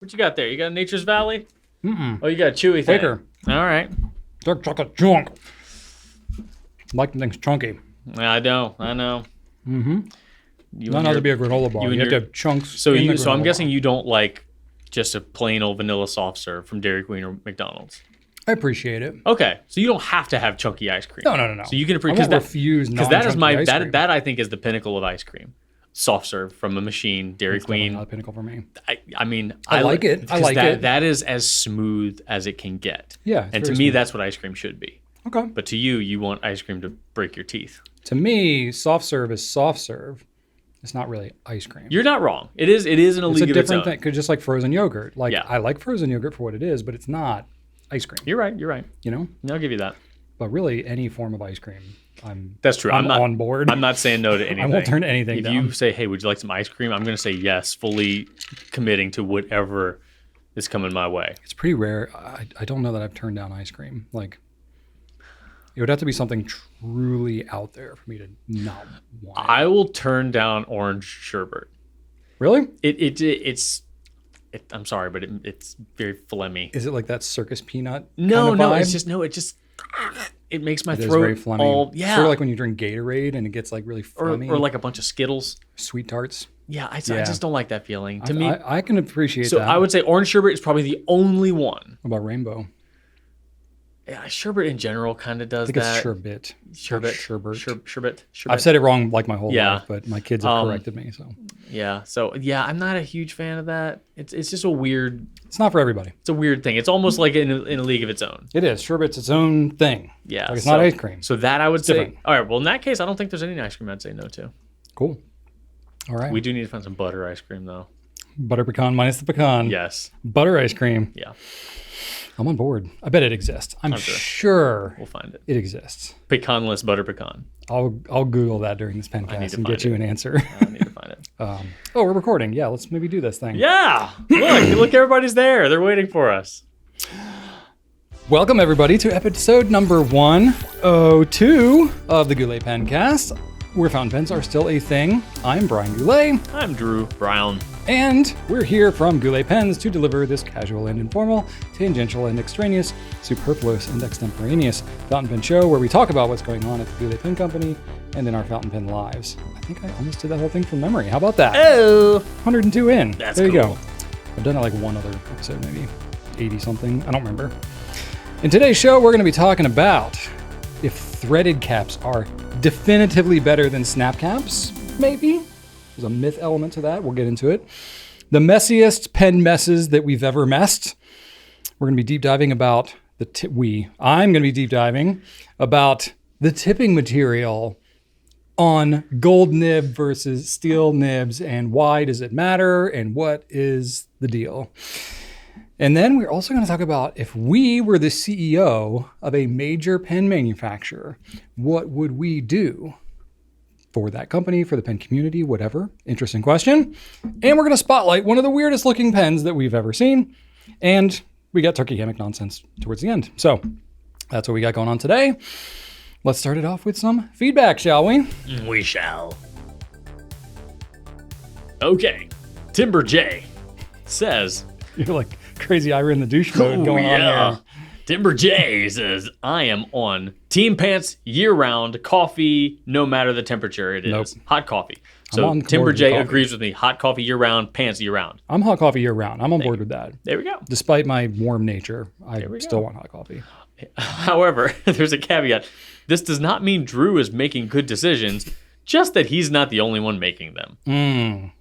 What you got there? You got Nature's Valley? Mm-mm. Oh, you got a chewy thing. Quaker. All right. Dark chocolate chunk. Like things chunky. I know. Mm-hmm. Not to be a granola bar. You have to have chunks. So in the so I'm granola guessing bar. you don't like just a plain old vanilla soft serve from Dairy Queen or McDonald's. I appreciate it. Okay, so you don't have to have chunky ice cream. No. So you can I appreciate won't refuse because that is non-chunky ice cream. that I think is the pinnacle of ice cream. Soft serve from a machine, Dairy It's definitely Queen. not a pinnacle for me. I mean, I like it. I like it. That is as smooth as it can get. Yeah, it's and to very me, smooth. that's what ice cream should be. Okay. But to you, you want ice cream to break your teeth. To me, soft serve is soft serve. It's not really ice cream. You're not wrong. It is in a It's league a of its different own. thing, 'cause just like frozen yogurt. Like Yeah. I like frozen yogurt for what it is, but it's not ice cream. You're right. You know. I'll give you that. But really, any form of ice cream, That's true. I'm not on board. I'm not saying no to anything. I won't turn anything If down. you say, "Hey, would you like some ice cream?" I'm going to say yes, fully committing to whatever is coming my way. It's pretty rare. I don't know that I've turned down ice cream. Like, it would have to be something truly out there for me to not want it. I will turn down orange sherbet. Really? It's I'm sorry, but it's very phlegmy. Is it like that circus peanut? No, kind of no, vibe? it makes my It is throat very phlegmy. all yeah. Sort of like when you drink Gatorade and it gets like really phlegmy. or like a bunch of Skittles. Sweet tarts. Yeah, I Yeah. just don't like that feeling. To me, I can appreciate so that. I would say orange sherbet is probably the only one. What about rainbow? Yeah, sherbet in general kind of does I think that. it's sherbet. Sherbet. Sherbet. Sherbet. I've said it wrong like my whole Yeah. life, but my kids have corrected me. So Yeah. So yeah, I'm not a huge fan of that. It's just a weird. it's not for everybody. It's a weird thing. It's almost like in a league of its own. It is. Sherbet's its own thing. Yeah. Like it's not ice cream. So that I would say. different. All right. Well, in that case, I don't think there's any ice cream I'd say no to. Cool. All right. We do need to find some butter ice cream though. Butter pecan minus the pecan. Yes. Butter ice cream. Yeah. I'm on board. I bet it exists. I'm sure. sure We'll find it. it exists. Pecanless butter pecan. I'll Google that during this I need Pencast to and find get you it. an answer. I need to find it. Oh, we're recording. Yeah, let's maybe do this thing. Yeah. Look, everybody's there. They're waiting for us. Welcome everybody to episode number 102 of the Goulet Pencast, where fountain pens are still a thing. I'm Brian Goulet, I'm Drew Brown. and we're here from Goulet Pens to deliver this casual and informal, tangential and extraneous, superfluous and extemporaneous fountain pen show where we talk about what's going on at the Goulet Pen Company and in our fountain pen lives. I think I almost did that whole thing from memory. How about that? Oh. 102 in. That's there you cool. go. I've done it like one other episode, maybe 80 something. I don't remember. In today's show, we're going to be talking about if threaded caps are definitively better than snap caps. Maybe. There's a myth element to that. We'll get into it. The messiest pen messes that we've ever messed. We're going to be deep diving about I'm going to be deep diving about the tipping material on gold nib versus steel nibs and why does it matter and what is the deal. And then we're also going to talk about if we were the CEO of a major pen manufacturer, what would we do for that company, for the pen community, whatever. Interesting question. And we're going to spotlight one of the weirdest looking pens that we've ever seen. And we got turkey hammock nonsense towards the end. So that's what we got going on today. Let's start it off with some feedback, shall we? We shall. Okay. Timber J says, You're like crazy Ira in the douche mode going on here. Timber J says, I am on Team Pants year round, coffee, no matter the temperature it is. Nope. Hot coffee. I'm So on Timber board with J coffee. agrees with me. Hot coffee year round, pants year round. I'm hot coffee year round. I'm on board with that. There we go. Despite my warm nature, I we still go. want hot coffee. However, there's a caveat. This does not mean Drew is making good decisions, just that he's not the only one making them.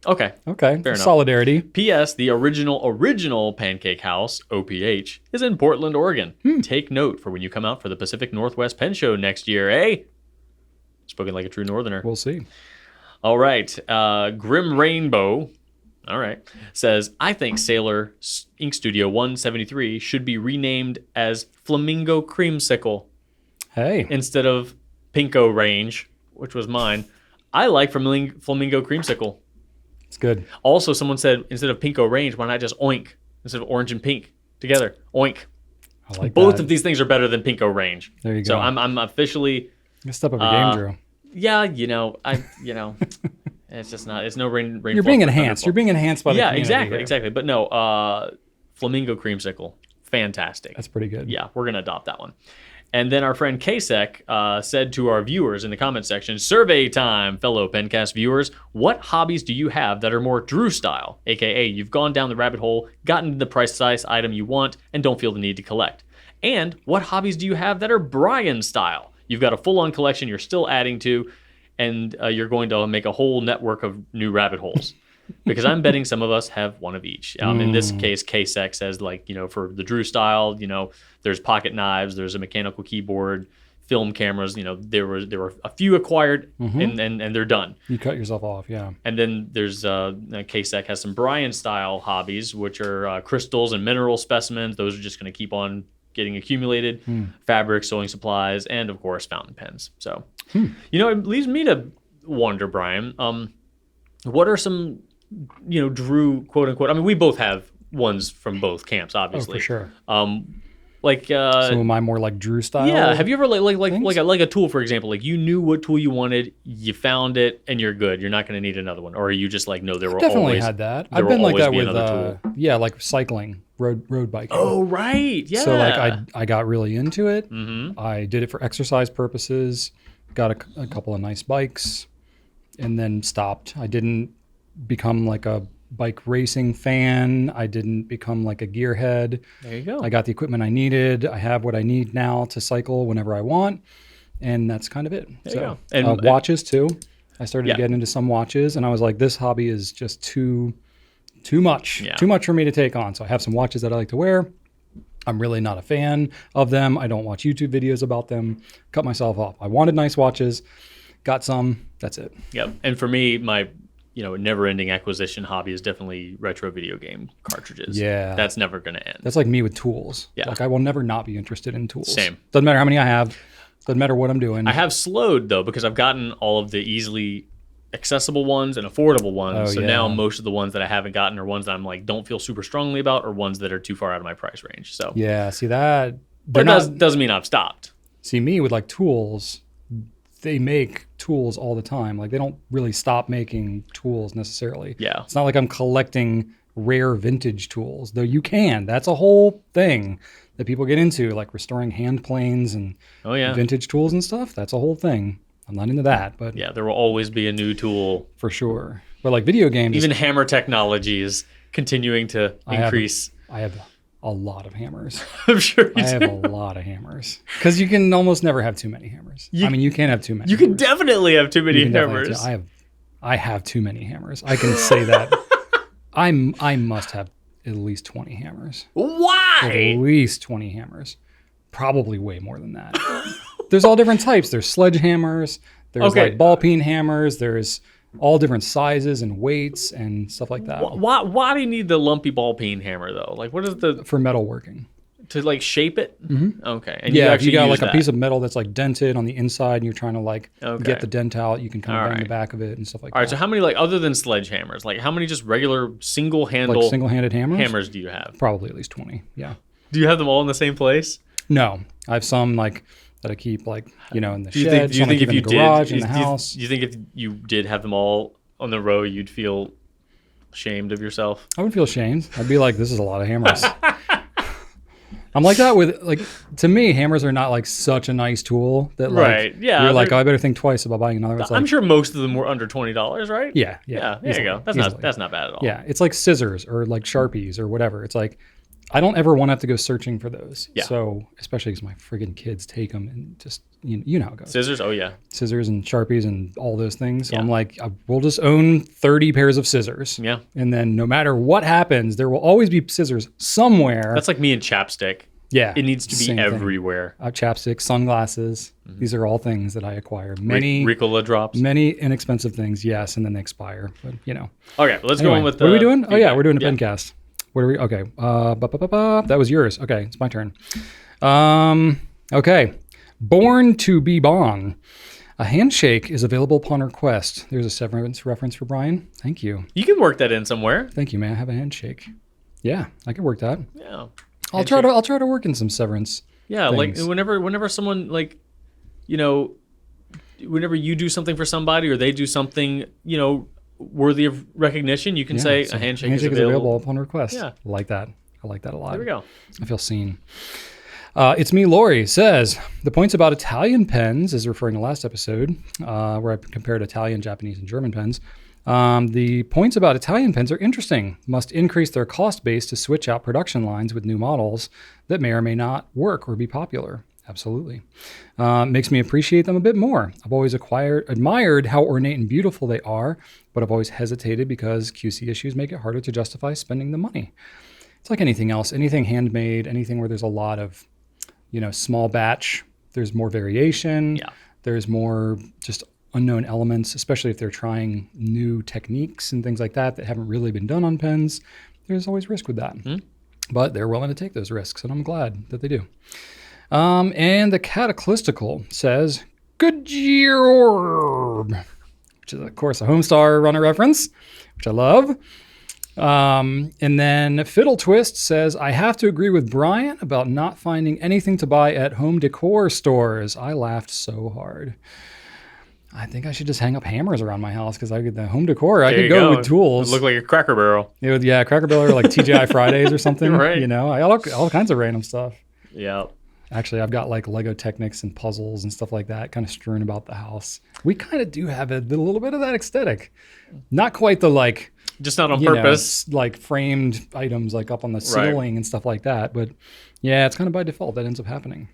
Okay. Okay. Fair enough. Solidarity. P.S. The original Pancake House, OPH, is in Portland, Oregon. Take note for when you come out for the Pacific Northwest Pen Show next year, eh? Spoken like a true northerner. We'll see. All right. Grim Rainbow, all right, says, I think Sailor Ink Studio 173 should be renamed as Flamingo Creamsicle Hey. instead of Pinko Range, which was mine. I like Flamingo Creamsicle. It's good. Also, someone said, instead of Pinko Range, why not just Oink instead of orange and pink together? Oink. I like Both that. of these things are better than Pinko Range. There you So go. I'm officially, Step up your game, Drew. yeah, It's just not. It's no rain. You're being enhanced. You're being enhanced by the yeah, community exactly, here. exactly. But no, flamingo creamsicle, fantastic. That's pretty good. Yeah, we're gonna adopt that one. And then our friend Kasek said to our viewers in the comment section, survey time, fellow Pencast viewers. What hobbies do you have that are more Drew style? AKA, you've gone down the rabbit hole, gotten the precise item you want, and don't feel the need to collect. And what hobbies do you have that are Brian style? You've got a full-on collection you're still adding to, and you're going to make a whole network of new rabbit holes. Because I'm betting some of us have one of each. In this case, Kasek says, like, for the Drew style, there's pocket knives, there's a mechanical keyboard, film cameras. There were a few acquired, and they're done. You cut yourself off, yeah. And then there's Kasek has some Brian style hobbies, which are crystals and mineral specimens. Those are just going to keep on getting accumulated. Fabric, sewing supplies, and of course fountain pens. So, it leaves me to wonder, Brian. What are some Drew, quote unquote. I mean, we both have ones from both camps, obviously. Oh, for sure. So am I more like Drew style? Yeah. Have you ever like a tool, for example? Like you knew what tool you wanted, you found it, and you're good. You're not going to need another one. Or are you just like, no, there were definitely always had that. There I've been will like that always be with another tool. like cycling, road biking. Oh right, yeah. So like I got really into it. I did it for exercise purposes. Got a couple of nice bikes, and then stopped. I didn't become like a bike racing fan. I didn't become like a gearhead. There you go. I got the equipment I needed. I have what I need now to cycle whenever I want, and that's kind of it. There you go. And watches too. I started to get into some watches, and I was like, this hobby is just too much. Yeah. Too much for me to take on. So I have some watches that I like to wear. I'm really not a fan of them. I don't watch YouTube videos about them. Cut myself off. I wanted nice watches. Got some. That's it. Yep. And for me, my never-ending acquisition hobby is definitely retro video game cartridges. Yeah. That's never going to end. That's like me with tools. Yeah. Like I will never not be interested in tools. Same. Doesn't matter how many I have. Doesn't matter what I'm doing. I have slowed, though, because I've gotten all of the easily accessible ones and affordable ones. So now most of the ones that I haven't gotten are ones that I'm like, don't feel super strongly about, or ones that are too far out of my price range. So yeah, see that. But doesn't mean I've stopped. See, me with like tools, they make tools all the time. Like they don't really stop making tools necessarily. Yeah. It's not like I'm collecting rare vintage tools, though you can. That's a whole thing that people get into, like restoring hand planes and vintage tools and stuff. That's a whole thing. I'm not into that, but yeah, there will always be a new tool for sure. But like video games, even hammer technology is continuing to increase. I have a lot of hammers. I'm sure you I have a lot of hammers because you can almost never have too many hammers. I mean, you can't have too many. You can definitely have too many hammers. I have too many hammers. I can say that. I must have at least 20 hammers. Why? At least 20 hammers. Probably way more than that. There's all different types. There's sledgehammers. There's like ball peen hammers. There's all different sizes and weights and stuff like that. Why do you need the lumpy ball peen hammer though? Like, what is for metalworking? To like shape it? Mm-hmm. Okay. And if you got like a piece of metal that's like dented on the inside and you're trying to like get the dent out, you can kind of bang the back of it and stuff like that. All right. So how many, like, other than sledgehammers, like how many just regular single-handed hammers do you have? Probably at least 20. Yeah. Do you have them all in the same place? No, I have some like that I keep like in the shed. Do you think if you did, garage, in the house? Do you think if you did have them all on the row, you'd feel ashamed of yourself? I would feel ashamed. I'd be like, this is a lot of hammers. I'm like that with like, to me, hammers are not like such a nice tool that like you're like, oh, I better think twice about buying another. It's I'm like, sure most of them were under $20, right? Yeah. There you go. That's not bad at all. Yeah, it's like scissors or like Sharpies or whatever. It's like, I don't ever want to have to go searching for those. Yeah. So especially because my friggin' kids take them and just you know how it goes. Scissors, oh yeah. Scissors and Sharpies and all those things. So I'm like, we'll just own 30 pairs of scissors. Yeah. And then no matter what happens, there will always be scissors somewhere. That's like me and chapstick. Yeah. It needs to be everywhere. Chapstick, sunglasses. Mm-hmm. These are all things that I acquire. Many Ricola drops. Many inexpensive things, yes, and then they expire. But Okay, let's go on with what are we doing? Oh yeah, we're doing a Pencast. What are we? Okay. That was yours. Okay, it's my turn. Okay. Born to be Bon. A handshake is available upon request. There's a Severance reference for Brian. Thank you. You can work that in somewhere. Thank you, man. I have a handshake. Yeah, I can work that. Yeah. I'll try to work in some Severance. Yeah, things. like whenever someone whenever you do something for somebody or they do something, worthy of recognition. You can say so a handshake is available. upon request. Yeah. I like that. I like that a lot. There we go. I feel seen. It's me, Lori, says, the points about Italian pens is referring to last episode where I compared Italian, Japanese, and German pens. The points about Italian pens are interesting. Must increase their cost base to switch out production lines with new models that may or may not work or be popular. Absolutely. Makes me appreciate them a bit more. I've always admired how ornate and beautiful they are, but I've always hesitated because QC issues make it harder to justify spending the money. It's like anything else, anything handmade, anything where there's a lot of, small batch, there's more variation. Yeah. There's more just unknown elements, especially if they're trying new techniques and things like that haven't really been done on pens. There's always risk with that. Mm-hmm. But they're willing to take those risks, and I'm glad that they do. And the Cataclystical says, good year, which is, of course, a Homestar Runner reference, which I love. And then Fiddle Twist says, I have to agree with Brian about not finding anything to buy at home decor stores. I laughed so hard. I think I should just hang up hammers around my house because I get the home decor. I could go with tools. It looked like a Cracker Barrel. Cracker Barrel or like TGI Fridays or something. Right. I all kinds of random stuff. Yeah. Actually, I've got like Lego Technics and puzzles and stuff like that kind of strewn about the house. We kind of do have a little bit of that aesthetic. Not quite the like... Just not on purpose. Like framed items like up on the ceiling and stuff like that. But yeah, it's kind of by default that ends up happening.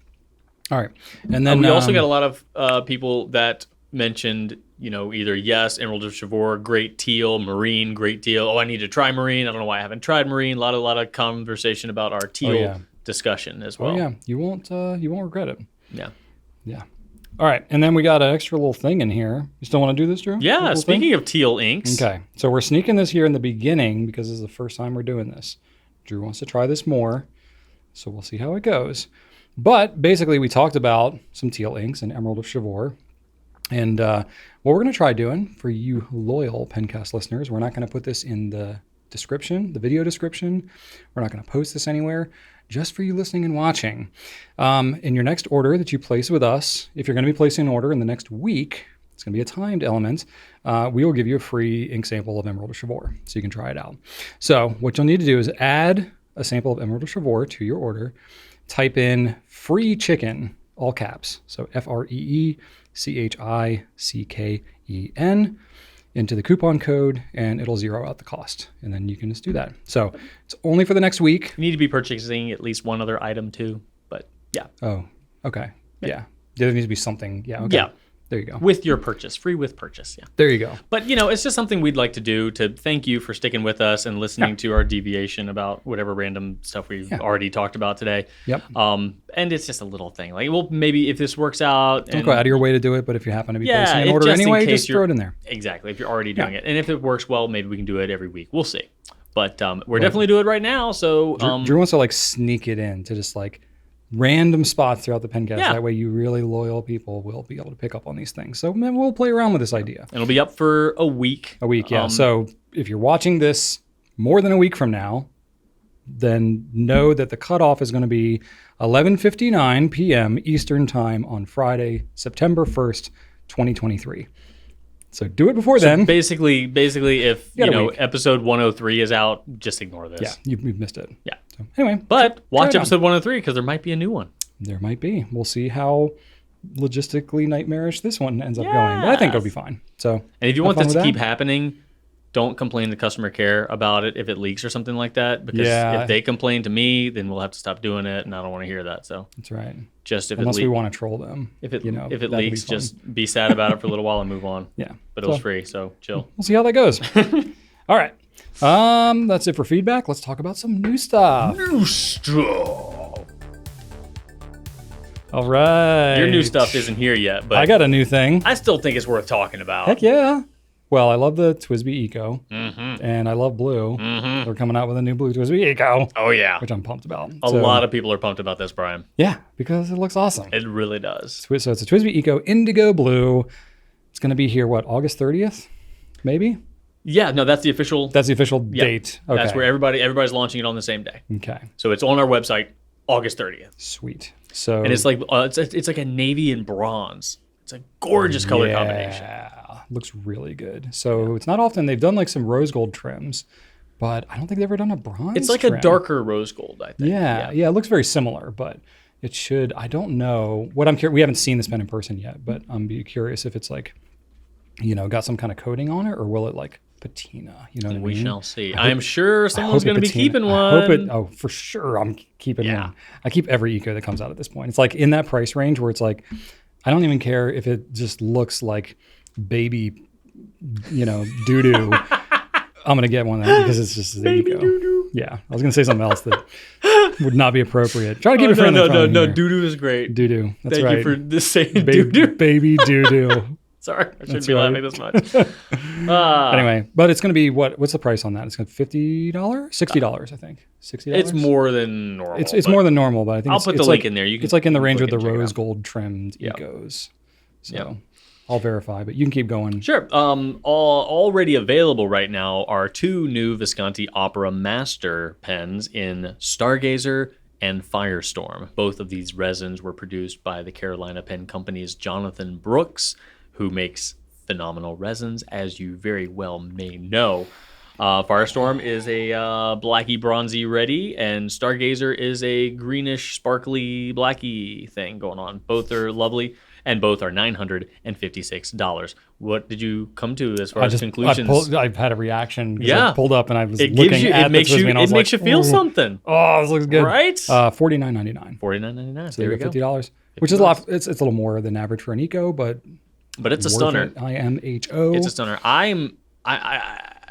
All right. And then we also got a lot of people that mentioned, either yes, Emerald of Chivor, great teal, marine, great teal. Oh, I need to try marine. I don't know why I haven't tried marine. A lot of conversation about our teal discussion as well. Oh yeah, you won't regret it. Yeah. Yeah. All right, and then we got an extra little thing in here. You still want to do this, Drew? Yeah, speaking of teal inks. Okay, so we're sneaking this here in the beginning because this is the first time we're doing this. Drew wants to try this more, so we'll see how it goes. But basically, we talked about some teal inks and Emerald of Chivor. And what we're going to try doing for you loyal Pencast listeners, we're not going to put this in the description, the video description. We're not going to post this anywhere. Just for you listening and watching. In your next order that you place with us, if you're going to be placing an order in the next week, it's going to be a timed element. We will give you a free ink sample of Emerald of Chivor, so you can try it out. So what you'll need to do is add a sample of Emerald of Chivor to your order. Type in free chicken, all caps. So FREECHICKEN into the coupon code, and it'll zero out the cost. And then you can just do that. So it's only for the next week. You need to be purchasing at least one other item too, but yeah. Oh, okay. Yeah. There needs to be something. Yeah. Okay. Yeah. There you go. With your purchase, free with purchase. Yeah. There you go. But, it's just something we'd like to do to thank you for sticking with us and listening to our deviation about whatever random stuff we've already talked about today. Yep. And it's just a little thing. Like, well, maybe if this works out. Don't go out of your way to do it, but if you happen to be placing an order anyway, just throw it in there. Exactly. If you're already doing it. And if it works well, maybe we can do it every week. We'll see. But we're definitely doing it right now. So Drew wants to sneak it in to just random spots throughout the Pencast. Yeah. That way you really loyal people will be able to pick up on these things. So we'll play around with this idea. It'll be up for a week. A week, yeah. So if you're watching this more than a week from now, then know that the cutoff is going to be 11:59 p.m. Eastern Time on Friday, September 1st, 2023. So do it before then. Basically, if episode 103 is out, just ignore this. Yeah, you've missed it. Yeah. So anyway, but watch episode 103 because there might be a new one. There might be. We'll see how logistically nightmarish this one ends up going. But I think it'll be fine. So, and if you want this to keep happening, don't complain to customer care about it if it leaks or something like that. Because if they complain to me, then we'll have to stop doing it, and I don't want to hear that. So that's right. Just unless we want to troll them. If it leaks, just be sad about it for a little while and move on. Yeah. But it was free, so chill. We'll see how that goes. All right. That's it for feedback. Let's talk about some new stuff. All right. Your new stuff isn't here yet, but I got a new thing. I still think it's worth talking about. Heck yeah. Well, I love the TWSBI Eco, and I love blue. They're coming out with a new blue TWSBI Eco. Oh, yeah. Which I'm pumped about. A lot of people are pumped about this, Brian. Yeah, because it looks awesome. It really does. So it's a TWSBI Eco Indigo Blue. It's going to be here, August 30th? Maybe? Yeah, no, that's the official. That's the official date. Okay. That's where everybody's launching it on the same day. Okay. So it's on our website, August 30th. Sweet. So and it's like it's like a navy and bronze. It's a gorgeous color combination. looks really good. So it's not often they've done like some rose gold trims, but I don't think they've ever done a bronze. It's like trim. a darker rose gold, I think. Yeah, it looks very similar, but it should. I don't know what I'm curious. We haven't seen this pen in person yet, but I'm be curious if it's like, got some kind of coating on it, or will it like patina? You know what I mean? We shall see. I'm sure someone's going to be keeping one. I hope it. Oh, for sure, I'm keeping one. I keep every eco that comes out at this point. It's like in that price range where it's like, I don't even care if it just looks like baby, doo doo. I'm gonna get one of that because it's just the Baby eco. doo-doo. Yeah, I was gonna say something else that would not be appropriate. Try to keep it friendly. No. Doo doo is great. Doo doo. That's Thank right. you for this saying doo doo. Baby doo doo. Sorry, I shouldn't be laughing this much. Anyway, but it's gonna be what's the price on that? It's gonna be $50, $60, I think. $60. It's more than normal. It's more than normal, but I think I'll put the link in there. You can. It's like in the range of the check it rose out. gold trimmed ecos. So. Yep. I'll verify, but you can keep going. Sure. Already available right now are 2 new Visconti Opera Master pens in Stargazer and Firestorm. Both of these resins were produced by the Carolina Pen Company's Jonathan Brooks, who makes phenomenal resins, as you very well may know. Firestorm is a blacky bronzy ready, and Stargazer is a greenish sparkly blacky thing going on. Both are lovely, and both are $956. What did you come to as far as conclusions? I've had a reaction. Yeah, I pulled up and I was it looking at it makes you feel something. Oh, this looks good. Right? $49.99. $49.99. So there you go. $50, which is a lot. It's a little more than average for an eco, but it's a stunner. IMHO. It's a stunner. I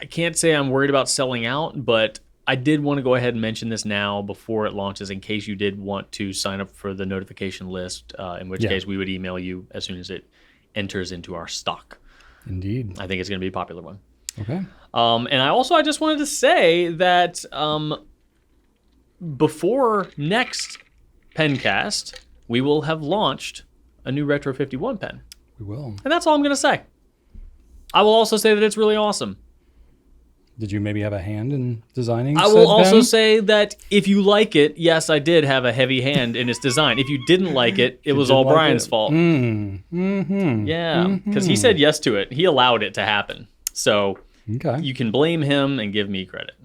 can't say I'm worried about selling out, but I did want to go ahead and mention this now before it launches in case you did want to sign up for the notification list, in which case we would email you as soon as it enters into our stock. Indeed. I think it's going to be a popular one. Okay. And I just wanted to say that before next Pencast, we will have launched a new Retro 51 pen. We will. And that's all I'm going to say. I will also say that it's really awesome. Did you maybe have a hand in designing? I will also say that if you like it, yes, I did have a heavy hand in its design. If you didn't like it, it was all Brian's fault. Yeah, because he said yes to it. He allowed it to happen. So you can blame him and give me credit.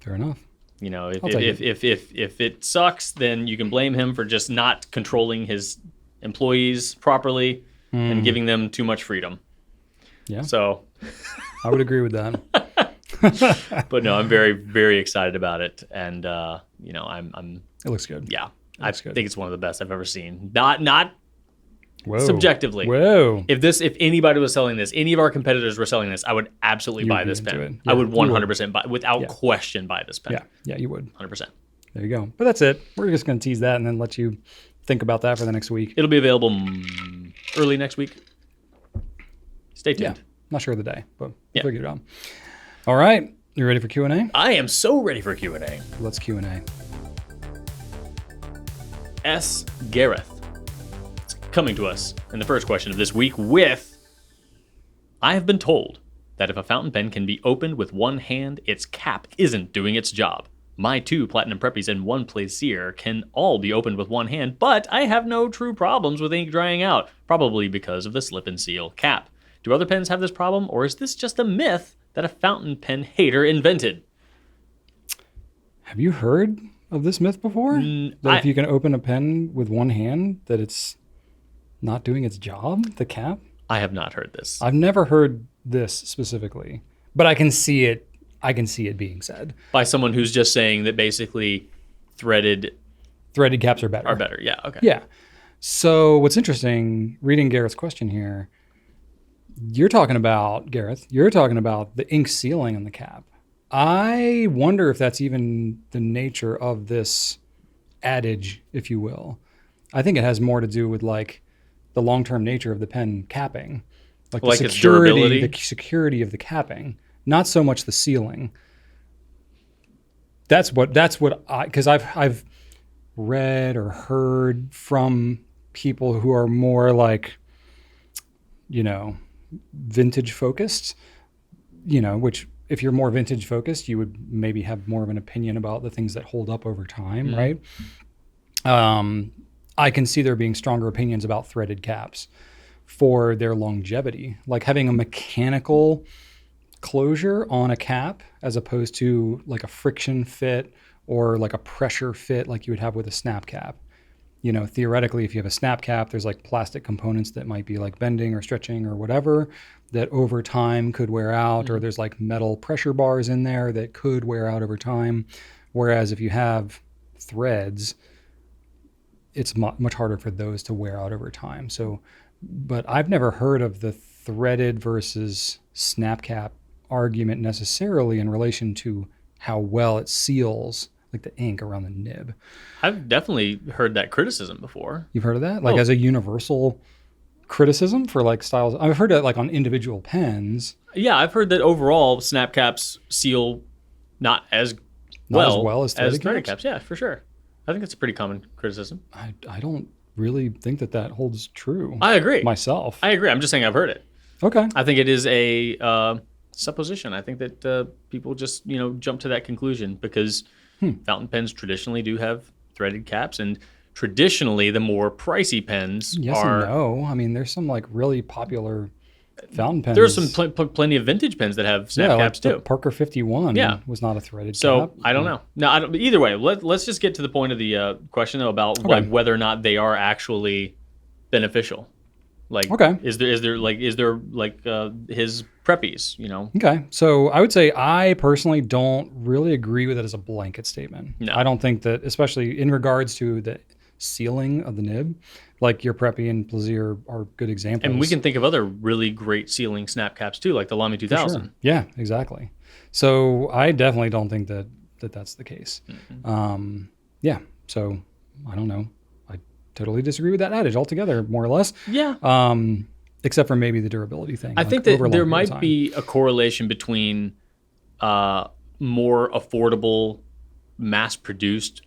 Fair enough. If it sucks, then you can blame him for just not controlling his employees properly and giving them too much freedom. Yeah. So I would agree with that. But no, I'm very, very excited about it, and I'm. It looks good. Yeah, I think it's one of the best I've ever seen. Not Whoa. subjectively. Whoa. If anybody was selling this, any of our competitors were selling this, I would absolutely buy this pen. Yeah, I would 100% buy, without question, buy this pen. Yeah, you would. 100%. There you go. But that's it. We're just going to tease that and then let you think about that for the next week. It'll be available early next week. Stay tuned. Yeah, not sure of the day, but we'll figure it out. All right, you ready for Q&A? I am so ready for Q&A. Let's Q&A. S. Gareth is coming to us in the first question of this week with, I have been told that if a fountain pen can be opened with one hand, its cap isn't doing its job. My 2 Platinum Preppies and 1 Plaisir can all be opened with one hand, but I have no true problems with ink drying out, probably because of the slip and seal cap. Do other pens have this problem, or is this just a myth that a fountain pen hater invented? Have you heard of this myth before? That if you can open a pen with one hand, that it's not doing its job, the cap? I have not heard this. I've never heard this specifically, but I can see it. I can see it being said by someone who's just saying that basically threaded caps are better. Yeah. Okay. Yeah. So what's interesting, reading Gareth's question here, you're talking about the ink sealing on the cap. I wonder if that's even the nature of this adage, if you will. I think it has more to do with like the long-term nature of the pen capping, like the its durability, the security of the capping, not so much the sealing. That's what because I've read or heard from people who are more like, vintage focused, which if you're more vintage focused, you would maybe have more of an opinion about the things that hold up over time, right? I can see there being stronger opinions about threaded caps for their longevity. Like having a mechanical closure on a cap as opposed to like a friction fit or like a pressure fit like you would have with a snap cap. You know, theoretically, if you have a snap cap, there's like plastic components that might be like bending or stretching or whatever that over time could wear out, or there's like metal pressure bars in there that could wear out over time. Whereas if you have threads, it's much harder for those to wear out over time. So, but I've never heard of the threaded versus snap cap argument necessarily in relation to how well it seals like the ink around the nib. I've definitely heard that criticism before. You've heard of that? Like as a universal criticism for like styles? I've heard that like on individual pens. Yeah, I've heard that overall snap caps seal not as well as threaded caps. Yeah, for sure. I think that's a pretty common criticism. I don't really think that holds true. I agree. Myself. I agree. I'm just saying I've heard it. Okay. I think it is a supposition. I think that people just, jump to that conclusion because fountain pens traditionally do have threaded caps, and traditionally the more pricey pens yes are... and no. I mean, there's some like really popular fountain pens. There's some plenty of vintage pens that have snap caps like too. The Parker 51 was not a threaded cap. So I don't know. No, I don't. Either way, let's just get to the point of the question though about like whether or not they are actually beneficial. Like, is there his preppies? Okay, so I would say I personally don't really agree with it as a blanket statement. No. I don't think that, especially in regards to the sealing of the nib, like your Preppy and Plaisir are good examples. And we can think of other really great sealing snap caps too, like the LAMY 2000. Sure. Yeah, exactly. So I definitely don't think that that's the case. Mm-hmm. Yeah, so I don't know. Totally disagree with that adage altogether, more or less. Yeah. Except for maybe the durability thing. I think that there might be a correlation between more affordable, mass-produced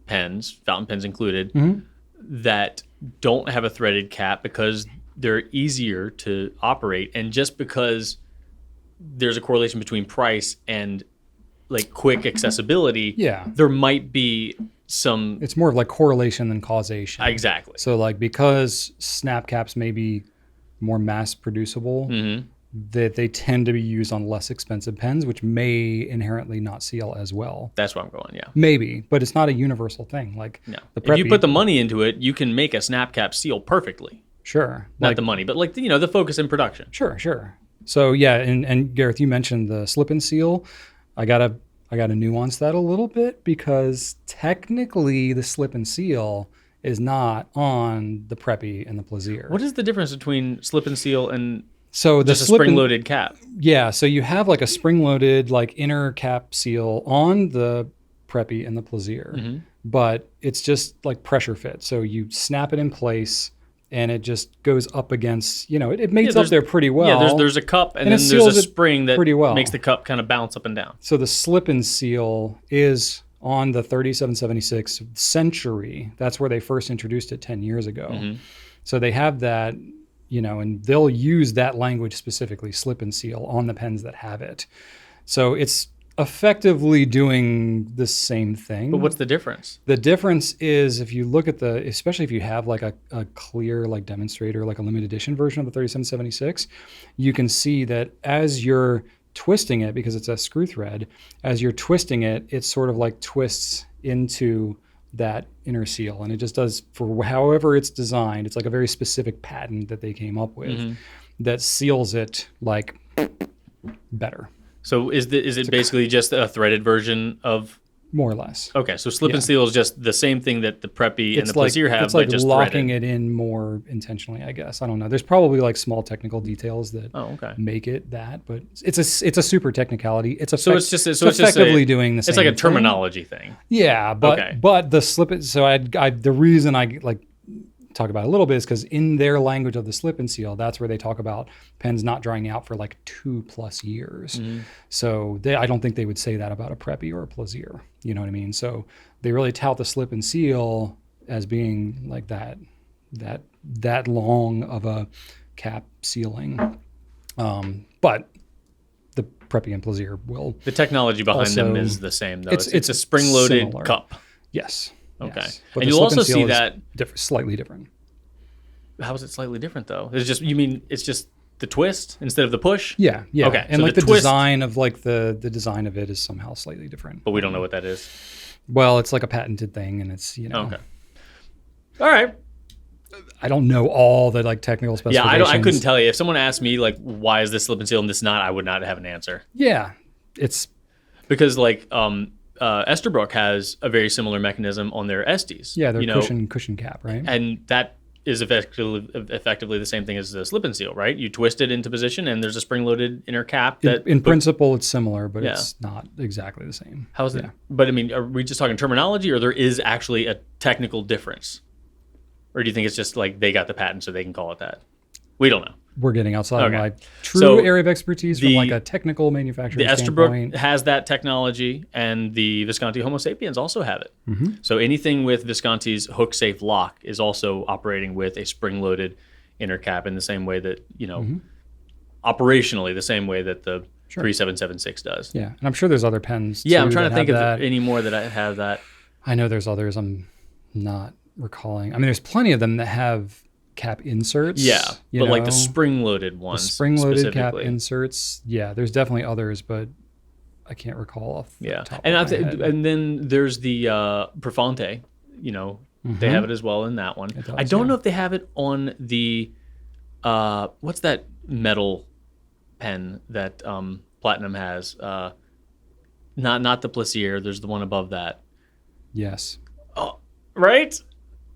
pens, fountain pens included, that don't have a threaded cap because they're easier to operate, and just because there's a correlation between price and like quick accessibility, there might be some... It's more of like correlation than causation. Exactly. So like because snap caps may be more mass producible, that they tend to be used on less expensive pens, which may inherently not seal as well. That's where I'm going, yeah. Maybe, but it's not a universal thing. Like no. If you put the money into it, you can make a snap cap seal perfectly. Sure. Not the money, but like the focus in production. Sure. So yeah, and Gareth, you mentioned the slip and seal. I gotta nuance that a little bit because technically the slip and seal is not on the Preppy and the Plaisir. What is the difference between slip and seal and just a spring-loaded cap? Yeah, so you have like a spring-loaded like inner cap seal on the Preppy and the Plaisir, but it's just like pressure fit. So you snap it in place and it just goes up against, it mates up there pretty well. Yeah, there's a cup and then there's a spring that makes the cup kind of bounce up and down. So the slip and seal is on the 3776 Century. That's where they first introduced it 10 years ago. So they have that, and they'll use that language specifically, slip and seal, on the pens that have it. So it's effectively doing the same thing. But what's the difference? The difference is if you look at especially if you have like a clear like demonstrator, like a limited edition version of the 3776, you can see that as you're twisting it, because it's a screw thread, as you're twisting it, it sort of like twists into that inner seal, and it just does for however it's designed. It's like a very specific patent that they came up with that seals it like better. So is it basically just a threaded version of... More or less. Okay, so slip and seal is just the same thing that the Preppy and the Plaisir have, it's like but just locking threaded. it in more intentionally, I guess. I don't know. There's probably like small technical details that make it that, but it's a super technicality. It's effectively doing the same thing. It's like a terminology thing. Yeah, but the slip it. So the reason I like talk about it a little bit is because in their language of the slip and seal, that's where they talk about pens not drying out for like 2+ years. So I don't think they would say that about a Preppy or a Plaisir. You know what I mean? So they really tout the slip and seal as being like that long of a cap sealing. But the Preppy and Plaisir will. The technology behind them is the same though. It's a spring-loaded cup. Yes. Okay. Yes. But and you'll also see that slightly different. How is it slightly different though? It's just it's just the twist instead of the push? Yeah. Okay. And so like the twist, design of like the design of it is somehow slightly different. but we don't know what that is. Well, it's like a patented thing, and it's Okay. All right. I don't know all the like technical Yeah, specifications. I couldn't tell you. If someone asked me like, why is this slip and seal and this not, I would not have an answer. Yeah, it's Because like Esterbrook has a very similar mechanism on their Estes. their cushion cap, right? And that is effectively the same thing as the slip and seal, right? You twist it into position, and there's a spring-loaded inner cap. That In principle, it's similar, but it's not exactly the same. How is it? But I mean, are we just talking terminology, or there is actually a technical difference? Or do you think it's just like they got the patent so they can call it that? We don't know. We're getting outside of my true So area of expertise from like a technical manufacturing The standpoint. Esterbrook has that technology, and the Visconti Homo sapiens also have it. Mm-hmm. So anything with Visconti's hook-safe lock is also operating with a spring-loaded inner cap in the same way that, operationally, the same way that the 3776 does. Yeah, and I'm sure there's other pens. Yeah, too, I'm trying to think of that. any more that I have that. I know there's others. I'm not recalling. I mean, there's plenty of them that have cap inserts. Yeah, but like the know, spring-loaded the ones. spring-loaded cap specifically. inserts. Yeah, there's definitely others, but I can't recall off the top and of my head. and then there's the Profante. They have it as well in that one. I don't know if they have it on the what's that metal pen that Platinum has? Not the Plaisir. There's the one above that. Yes, Oh, right.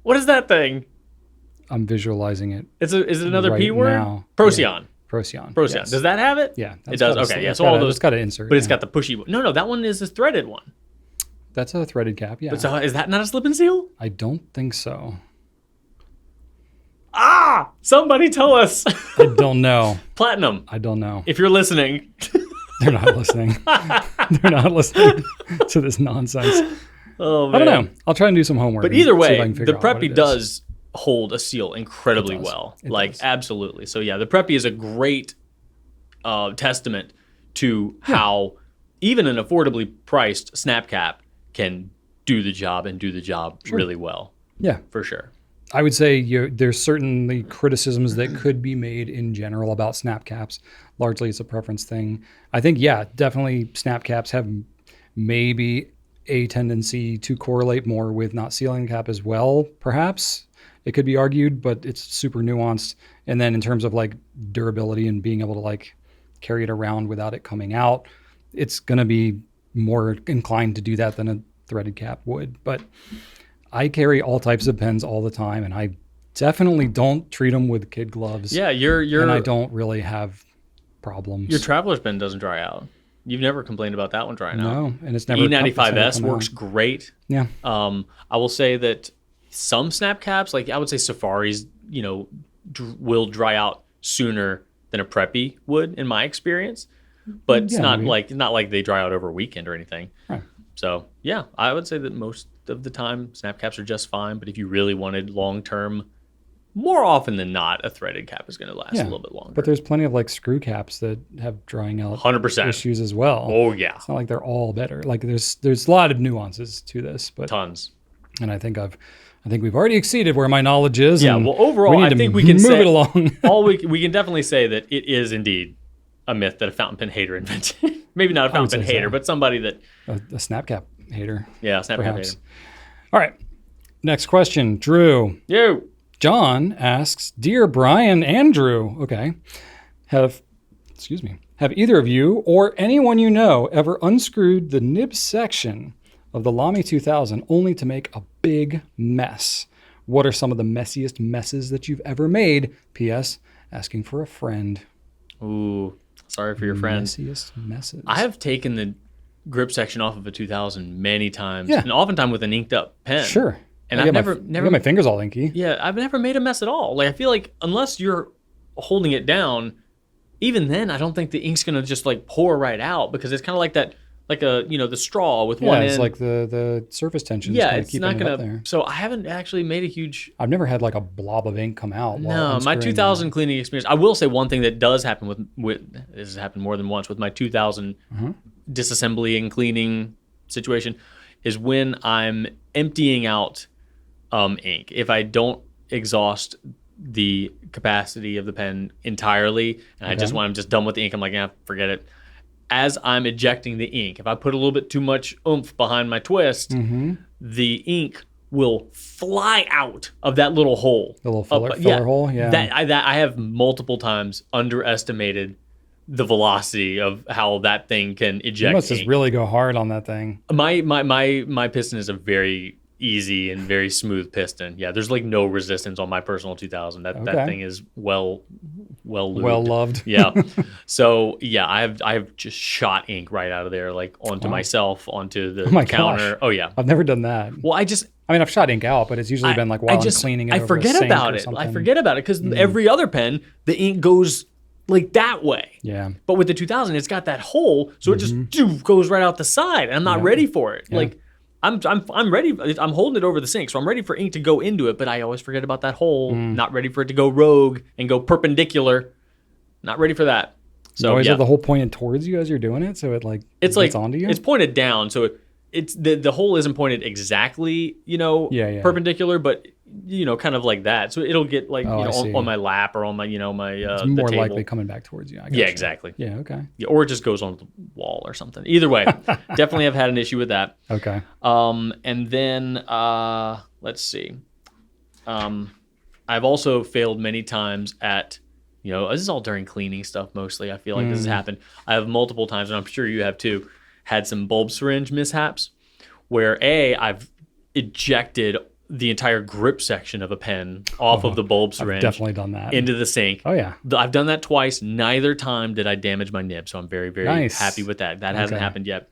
What is that thing? I'm visualizing it. Is it another right P word? now. Procyon. Yeah. Procyon. Procyon. Yes. Does that have it? Yeah, it does. got a- Okay, yeah. it's So got all a- those, it's got an insert, but it's yeah. got the pushy one. No, that one is a threaded one. That's a threaded cap. Yeah, But so is that not a slip and seal? I don't think so. Somebody tell us. I don't know. Platinum, I don't know. if you're listening. They're not listening. They're not listening to this nonsense. Oh man. I don't know. I'll try and do some homework. But and either see if I way, can the figure out what Preppy it is. does hold a seal incredibly It does. well. It Like does. absolutely. So yeah, the Preppy is a great testament to how even an affordably priced snap cap can do the job and do the job really well. Yeah, For sure. I would say there's certainly criticisms that could be made in general about snap caps. Largely, it's a preference thing. I think, definitely snap caps have maybe a tendency to correlate more with not sealing the cap as well, perhaps. It could be argued, but it's super nuanced. And then in terms of like durability and being able to like carry it around without it coming out, it's going to be more inclined to do that than a threaded cap would. But I carry all types of pens all the time, and I definitely don't treat them with kid gloves. Yeah, and I don't really have problems. Your Traveler's pen doesn't dry out. You've never complained about that one drying out. No, and it's never E95S come works out. great. Yeah, I will say that some snap caps, like I would say Safaris, will dry out sooner than a Preppy would, in my experience. But it's not like they dry out over a weekend or anything. Right. So yeah, I would say that most of the time snap caps are just fine. But if you really wanted long term, more often than not, a threaded cap is going to last a little bit longer. But there's plenty of like screw caps that have drying out 100%. issues as well. Oh yeah, It's not like they're all better. Like there's a lot of nuances to this, but tons. and I think we've already exceeded where my knowledge is. Yeah. and Well, overall, need I to think we can move say it along. we can definitely say that it is indeed a myth that a fountain pen hater invented. Maybe not a I would fountain pen say hater, so. but somebody that a snap cap hater. snap cap Perhaps. hater. All right. Next question, Drew. Yo. John asks, "Dear Brian and Drew, okay, have either of you or anyone you know ever unscrewed the nib section of the LAMY 2000 only to make a big mess? What are some of the messiest messes that you've ever made? P.S. Asking for a friend." Ooh, sorry for your friends. Messiest messes. I have taken the grip section off of a 2000 many times, Yeah. and oftentimes with an inked up pen. Sure. And I I've got never my fingers all inky. Yeah, I've never made a mess at all. Like I feel like unless you're holding it down, even then I don't think the ink's gonna just like pour right out because it's kind of like that, like the straw with one Yeah, it's end. like the surface tension. Yeah, kind of it's keeping not it gonna. up there. So I haven't actually made a huge. I've never had like a blob of ink come out. while No, my unscrewing 2000 cleaning experience. I will say one thing that does happen with this has happened more than once with my 2000 disassembly and cleaning situation is when I'm emptying out ink. If I don't exhaust the capacity of the pen entirely, and I just when I'm just done with the ink, I'm like, yeah, forget it. As I'm ejecting the ink, if I put a little bit too much oomph behind my twist, the ink will fly out of that little hole. The little filler hole, yeah. That I have multiple times underestimated the velocity of how that thing can eject. You must ink. just really go hard on that thing. My piston is a very easy and very smooth piston. Yeah, there's like no resistance on my personal 2000. That thing is well lubed. Well loved. Yeah. So yeah, I've just shot ink right out of there, like onto myself, onto the counter. Gosh. Oh yeah. I've never done that. Well, I've shot ink out, but it's usually been like while I'm cleaning it. I forget about it. I forget about it because every other pen, the ink goes like that way. Yeah. But with the 2000, it's got that hole, so it just goes right out the side, and I'm not ready for it. Yeah. Like I'm ready. I'm holding it over the sink, so I'm ready for ink to go into it, but I always forget about that hole. Not ready for it to go rogue and go perpendicular. Not ready for that. So you always have the hole pointed towards you as you're doing it, so it gets onto you. It's pointed down, so it's the hole isn't pointed exactly, perpendicular, but kind of like that. So it'll get like on my lap or on my my it's more likely coming back towards you. Yeah, exactly. Yeah, okay. Yeah, or it just goes on the wall or something. Either way, definitely have had an issue with that. Okay. And then let's see. I've also failed many times at this is all during cleaning stuff mostly. I feel like this has happened. I have multiple times, and I'm sure you have too, had some bulb syringe mishaps where I've ejected the entire grip section of a pen off of the bulb syringe. I've definitely done that. Into the sink. Oh, yeah. I've done that twice. Neither time did I damage my nib, so I'm very, very happy with that. That hasn't happened yet.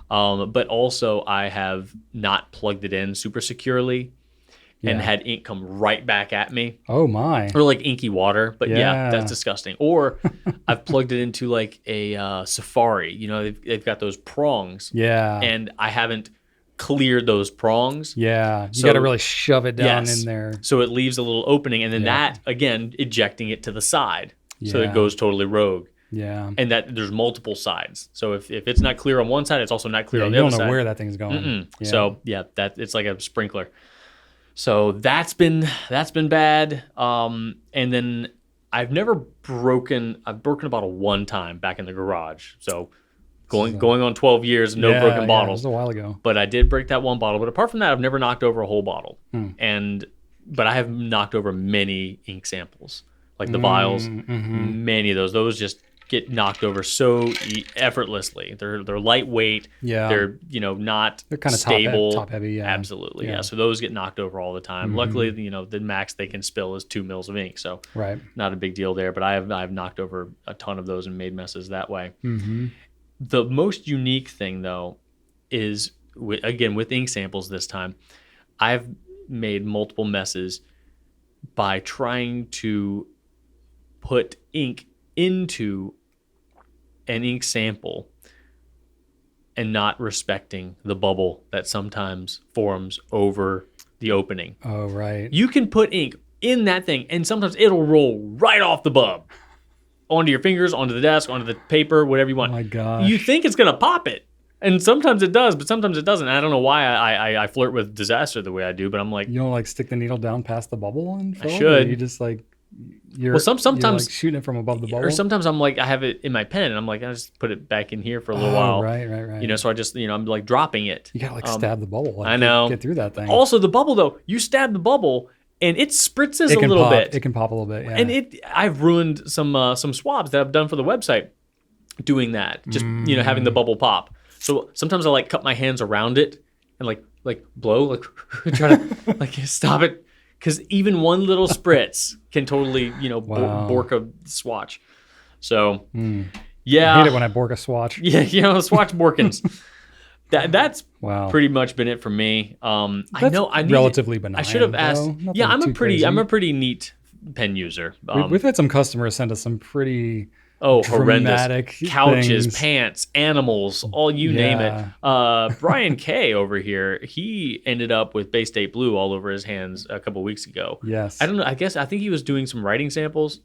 But also, I have not plugged it in super securely and had ink come right back at me. Oh, my. Or like inky water. But yeah that's disgusting. Or I've plugged it into like a Safari. They've got those prongs. Yeah. And I haven't cleared those prongs. Yeah, you got to really shove it down in there. So it leaves a little opening, and then that, again, ejecting it to the side. So it goes totally rogue. Yeah. And that there's multiple sides. So if it's not clear on one side, it's also not clear on the other side. You don't know where that thing's going. Yeah. So it's like a sprinkler. So that's been bad. And then I've broken a bottle one time back in the garage. So going on 12 years, no broken bottles. It was a while ago. But I did break that one bottle. But apart from that, I've never knocked over a whole bottle. But I have knocked over many ink samples, like the vials. Many of those. Those just get knocked over so effortly. They're lightweight. Yeah. They're not they're kind of stable. Top heavy. Yeah. Absolutely. Yeah. So those get knocked over all the time. Luckily, the max they can spill is 2 mils of ink. So not a big deal there. But I've knocked over a ton of those and made messes that way. The most unique thing, though, is, again, with ink samples this time, I've made multiple messes by trying to put ink into an ink sample and not respecting the bubble that sometimes forms over the opening. Oh, right. You can put ink in that thing, and sometimes it'll roll right off the bub. Onto your fingers, onto the desk, onto the paper, whatever you want. Oh my gosh. You think it's going to pop it. And sometimes it does, but sometimes it doesn't. And I don't know why I flirt with disaster the way I do, but I'm like... You don't stick the needle down past the bubble and fill I should. Or you just you're sometimes shooting it from above the bubble? Or sometimes I'm I have it in my pen and I'm I just put it back in here for a little while. Right. So I just, I'm dropping it. You got to stab the bubble. I know. Get through that thing. Also, the bubble though, you stab the bubble and it spritzes a little bit. It can pop a little bit, yeah. And I've ruined some swabs that I've done for the website doing that. Just, having the bubble pop. So sometimes I cut my hands around it and blow, try to stop it. Because even one little spritz can totally, bork a swatch. So, yeah. I hate it when I bork a swatch. Yeah, swatch borkins. That's pretty much been it for me. I relatively benign. I should have asked. Yeah, I'm a pretty neat pen user. We've had some customers send us some pretty horrendous couches, things. Pants, animals, all you name it. Brian K over here, he ended up with Bay State Blue all over his hands a couple weeks ago. Yes. I don't know. I think he was doing some writing samples.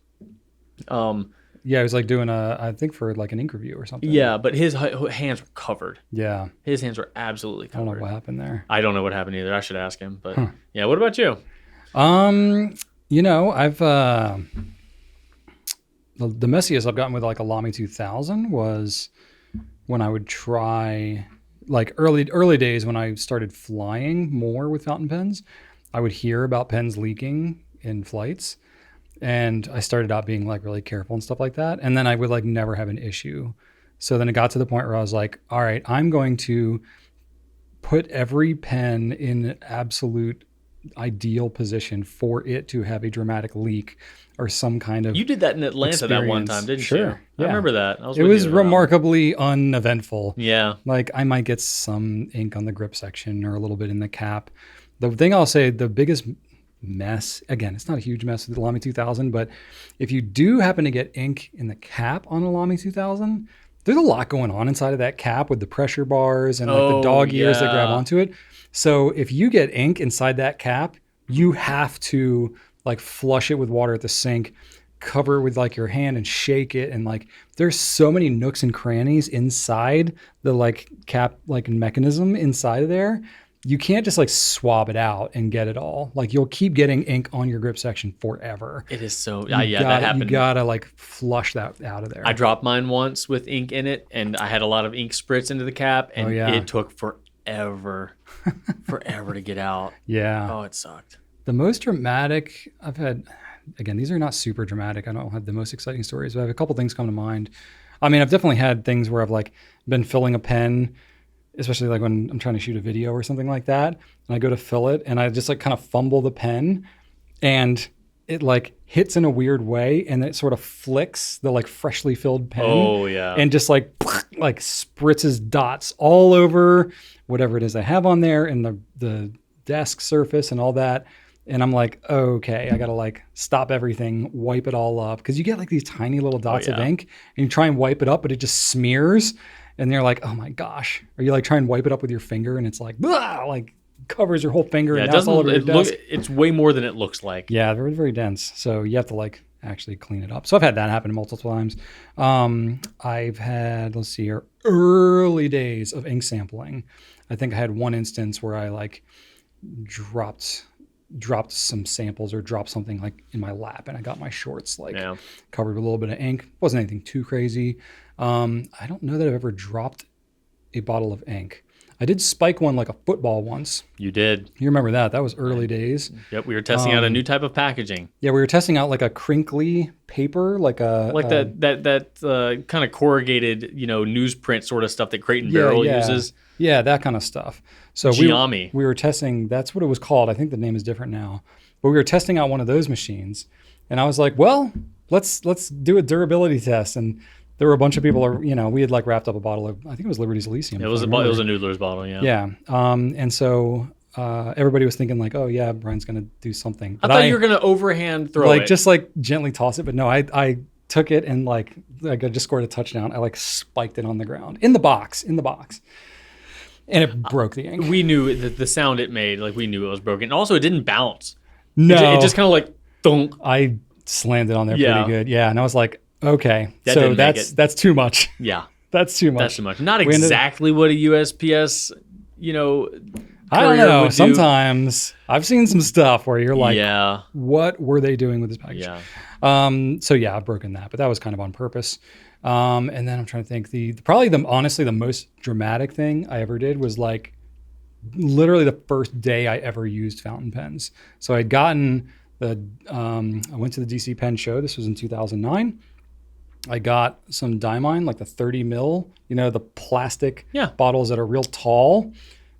Yeah, he was doing I think for an ink review or something. Yeah, but his hands were covered. Yeah. His hands were absolutely covered. I don't know what happened there. I don't know what happened either. I should ask him. But yeah, what about you? I've the messiest I've gotten with like a LAMY 2000 was when I would try like early days when I started flying more with fountain pens. I would hear about pens leaking in flights, and I started out being like really careful and stuff like that, and then I would like never have an issue. So then it got to the point where I was like, all right, I'm going to put every pen in absolute ideal position for it to have a dramatic leak or some kind of You did that in Atlanta that one experience. time, didn't you? Sure, I yeah. remember that. It was remarkably uneventful. Yeah. Like I might get some ink on the grip section or a little bit in the cap. The thing I'll say, the biggest mess, again, it's not a huge mess with the LAMY 2000, but if you do happen to get ink in the cap on a LAMY 2000, there's a lot going on inside of that cap with the pressure bars and like the dog ears that grab onto it. So if you get ink inside that cap, you have to like flush it with water at the sink, cover it with like your hand and shake it. And like, there's so many nooks and crannies inside the like cap, like mechanism inside of there. You can't just like swab it out and get it all. Like you'll keep getting ink on your grip section forever. It is so, that happened. You gotta like flush that out of there. I dropped mine once with ink in it, and I had a lot of ink spritz into the cap, and it took forever to get out. Yeah. Oh, it sucked. The most dramatic I've had, again, these are not super dramatic. I don't have the most exciting stories, but I have a couple things come to mind. I mean, I've definitely had things where I've like been filling a pen, especially like when I'm trying to shoot a video or something like that. And I go to fill it and I just like kind of fumble the pen and it like hits in a weird way and it sort of flicks the like freshly filled pen. Oh yeah. And just like spritzes dots all over whatever it is I have on there and the desk surface and all that. And I'm like, okay, I got to like stop everything, wipe it all up. Cause you get like these tiny little dots of ink and you try and wipe it up, but it just smears. And they're like, oh my gosh. Or you like try and wipe it up with your finger and it's like, blah, like covers your whole finger. Yeah, and it doesn't, all over your desk. It's way more than it looks like. Yeah, very, very dense. So you have to like actually clean it up. So I've had that happen multiple times. I've had, let's see here, early days of ink sampling. I think I had one instance where I like dropped some samples or dropped something like in my lap and I got my shorts like covered with a little bit of ink. Wasn't anything too crazy. I don't know that I've ever dropped a bottle of ink. I did spike one like a football once. You did. You remember that? That was early days. Yep, we were testing out a new type of packaging. Yeah, we were testing out like a crinkly paper, like that kind of corrugated, newsprint sort of stuff that Crate and Barrel uses. Yeah, that kind of stuff. So Giami. we were testing. That's what it was called. I think the name is different now. But we were testing out one of those machines, and I was like, well, let's do a durability test. And there were a bunch of people, we had like wrapped up a bottle of, I think it was Liberty's Elysium. It was a Noodler's bottle, yeah. Yeah. And so everybody was thinking like, oh yeah, Brian's going to do something. But I thought you were going to overhand throw it. Just like gently toss it. But no, I took it and like I just scored a touchdown. I like spiked it on the ground in the box. And it broke the ink. We knew that the sound it made, like we knew it was broken. And also it didn't bounce. No. It just kind of like, thunk. I slammed it on there pretty good. Yeah. And I was like, okay, that's too much. Yeah. That's too much. That's too much. Not exactly what a USPS, I don't know. Sometimes I've seen some stuff where you're like, what were they doing with this package? Yeah. So yeah, I've broken that, but that was kind of on purpose. And then I'm trying to think honestly the most dramatic thing I ever did was like literally the first day I ever used fountain pens. So I'd gotten I went to the DC Pen Show. This was in 2009. I got some Diamine, like the 30 mil, the plastic bottles that are real tall,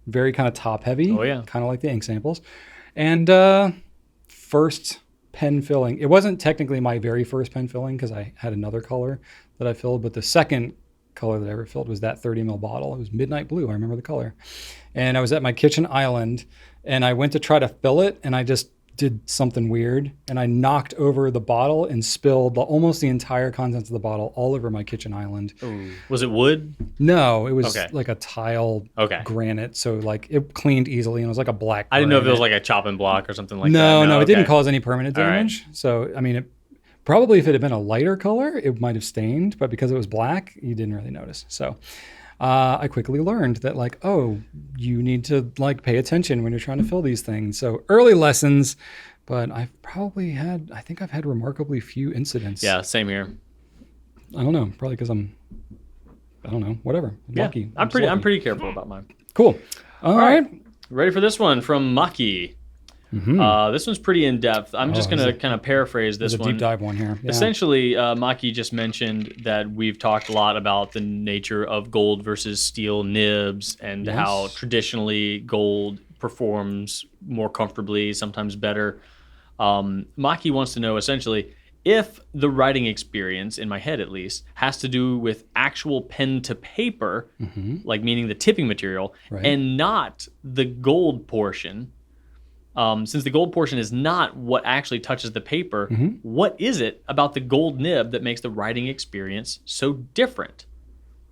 very kind of top heavy. Oh yeah. Kind of like the ink samples. And first pen filling. It wasn't technically my very first pen filling because I had another color that I filled, but the second color that I ever filled was that 30 ml bottle. It was midnight blue. I remember the color. And I was at my kitchen island and I went to try to fill it and I just did something weird and I knocked over the bottle and spilled almost the entire contents of the bottle all over my kitchen island. Ooh. Was it wood? No, it was like a tile granite. So like it cleaned easily and it was like a black I didn't know if it was like a chopping block or something like that. No, it didn't cause any permanent damage. Right. So, I mean, probably if it had been a lighter color, it might have stained, but because it was black, you didn't really notice. So I quickly learned that like, oh, you need to like pay attention when you're trying to fill these things. So early lessons, but I think I've had remarkably few incidents. Yeah, same here. I don't know, probably because I don't know, whatever. Lucky. Yeah, I'm pretty careful about mine. Cool. All right. Ready for this one from Maki. This one's pretty in depth. I'm just going to kind of paraphrase this There's a one. deep dive one here. Yeah. Essentially, Maki just mentioned that we've talked a lot about the nature of gold versus steel nibs and how traditionally gold performs more comfortably, sometimes better. Maki wants to know essentially if the writing experience, in my head at least, has to do with actual pen to paper, like meaning the tipping material, and not the gold portion. Since the gold portion is not what actually touches the paper, what is it about the gold nib that makes the writing experience so different?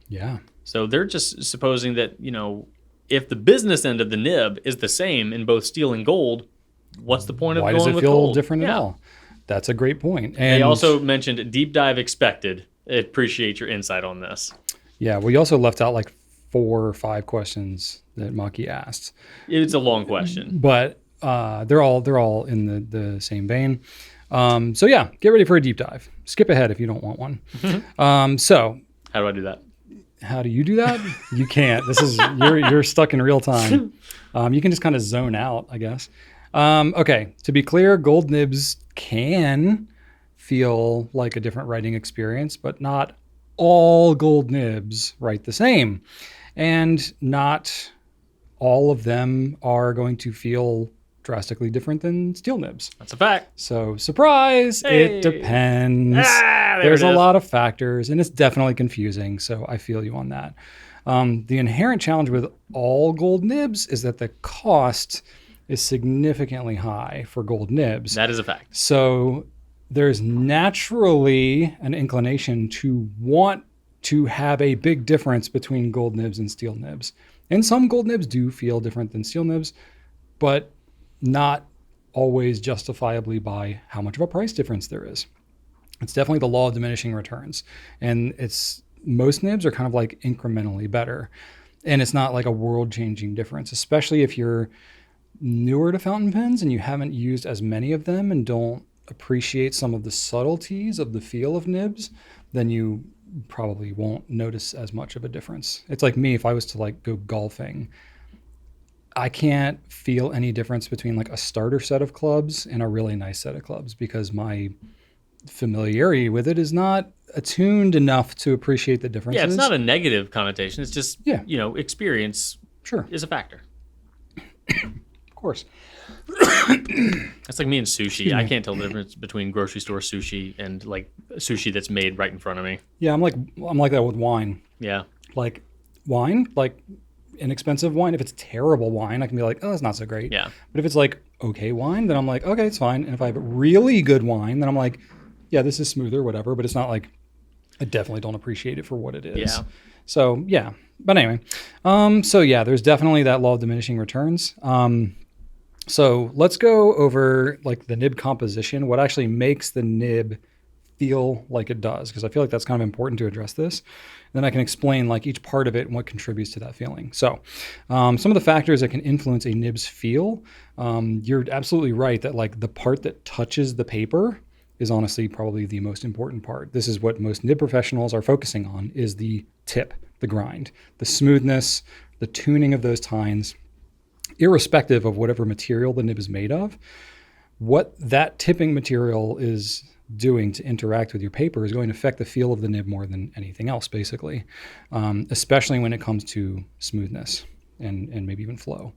Yeah. So they're just supposing that, if the business end of the nib is the same in both steel and gold, what's the point of going with gold? Why does it feel different at all? That's a great point. And they also mentioned deep dive expected. I appreciate your insight on this. Yeah, we also left out like 4 or 5 questions that Maki asked. It's a long question. But they're all in the same vein. So yeah, get ready for a deep dive. Skip ahead if you don't want one. So how do I do that? How do you do that? You can't. This is you're stuck in real time. You can just kind of zone out, I guess. Okay, to be clear, gold nibs can feel like a different writing experience, but not all gold nibs write the same. And not all of them are going to feel drastically different than steel nibs. That's a fact. So, surprise, it depends. There's a lot of factors, and it's definitely confusing, so I feel you on that. The inherent challenge with all gold nibs is that the cost is significantly high for gold nibs. That is a fact. So there's naturally an inclination to want to have a big difference between gold nibs and steel nibs. And some gold nibs do feel different than steel nibs, but not always justifiably by how much of a price difference there is. It's definitely the law of diminishing returns. And most nibs are kind of like incrementally better. And it's not like a world-changing difference, especially if you're newer to fountain pens and you haven't used as many of them and don't appreciate some of the subtleties of the feel of nibs, then you probably won't notice as much of a difference. It's like me, if I was to like go golfing, I can't feel any difference between like a starter set of clubs and a really nice set of clubs because my familiarity with it is not attuned enough to appreciate the differences. Yeah, it's not a negative connotation. It's just, experience is a factor. Of course. That's like me and sushi. I can't tell the difference between grocery store sushi and like sushi that's made right in front of me. Yeah, I'm like that with wine. Yeah. Like wine, like inexpensive wine. If it's terrible wine, I can be like, oh, that's not so great. Yeah. But if it's like okay wine, then I'm like, okay, it's fine. And if I have really good wine, then I'm like, yeah, this is smoother, whatever. But it's not like I definitely don't appreciate it for what it is. Yeah. So yeah. But anyway, there's definitely that law of diminishing returns. So let's go over like the nib composition, what actually makes the nib feel like it does, because I feel like that's kind of important to address this. And then I can explain like each part of it and what contributes to that feeling. So some of the factors that can influence a nib's feel, you're absolutely right that like the part that touches the paper is honestly probably the most important part. This is what most nib professionals are focusing on, is the tip, the grind, the smoothness, the tuning of those tines. Irrespective of whatever material the nib is made of, what that tipping material is doing to interact with your paper is going to affect the feel of the nib more than anything else, basically, especially when it comes to smoothness and maybe even flow.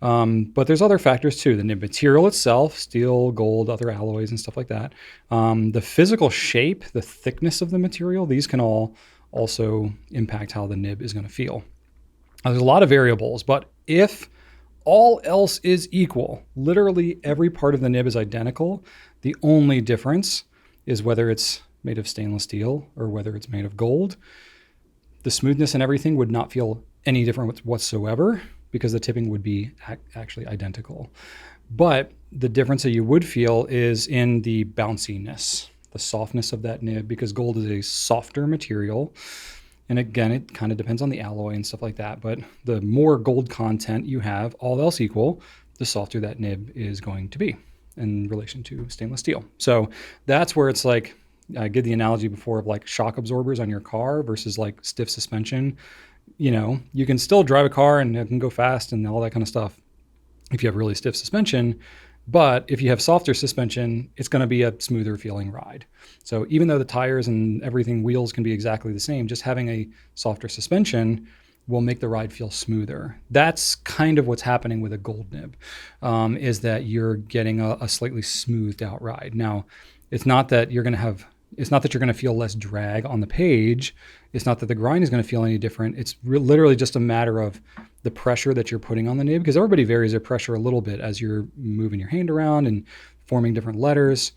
But there's other factors too. The nib material itself, steel, gold, other alloys and stuff like that. The physical shape, the thickness of the material, these can all also impact how the nib is going to feel. There's a lot of variables, but if all else is equal, literally every part of the nib is identical, the only difference is whether it's made of stainless steel or whether it's made of gold. The smoothness and everything would not feel any different whatsoever because the tipping would be actually identical. But the difference that you would feel is in the bounciness, the softness of that nib, because gold is a softer material. And again, it kind of depends on the alloy and stuff like that. But the more gold content you have, all else equal, the softer that nib is going to be in relation to stainless steel. So that's where it's like, I did the analogy before of like shock absorbers on your car versus like stiff suspension. You know, you can still drive a car and it can go fast and all that kind of stuff if you have really stiff suspension. But if you have softer suspension, it's going to be a smoother feeling ride. So even though the tires and everything, wheels can be exactly the same, just having a softer suspension will make the ride feel smoother. That's kind of what's happening with a gold nib, is that you're getting a slightly smoothed out ride. Now, it's not that you're going to feel less drag on the page. It's not that the grind is going to feel any different. It's literally just a matter of the pressure that you're putting on the nib, because everybody varies their pressure a little bit as you're moving your hand around and forming different letters.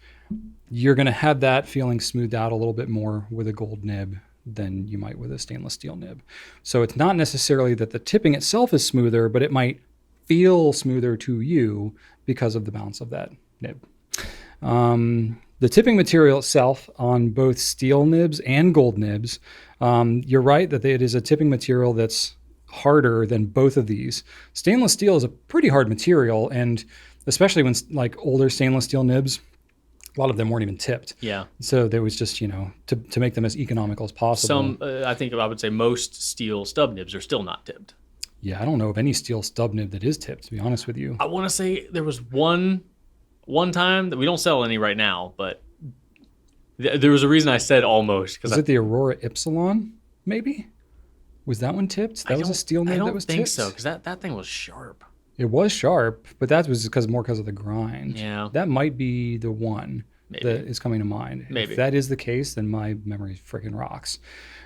You're going to have that feeling smoothed out a little bit more with a gold nib than you might with a stainless steel nib. So it's not necessarily that the tipping itself is smoother, but it might feel smoother to you because of the bounce of that nib. The tipping material itself on both steel nibs and gold nibs, you're right that it is a tipping material that's harder than both of these. Stainless steel is a pretty hard material, and especially when like older stainless steel nibs, a lot of them weren't even tipped. Yeah. So there was just, to make them as economical as possible. I think I would say most steel stub nibs are still not tipped. Yeah, I don't know of any steel stub nib that is tipped, to be honest with you. I want to say there was one time that we don't sell any right now, but there was a reason I said almost. Was it the Aurora Ypsilon, maybe? Was that one tipped? That was a steel nib that was tipped? I don't think so, because that thing was sharp. It was sharp, but that was because of the grind. Yeah. That might be the one Maybe. that is coming to mind. Maybe. If that is the case, then my memory freaking rocks.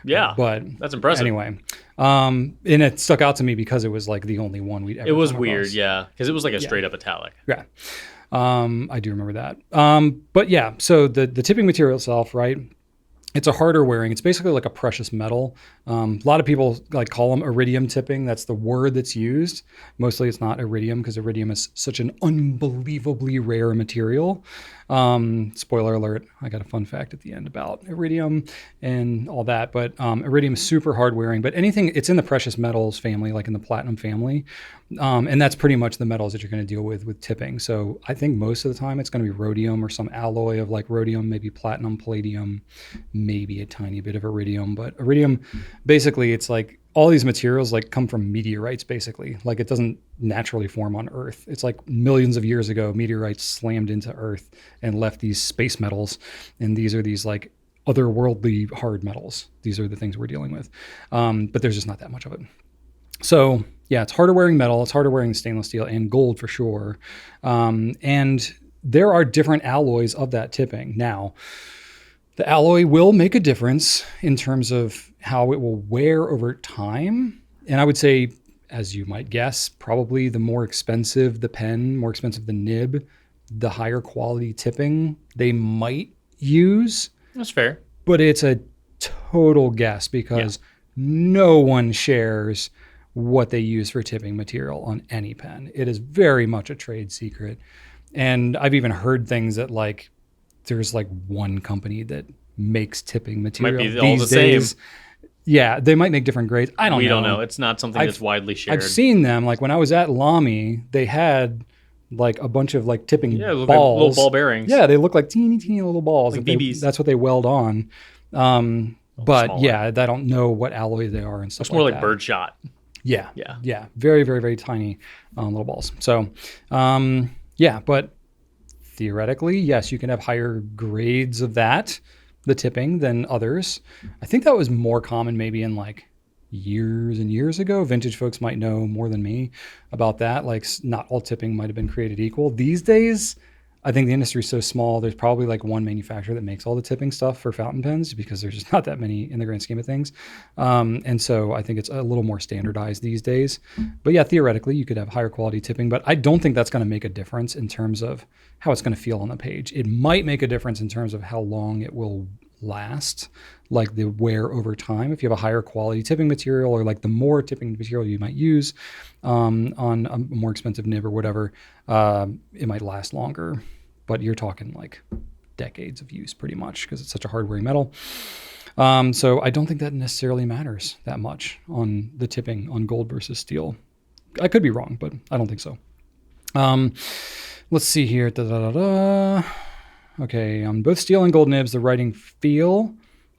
Yeah, but that's impressive. Anyway, and it stuck out to me because it was like the only one we'd ever. It was come weird, across. yeah, because it was like a straight up metallic. Yeah. I do remember that. But yeah, so the tipping material itself, right? It's a harder wearing. It's basically like a precious metal. A lot of people like call them iridium tipping. That's the word that's used. Mostly it's not iridium because iridium is such an unbelievably rare material. Spoiler alert, I got a fun fact at the end about iridium and all that. But iridium is super hard wearing. But anything, it's in the precious metals family, like in the platinum family. And that's pretty much the metals that you're going to deal with tipping. So I think most of the time it's going to be rhodium or some alloy of like rhodium, maybe platinum, palladium, maybe a tiny bit of iridium. But iridium, basically, it's like all these materials like come from meteorites, basically. Like it doesn't naturally form on Earth. It's like millions of years ago, meteorites slammed into Earth and left these space metals. And these are these like otherworldly hard metals. These are the things we're dealing with. But there's just not that much of it. So yeah, it's harder wearing metal. It's harder wearing stainless steel and gold for sure. And there are different alloys of that tipping. Now, the alloy will make a difference in terms of how it will wear over time. And I would say, as you might guess, probably the more expensive the pen, more expensive the nib, the higher quality tipping they might use. That's fair. But it's a total guess because no one shares what they use for tipping material on any pen. It is very much a trade secret. And I've even heard things that like there's like one company that makes tipping material might be all these the days. same. Yeah, they might make different grades. I don't know. We don't know. It's not something that's widely shared. I've seen them. Like when I was at LAMY, they had like a bunch of like tipping balls. Like little ball bearings. Yeah, they look like teeny little balls. Like BBs. That's what they weld on. But smaller. yeah, I don't know what alloy they are and stuff It's more like that. birdshot. Yeah. Yeah. Yeah. Very, very, very tiny little balls. So, yeah, but theoretically, yes, you can have higher grades of that, the tipping, than others. I think that was more common maybe in like years and years ago. Vintage folks might know more than me about that. Like not all tipping might have been created equal. These days, I think the industry is so small, there's probably like one manufacturer that makes all the tipping stuff for fountain pens because there's just not that many in the grand scheme of things. And so I think it's a little more standardized these days. But yeah, theoretically, you could have higher quality tipping, but I don't think that's going to make a difference in terms of how it's going to feel on the page. It might make a difference in terms of how long it will last, like the wear over time. If you have a higher quality tipping material or like the more tipping material you might use on a more expensive nib or whatever, it might last longer. But you're talking like decades of use pretty much because it's such a hard wearing metal. So I don't think that necessarily matters that much on the tipping on gold versus steel. I could be wrong, but I don't think so. Let's see here. Okay, on both steel and gold nibs, the writing feel,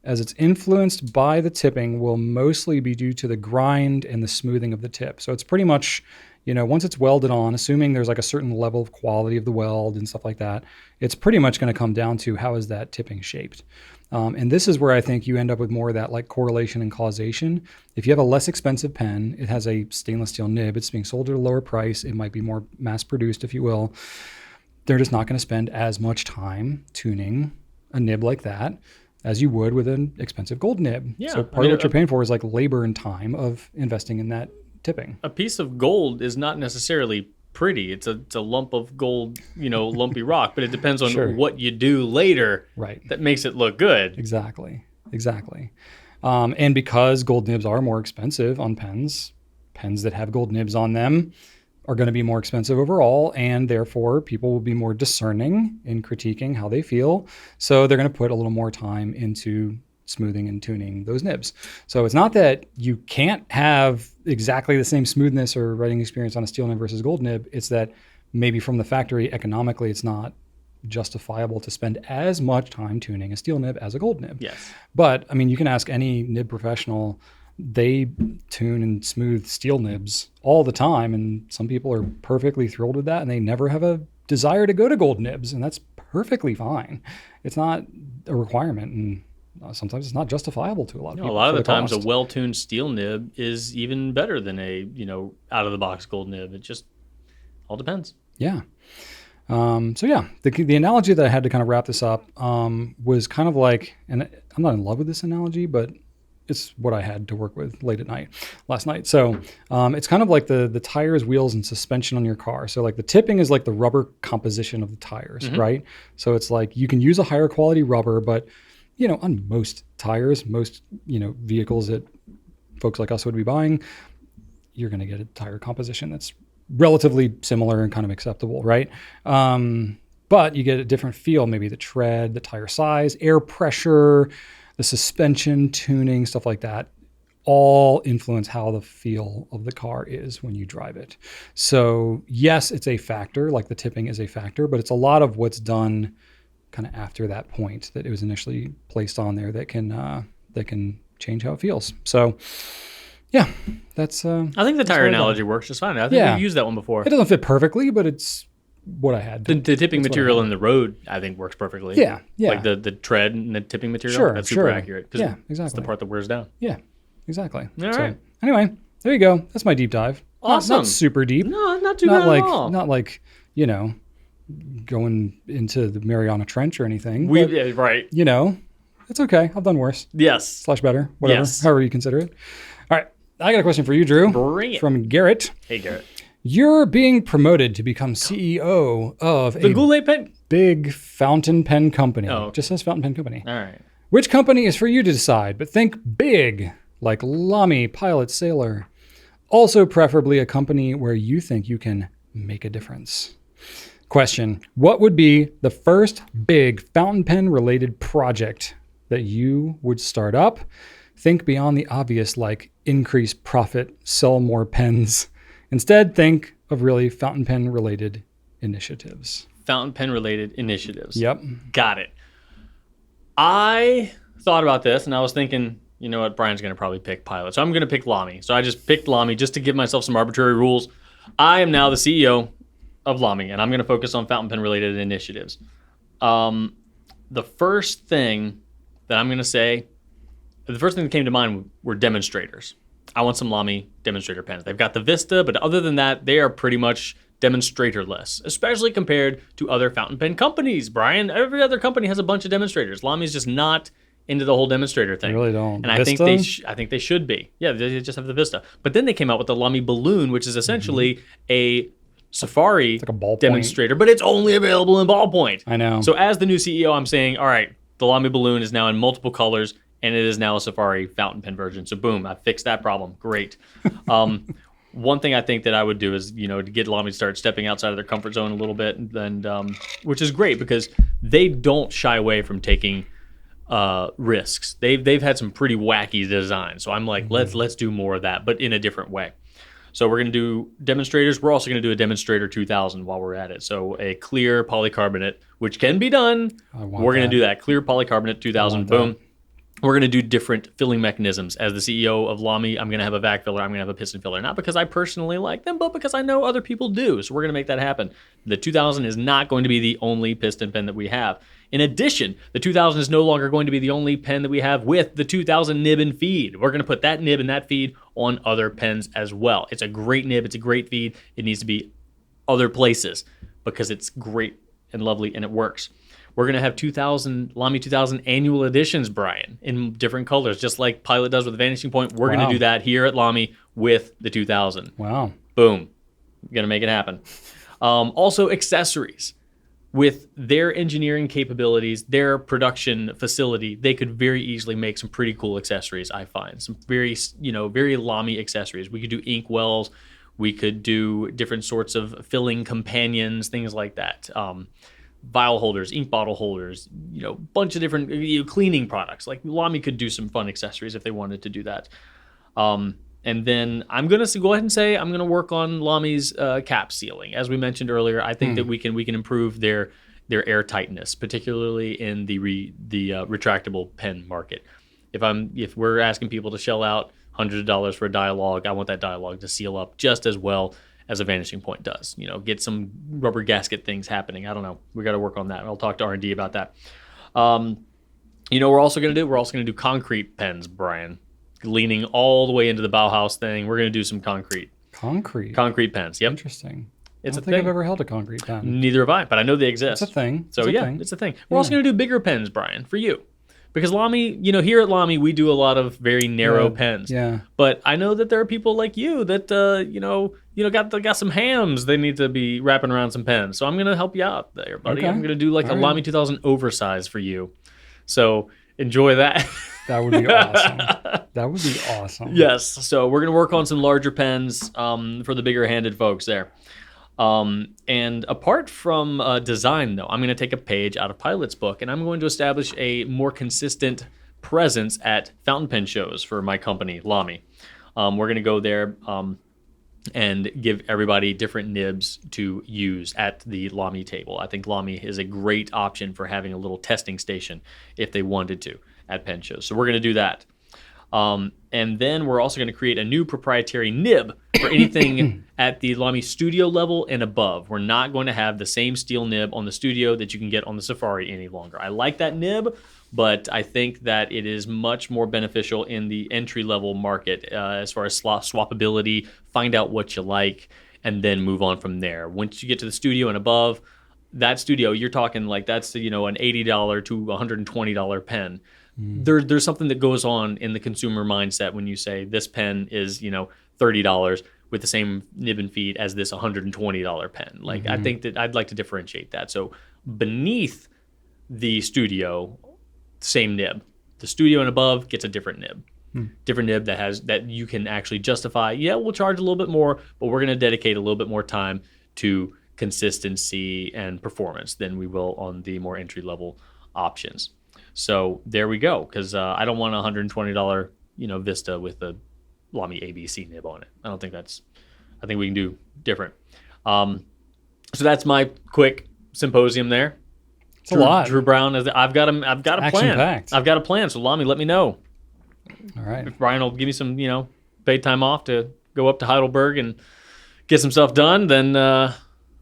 as it's influenced by the tipping, will mostly be due to the grind and the smoothing of the tip. So it's pretty much, once it's welded on, assuming there's like a certain level of quality of the weld and stuff like that, it's pretty much going to come down to how is that tipping shaped. And this is where I think you end up with more of that like correlation and causation. If you have a less expensive pen, it has a stainless steel nib, it's being sold at a lower price, it might be more mass produced, if you will. They're just not going to spend as much time tuning a nib like that as you would with an expensive gold nib. Yeah, so part of what you're paying for is like labor and time of investing in that tipping. A piece of gold is not necessarily pretty. It's a lump of gold, lumpy rock, but it depends on what you do later that makes it look good. Exactly. And because gold nibs are more expensive on pens that have gold nibs on them are going to be more expensive overall, and therefore people will be more discerning in critiquing how they feel. So they're going to put a little more time into smoothing and tuning those nibs. So it's not that you can't have exactly the same smoothness or writing experience on a steel nib versus gold nib. It's that maybe from the factory economically, it's not justifiable to spend as much time tuning a steel nib as a gold nib. Yes. But I mean, you can ask any nib professional, they tune and smooth steel nibs all the time. And some people are perfectly thrilled with that. And they never have a desire to go to gold nibs. And that's perfectly fine. It's not a requirement. And sometimes it's not justifiable to a lot of people. A lot of the times a well-tuned steel nib is even better than a, out-of-the-box gold nib. It just all depends. Yeah. The analogy that I had to kind of wrap this up was kind of like, and I'm not in love with this analogy, but it's what I had to work with last night. So it's kind of like the tires, wheels, and suspension on your car. So like the tipping is like the rubber composition of the tires, right? So it's like you can use a higher quality rubber, but on most tires, most, vehicles that folks like us would be buying, you're going to get a tire composition that's relatively similar and kind of acceptable, right? But you get a different feel, maybe the tread, the tire size, air pressure, the suspension, tuning, stuff like that, all influence how the feel of the car is when you drive it. So yes, it's a factor, like the tipping is a factor, but it's a lot of what's done kind of after that point that it was initially placed on there that can change how it feels. So yeah, that's I think the tire analogy works just fine. I think we've used that one before. It doesn't fit perfectly, but it's what I had. The tipping material in the road, I think, works perfectly. Yeah. Like the tread and the tipping material, that's super accurate. Yeah, exactly. It's the part that wears down. Yeah, exactly. All right. Anyway, there you go. That's my deep dive. Awesome. Not super deep. No, not too bad at all. Not like, going into the Mariana Trench or anything. Right. It's okay. I've done worse. Yes. / better. Whatever. Yes. However you consider it. All right. I got a question for you, Drew. Bring it. From Garrett. Hey, Garrett. You're being promoted to become CEO of the Goulet pen? Big fountain pen company. Oh. Just says fountain pen company. All right. Which company is for you to decide, but think big, like LAMY, Pilot, Sailor. Also, preferably a company where you think you can make a difference. Question: what would be the first big fountain pen related project that you would start up? Think beyond the obvious, like increase profit, sell more pens. Instead, think of really fountain pen related initiatives. Fountain pen related initiatives. Yep. Got it. I thought about this and I was thinking, you know what, Brian's going to probably pick Pilot. So I'm going to pick LAMY. So I just picked LAMY just to give myself some arbitrary rules. I am now the CEO of LAMY and I'm going to focus on fountain pen related initiatives. The first thing that I'm going to say, the first thing that came to mind were demonstrators. I want some LAMY demonstrator pens. They've got the Vista, but other than that, they are pretty much demonstratorless, especially compared to other fountain pen companies. Brian, every other company has a bunch of demonstrators. LAMY's just not into the whole demonstrator thing. They really don't. And I think they should be. Yeah, they just have the Vista. But then they came out with the LAMY Balloon, which is essentially a Safari like a ballpoint demonstrator, but it's only available in ballpoint. I know. So as the new CEO, I'm saying, all right, the LAMY Balloon is now in multiple colors, and it is now a Safari fountain pen version. So boom, I fixed that problem. Great. One thing I think that I would do is, to get LAMY to start stepping outside of their comfort zone a little bit, and which is great because they don't shy away from taking risks. They've had some pretty wacky designs. So I'm like, let's do more of that, but in a different way. So we're going to do demonstrators. We're also going to do a demonstrator 2000 while we're at it. So a clear polycarbonate, which can be done. We're going to do that. Clear polycarbonate 2000. Boom. We're going to do different filling mechanisms. As the CEO of LAMY, I'm going to have a vac filler. I'm going to have a piston filler. Not because I personally like them, but because I know other people do. So we're going to make that happen. The 2000 is not going to be the only piston pen that we have. In addition, the 2000 is no longer going to be the only pen that we have with the 2000 nib and feed. We're going to put that nib and that feed on other pens as well. It's a great nib. It's a great feed. It needs to be other places because it's great and lovely and it works. We're going to have LAMY 2000 annual editions, Brian, in different colors, just like Pilot does with the Vanishing Point. We're going to do that here at LAMY with the 2000. Wow. Boom. Going to make it happen. Also, accessories. With their engineering capabilities, their production facility, they could very easily make some pretty cool accessories, I find. Some very LAMY accessories. We could do ink wells. We could do different sorts of filling companions, things like that. Vial holders, ink bottle holders, bunch of different cleaning products. Like LAMY could do some fun accessories if they wanted to do that. And then I'm going to go ahead and say I'm going to work on LAMY's cap sealing. As we mentioned earlier, I think that we can improve their air tightness, particularly in the retractable pen market. If we're asking people to shell out hundreds of dollars for a dialogue, I want that dialogue to seal up just as well as a Vanishing Point does. Get some rubber gasket things happening. I don't know. We got to work on that. I'll talk to R&D about that. We're also going to do concrete pens, Brian. Leaning all the way into the Bauhaus thing. We're going to do some concrete pens. Yep. Interesting. I don't think I've ever held a concrete pen. Neither have I, but I know they exist. It's a thing. So it's a thing. We're also going to do bigger pens, Brian, for you. Because LAMY, here at LAMY, we do a lot of very narrow pens. Yeah. But I know that there are people like you that, got some hams they need to be wrapping around some pens. So I'm going to help you out there, buddy. Okay. I'm going to do a LAMY 2000 oversize for you. So enjoy that. That would be awesome. That would be awesome. Yes. So we're going to work on some larger pens for the bigger-handed folks there. And apart from design, though, I'm going to take a page out of Pilot's book, and I'm going to establish a more consistent presence at fountain pen shows for my company, LAMY. We're going to go there and give everybody different nibs to use at the LAMY table. I think LAMY is a great option for having a little testing station if they wanted to at pen shows. So we're going to do that. And then we're also going to create a new proprietary nib for anything at the LAMY studio level and above. We're not going to have the same steel nib on the studio that you can get on the Safari any longer. I like that nib, but I think that it is much more beneficial in the entry-level market as far as swappability, find out what you like, and then move on from there. Once you get to the studio and above, that studio, you're talking like that's an $80 to $120 pen. There's something that goes on in the consumer mindset when you say this pen is $30 with the same nib and feed as this $120 pen. Like I think that I'd like to differentiate that. So beneath the studio, same nib. The studio and above gets a different nib. Different nib that you can actually justify. Yeah, we'll charge a little bit more, but we're going to dedicate a little bit more time to consistency and performance than we will on the more entry level options. So there we go, because I don't want a $120 Vista with a LAMY ABC nib on it. I think we can do different. So that's my quick symposium there. It's a lot. Drew Brown, I've got a plan. Action-packed. I've got a plan. So LAMY, let me know. All right. If Brian will give me some paid time off to go up to Heidelberg and get some stuff done, then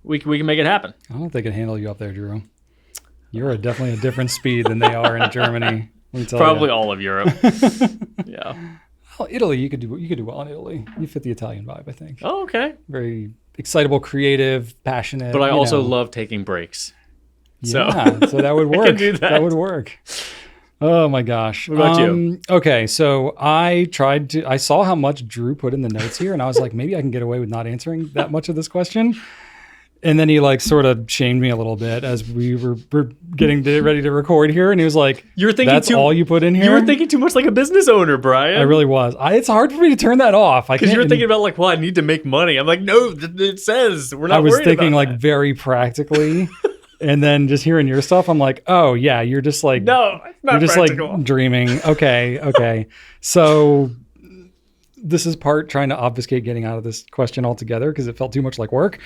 we can make it happen. I don't think they can handle you up there, Drew. You're definitely a different speed than they are in Germany. Probably all of Europe. Yeah. Well, Italy, you could do well in Italy. You fit the Italian vibe, I think. Oh, okay. Very excitable, creative, passionate. But I also love taking breaks. Yeah, so that would work. I can do that. That would work. Oh my gosh. What about you? Okay, so I saw how much Drew put in the notes here, and I was like, maybe I can get away with not answering that much of this question. And then he sort of shamed me a little bit as we were getting ready to record here. And he was like, that's all you put in here? You were thinking too much like a business owner, Brian. I really was. It's hard for me to turn that off. Because you were thinking about I need to make money. I'm like, no, it says we're not worried about that. I was thinking very practically. And then just hearing your stuff, I'm like, oh yeah, you're just like, No, it's not you're just practical. like dreaming. Okay. So this is part trying to obfuscate getting out of this question altogether because it felt too much like work.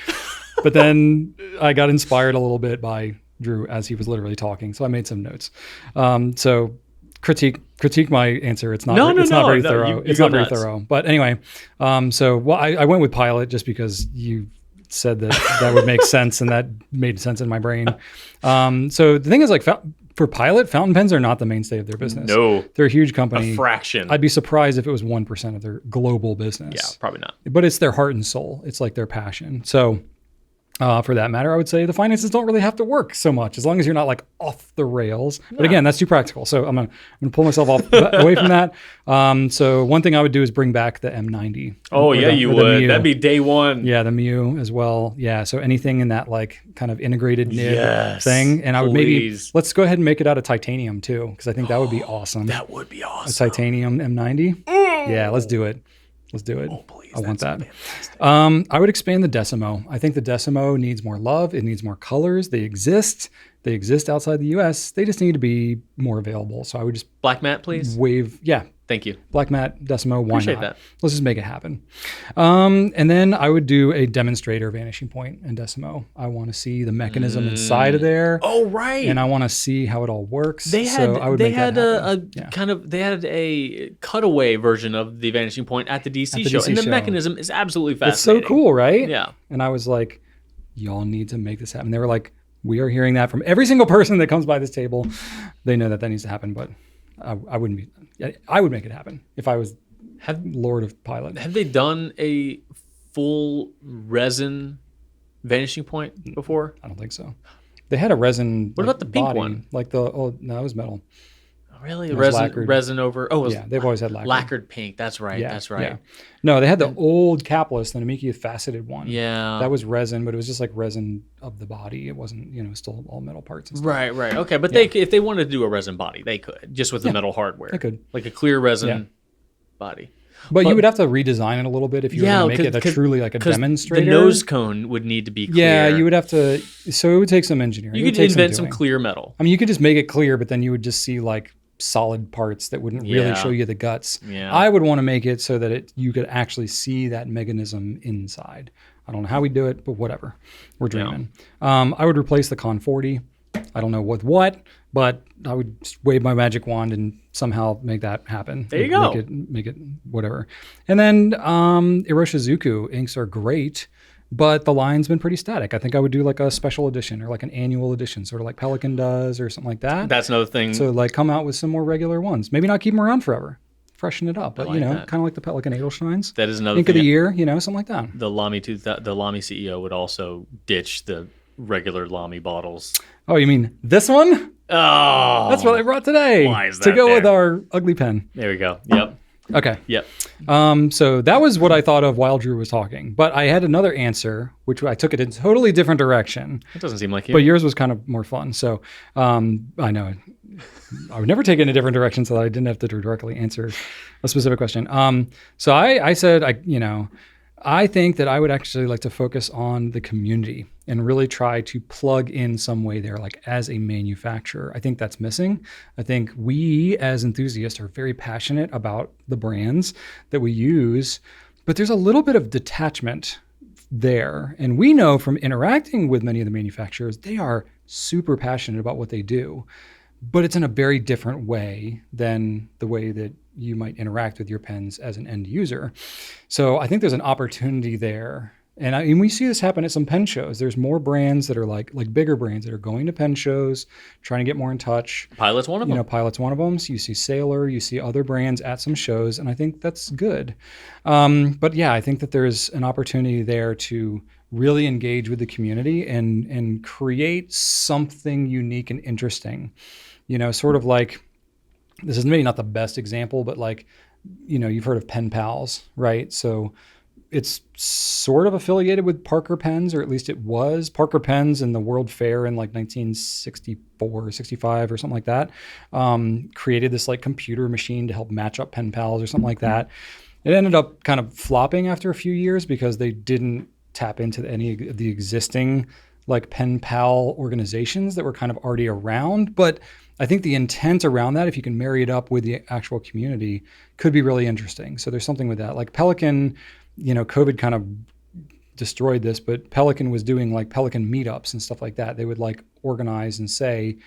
But then I got inspired a little bit by Drew as he was literally talking. So I made some notes. So critique my answer. It's not very thorough. It's not very thorough. But anyway, I went with Pilot just because you said that would make sense, and that made sense in my brain. So the thing is, like, for Pilot, fountain pens are not the mainstay of their business. No. They're a huge company. A fraction. I'd be surprised if it was 1% of their global business. Yeah, probably not. But it's their heart and soul. It's like their passion. So for that matter, I would say the finances don't really have to work so much as long as you're not like off the rails. Yeah. But again, that's too practical. So I'm gonna pull myself away from that. So one thing I would do is bring back the M90. Oh yeah, you would. That'd be day one. Yeah, the Mu as well. Yeah. So anything in that like kind of integrated nib thing, and I would let's go ahead and make it out of titanium too, because I think that would be awesome. That would be awesome. A titanium M90. Yeah, let's do it. Let's do it. Oh, please. I want that. I would expand the Decimo. I think the Decimo needs more love. It needs more colors. They exist. They exist outside the US. They just need to be more available. So I would just black matte, please. Yeah. Thank you. Black matte, Decimo, why Appreciate not? That. Let's just make it happen. And then I would do a demonstrator vanishing point in Decimo. I want to see the mechanism inside of there. Oh, right. And I want to see how it all works. They had a cutaway version of the vanishing point at the DC show, and the mechanism is absolutely fascinating. It's so cool, right? Yeah. And I was like, y'all need to make this happen. They were like, we are hearing that from every single person that comes by this table. They know that needs to happen, but I would make it happen if I was Lord of Pilot. Have they done a full resin vanishing point before? I don't think so. They had a resin. What about the pink one? Like no, it was metal. Really? Resin over? Oh, yeah, they've always had lacquered. Lacquered pink. That's right. Yeah, that's right. Yeah. No, they had the old capless, the Namiki faceted one. Yeah. That was resin, but it was just like resin of the body. It wasn't, still all metal parts and stuff. Right. Okay, but if they wanted to do a resin body, they could, just with the metal hardware. They could. Like a clear resin body. But you would have to redesign it a little bit if you were going to make it truly like a demonstrator. The nose cone would need to be clear. Yeah, you would have to. So it would take some engineering. You could invent some clear metal. I mean, you could just make it clear, but then you would just see like solid parts that wouldn't really show you the guts. Yeah. I would want to make it so that you could actually see that mechanism inside. I don't know how we do it, but whatever. We're dreaming. I would replace the Con 40. I don't know with what, but I would just wave my magic wand and somehow make that happen. There you go. Make it whatever. And then Iroshizuku inks are great, but the line's been pretty static. I think I would do like a special edition or like an annual edition, sort of like Pelican does or something like that. That's another thing. So like come out with some more regular ones. Maybe not keep them around forever. Freshen it up. But like kind of like the Pelican Edelsteins. That is another Ink thing. of the year, something like that. The LAMY CEO would also ditch the regular LAMY bottles. Oh, you mean this one? Oh. That's what I brought today. Why is that to go there? with our ugly pen. There we go. Yep. Okay. Yep. So that was what I thought of while Drew was talking. But I had another answer, which I took it in a totally different direction. It doesn't seem like you. But yours was kind of more fun. So I know I would never take it in a different direction so that I didn't have to directly answer a specific question. So I said, I think that I would actually like to focus on the community and really try to plug in some way there, like as a manufacturer. I think that's missing. I think we as enthusiasts are very passionate about the brands that we use, but there's a little bit of detachment there. And we know from interacting with many of the manufacturers, they are super passionate about what they do, but it's in a very different way than the way that you might interact with your pens as an end user. So I think there's an opportunity there. And we see this happen at some pen shows. There's more brands that are like bigger brands that are going to pen shows, trying to get more in touch. Pilot's one of them. Pilot's one of them. So you see Sailor, you see other brands at some shows, and I think that's good. But yeah, I think that there's an opportunity there to really engage with the community and create something unique and interesting. Sort of like, this is maybe not the best example, but like, you've heard of Pen Pals, right? So it's sort of affiliated with Parker Pens, or at least it was. Parker Pens in the World Fair in like 1964 or 65 or something like that, created this like computer machine to help match up Pen Pals or something like that. It ended up kind of flopping after a few years because they didn't tap into any of the existing like pen pal organizations that were kind of already around. But I think the intent around that, if you can marry it up with the actual community, could be really interesting. So there's something with that. Like Pelican, COVID kind of destroyed this, but Pelican was doing like Pelican meetups and stuff like that. They would like organize and say,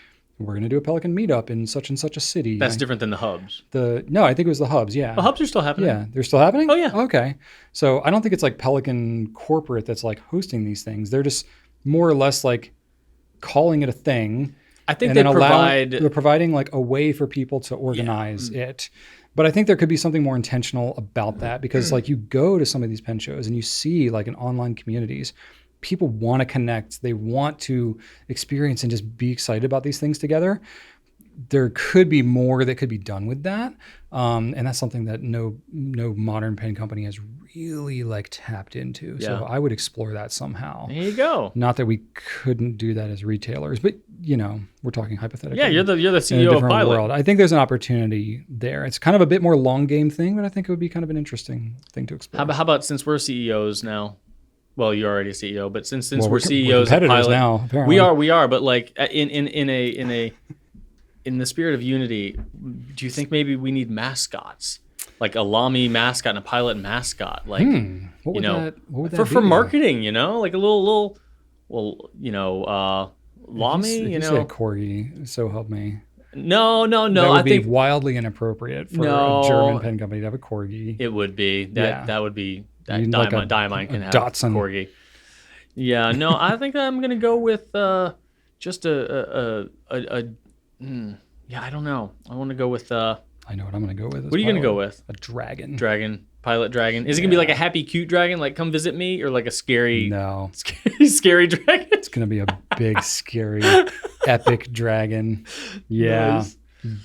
we're going to do a Pelican meetup in such and such a city. That's different than the hubs. No, I think it was the hubs. Yeah. The hubs are still happening. Yeah. They're still happening? Oh, yeah. Okay. So I don't think it's like Pelican corporate that's like hosting these things. They're just more or less like calling it a thing. I think they're providing like a way for people to organize it. But I think there could be something more intentional about that, because like you go to some of these pen shows and you see like in online communities, people want to connect. They want to experience and just be excited about these things together. There could be more that could be done with that. And that's something that no modern pen company has really like tapped into. Yeah. So I would explore that somehow. There you go. Not that we couldn't do that as retailers, but we're talking hypothetically. Yeah, you're the in a CEO of different Pilot. world. I think there's an opportunity there. It's kind of a bit more long game thing, but I think it would be kind of an interesting thing to explore. How about since we're CEOs now? Well, you're already a CEO, but since we're CEOs we're of competitors Pilot now, apparently. we are. But like in the spirit of unity, do you think maybe we need mascots, like a LAMY mascot and a Pilot mascot, like what would that for be? marketing? Like a little, LAMY. You said corgi, so help me. No. That would I be think wildly inappropriate for a German pen company to have a corgi. it would be that would be that You need like a Diamond can have Dachshund. corgi. Yeah, no, I think I'm gonna go with just I don't know. I want to go with I know what I'm going to go with. What are you going to go with? A dragon. Pilot dragon. Is it going to be like a happy, cute dragon, like come visit me, or like a scary, No. scary dragon? It's going to be a big, scary, epic dragon. Yeah. Nice.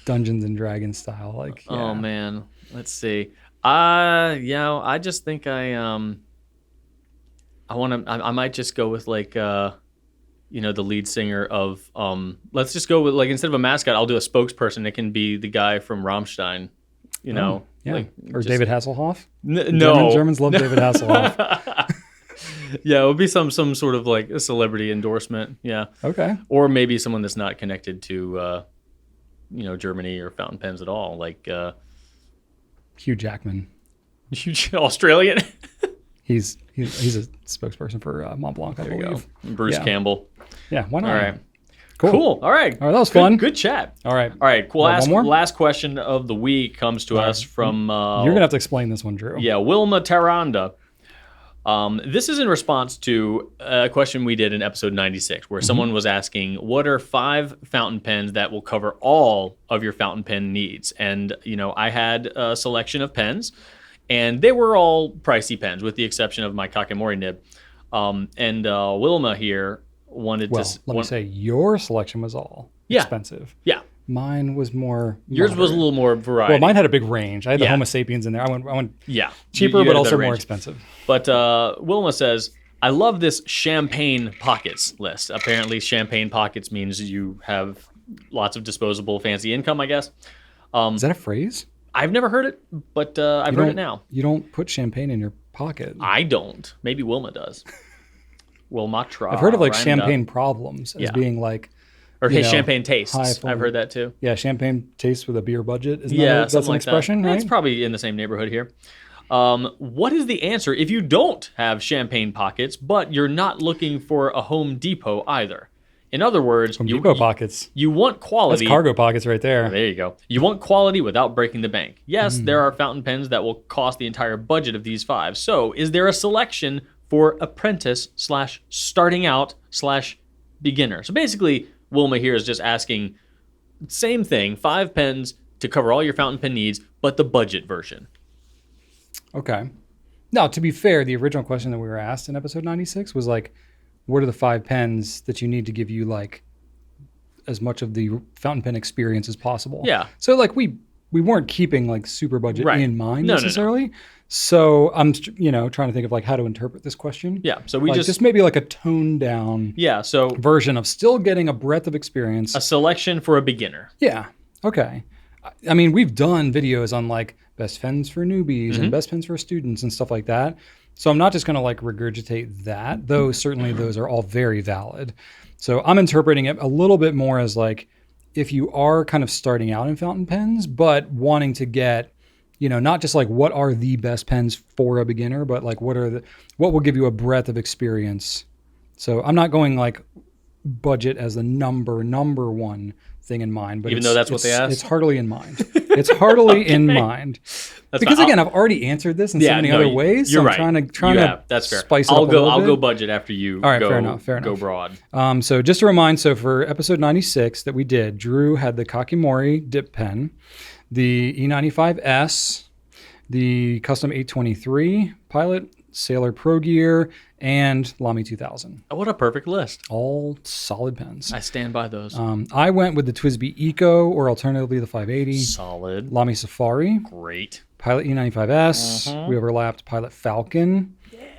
Dungeons and Dragons style. Like, yeah. Oh man, let's see. I just think I might just go with like the lead singer of let's just go with like, instead of a mascot, I'll do a spokesperson. It can be the guy from Rammstein. Yeah. Like, or just, David Hasselhoff. No, Germans love David Hasselhoff. Yeah, it would be some sort of like a celebrity endorsement. Yeah. Okay. Or maybe someone that's not connected to Germany or fountain pens at all, like Hugh Jackman. huge Australian. He's a spokesperson for Mont Blanc, I There you believe. go. Bruce Yeah. Going Yeah, why not? All right. Cool. All right. All right, that was fun. Good chat. All right. Cool. One more? Last question of the week comes to us from You're going to have to explain this one, Drew. Yeah, Wilma Taranda. This is in response to a question we did in episode 96, where someone was asking, what are 5 fountain pens that will cover all of your fountain pen needs? And, I had a selection of pens, and they were all pricey pens, with the exception of my Kakemori nib. And Wilma here wanted Well, to... let me say, your selection was all expensive. Yeah. Mine was more Yours was a little more variety. Well, mine had a big range. I had the Yeah. Homo sapiens in there. I went Yeah. cheaper, You but had a also better more range. expensive. But Wilma says, I love this champagne pockets list. Apparently, champagne pockets means you have lots of disposable fancy income, I guess. Is that a phrase? I've never heard it, but I've heard it now. You don't put champagne in your pocket. I don't. Maybe Wilma does. Wilma Tra. I've heard of like champagne problems as being like... Or hey, champagne tastes. high I've heard that too. Yeah, champagne tastes with a beer budget. Isn't That's that's an expression, right? It's probably in the same neighborhood here. What is the answer if you don't have champagne pockets, but you're not looking for a Home Depot either? In other words, Home Depot pockets. You want quality. That's cargo pockets right there. There you go. You want quality without breaking the bank. Yes, there are fountain pens that will cost the entire budget of these 5. So is there a selection for apprentice / starting out / beginner? So basically, Wilma here is just asking, same thing, 5 pens to cover all your fountain pen needs, but the budget version. Okay. Now, to be fair, the original question that we were asked in episode 96 was like, what are the 5 pens that you need to give you like as much of the fountain pen experience as possible? Yeah. So like we weren't keeping like super budget in mind No. necessarily. So I'm trying to think of like how to interpret this question. Yeah. So we like just maybe like a toned down so version of still getting a breadth of experience. a selection for a beginner. Yeah. Okay. I mean, we've done videos on like best pens for newbies and best pens for students and stuff like that. So I'm not just going to like regurgitate that, though certainly those are all very valid. So I'm interpreting it a little bit more as like, if you are kind of starting out in fountain pens, but wanting to get, not just like what are the best pens for a beginner, but like what will give you a breadth of experience. So I'm not going like budget as the number one thing in mind, but even though that's what they asked, it's heartily in mind. It's heartily in mind. That's because again, I've already answered this in so many other ways. You're so right. I'm trying to that's fair. Spice it up a little I'll bit. go budget after you. All right, go, fair enough. Go broad. So just to remind, so for episode 96 that we did, Drew had the Kakimori dip pen, the E95S, the Custom 823 Pilot, Sailor Pro Gear, and LAMY 2000. What a perfect list. All solid pens. I stand by those. I went with the TWSBI Eco, or alternatively the 580. Solid. LAMY Safari. Great. Pilot E95S. We overlapped Pilot Falcon.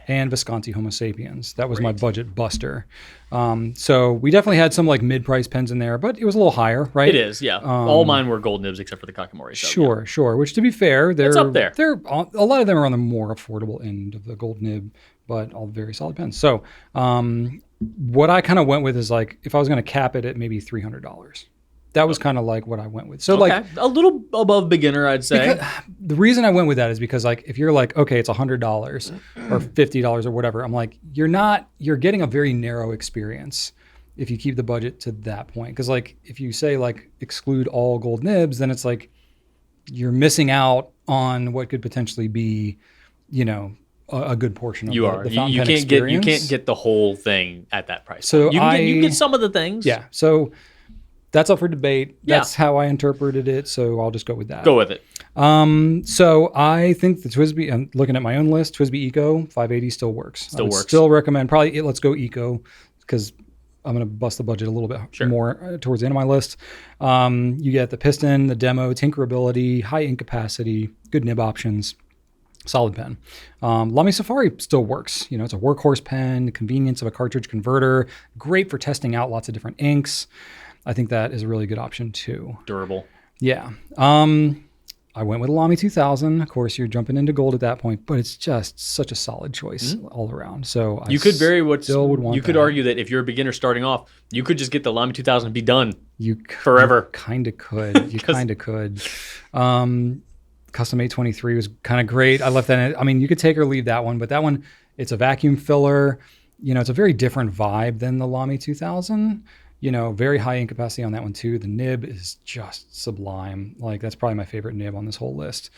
And Visconti Homo Sapiens. That was my budget buster. So we definitely had some like mid-price pens in there, but it was a little higher, right? It is, yeah. All mine were gold nibs except for the Kakimori. So, Sure. Which to be fair, it's up there. A lot of them are on the more affordable end of the gold nib, but all very solid pens. So what I kind of went with is like, if I was going to cap it at maybe $300. That was kind of like what I went with. So like a little above beginner, I'd say. The reason I went with that is because like if you're like, okay, it's $100 or $50 or whatever, I'm like, you're getting a very narrow experience if you keep the budget to that point. Because like if you say like exclude all gold nibs, then it's like you're missing out on what could potentially be, a good portion of the fountain pen experience. You can't get the whole thing at that price. So you can get some of the things. Yeah. So that's up for debate. That's how I interpreted it, so I'll just go with that. Go with it. So I think the TWSBI, I'm looking at my own list, TWSBI Eco 580 still works. I would still recommend, probably let's go Eco, because I'm going to bust the budget a little bit more towards the end of my list. You get the piston, the demo, tinkerability, high ink capacity, good nib options. Solid pen. LAMY Safari still works. It's a workhorse pen, convenience of a cartridge converter, great for testing out lots of different inks. I think that is a really good option too. Durable. Yeah. I went with a LAMY 2000. Of course, you're jumping into gold at that point, but it's just such a solid choice all around. So you could argue that if you're a beginner starting off, you could just get the LAMY 2000 and be done. Forever. Kind of could. You kind of could. Custom 823 was kind of great. I left that in. I mean, you could take or leave that one, but that one, it's a vacuum filler. It's a very different vibe than the LAMY 2000. Very high ink capacity on that one too. The nib is just sublime. Like that's probably my favorite nib on this whole list.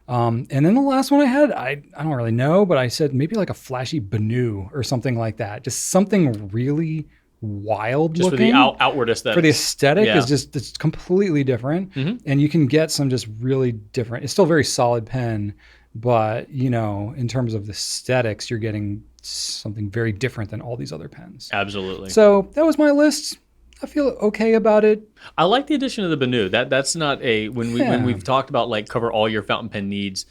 And then the last one I had, I don't really know, but I said maybe like a flashy Banu or something like that. Just something really wild just looking. For the outward aesthetic. For the aesthetic it's completely different. And you can get some just really different. It's still a very solid pen, but in terms of the aesthetics, you're getting something very different than all these other pens. Absolutely. So that was my list. I feel okay about it. I like the addition of the Banu. That's not when we've talked about like cover all your fountain pen needs.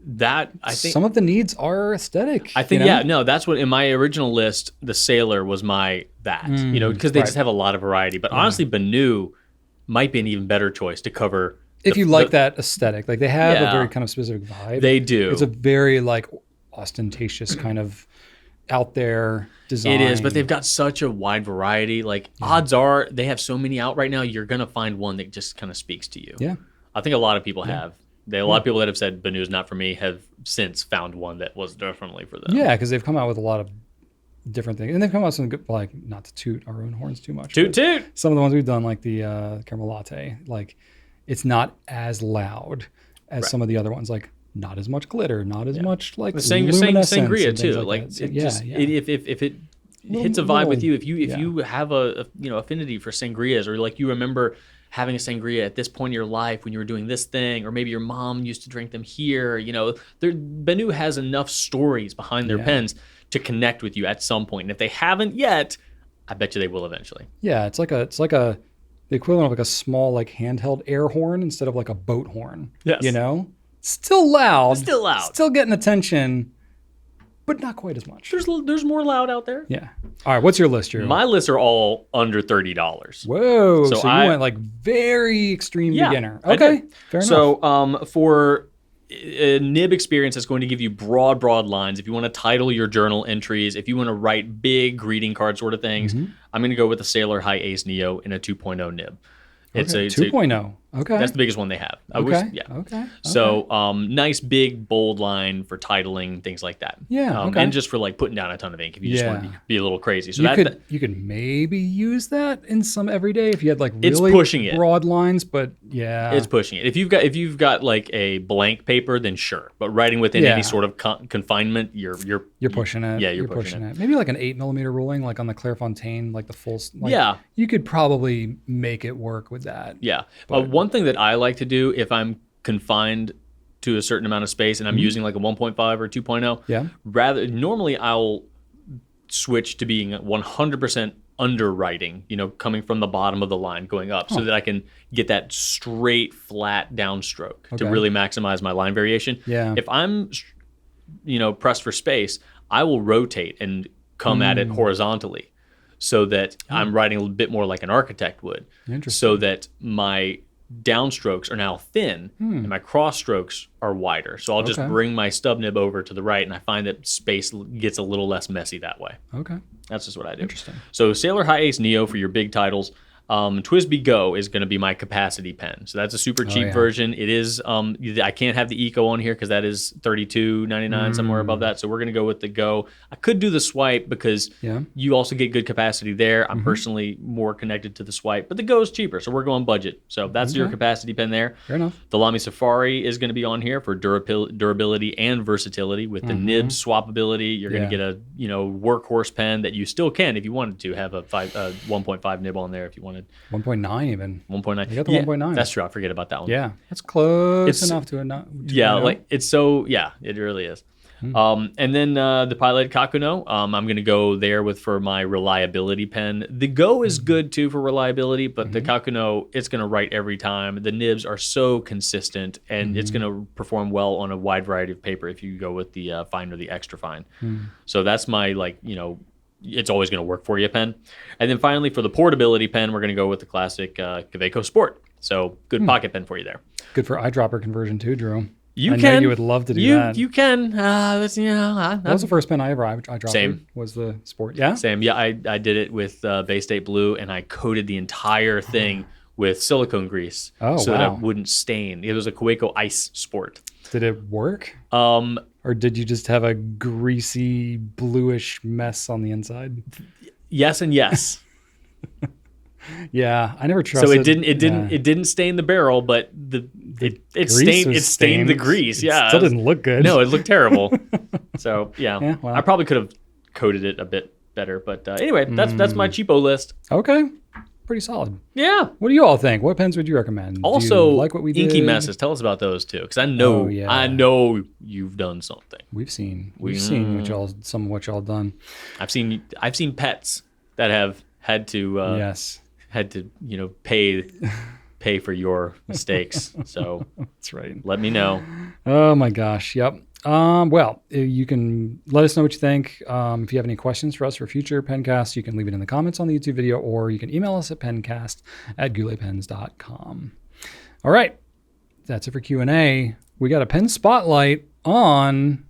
That I think some of the needs are aesthetic. I think that's what in my original list the Sailor was because they just have a lot of variety. But honestly, Banu might be an even better choice to cover if you like that aesthetic. Like they have a very kind of specific vibe. They do. It's a very like ostentatious kind of out there design. It is, but they've got such a wide variety. Like odds are they have so many out right now, you're going to find one that just kind of speaks to you. Yeah. I think a lot of people have. A lot of people that have said Banu is not for me have since found one that was definitely for them. Yeah, because they've come out with a lot of different things. And they've come out with some good, like, not to toot our own horns too much. Toot. Some of the ones we've done, like the caramel latte, like it's not as loud as some of the other ones. Like not as much glitter, not as much like the sangria too. Like if it hits a vibe with you, if you have a affinity for sangrias, or like you remember having a sangria at this point in your life when you were doing this thing, or maybe your mom used to drink them here. Banu has enough stories behind their pens to connect with you at some point. And if they haven't yet, I bet you they will eventually. Yeah, it's like the equivalent of like a small like handheld air horn instead of like a boat horn. Yes. Still loud. Still getting attention, but not quite as much. There's more loud out there. Yeah. All right, what's your list, Drew? My lists are all under $30. Whoa. So you went like very extreme beginner. Okay. Fair enough. So for a nib experience that's going to give you broad lines. If you want to title your journal entries, if you want to write big greeting card sort of things, I'm going to go with the Sailor High Ace Neo in a 2.0 nib. It's Okay, a 2.0. Okay. That's the biggest one they have. Okay. So nice big bold line for titling, things like that. Yeah, okay. And just for like putting down a ton of ink if you just want to be a little crazy. So you could maybe use that in some everyday if you had like it's really pushing it. broad lines, but yeah, it's pushing it. If you've got like a blank paper, then sure. But writing within any sort of confinement, you're pushing it. Yeah, you're pushing it. Maybe like an 8mm ruling, like on the Clairefontaine, like the full. Like, yeah, you could probably make it work with that. Yeah. One thing that I like to do if I'm confined to a certain amount of space and I'm using like a 1.5 or 2.0, normally I'll switch to being 100% underwriting, coming from the bottom of the line going up so that I can get that straight, flat downstroke to really maximize my line variation. Yeah. If I'm, pressed for space, I will rotate and come at it horizontally so that I'm writing a bit more like an architect would. So that my downstrokes are now thin and my cross strokes are wider. So I'll just bring my stub nib over to the right, and I find that space gets a little less messy that way. Okay. That's just what I do. Interesting. So Sailor High Ace Neo for your big titles. TWSBI Go is going to be my capacity pen. So that's a super cheap version. It is, I can't have the Eco on here because that is $32.99, somewhere above that. So we're going to go with the Go. I could do the Swipe because you also get good capacity there. I'm personally more connected to the Swipe, but the Go is cheaper. So we're going budget. So that's your capacity pen there. Fair enough. The LAMY Safari is going to be on here for durability and versatility with the nibs swappability. You're going to get a, workhorse pen that you still can, if you wanted to, have a 1.5 nib on there if you wanted. 1.9 even. 1.9. You got the 1.9. That's true. I forget about that one. Yeah, that's close enough to a not. It really is. And then the piloted Kakuno, I'm going to go there for my reliability pen. The Go is good too for reliability, but the Kakuno, it's going to write every time. The nibs are so consistent, and it's going to perform well on a wide variety of paper if you go with the fine or the extra fine. So that's my it's always going to work for you pen. And then finally, for the portability pen, we're going to go with the classic Kaweco Sport. So good pocket pen for you there. Good for eyedropper conversion too, Drew. I know you would love to do that. You can. That was the first pen I ever eyedroppered. Same. Was the Sport. Yeah? Same. Yeah, I did it with Bay State Blue, and I coated the entire thing with silicone grease so that it wouldn't stain. It was a Kaweco Ice Sport. Did it work? Or did you just have a greasy, bluish mess on the inside? Yes and yes. Yeah, I never trusted. So it didn't stain the barrel, but it stained the grease. It still didn't look good. No, it looked terrible. So yeah, I probably could have coated it a bit better. But anyway, that's my cheapo list. Okay. Pretty solid. Yeah. What do you all think? What pens would you recommend? Also, do you like what we did? Inky Messes. Tell us about those too, because I know you've done something. We've seen some of what y'all done. I've seen pets that have had to pay for your mistakes. So that's right. Let me know. Oh my gosh. Yep. Well, you can let us know what you think. If you have any questions for us for future Pencast, you can leave it in the comments on the YouTube video, or you can email us at pencast@gouletpens.com. All right. That's it for Q&A. We got a pen spotlight on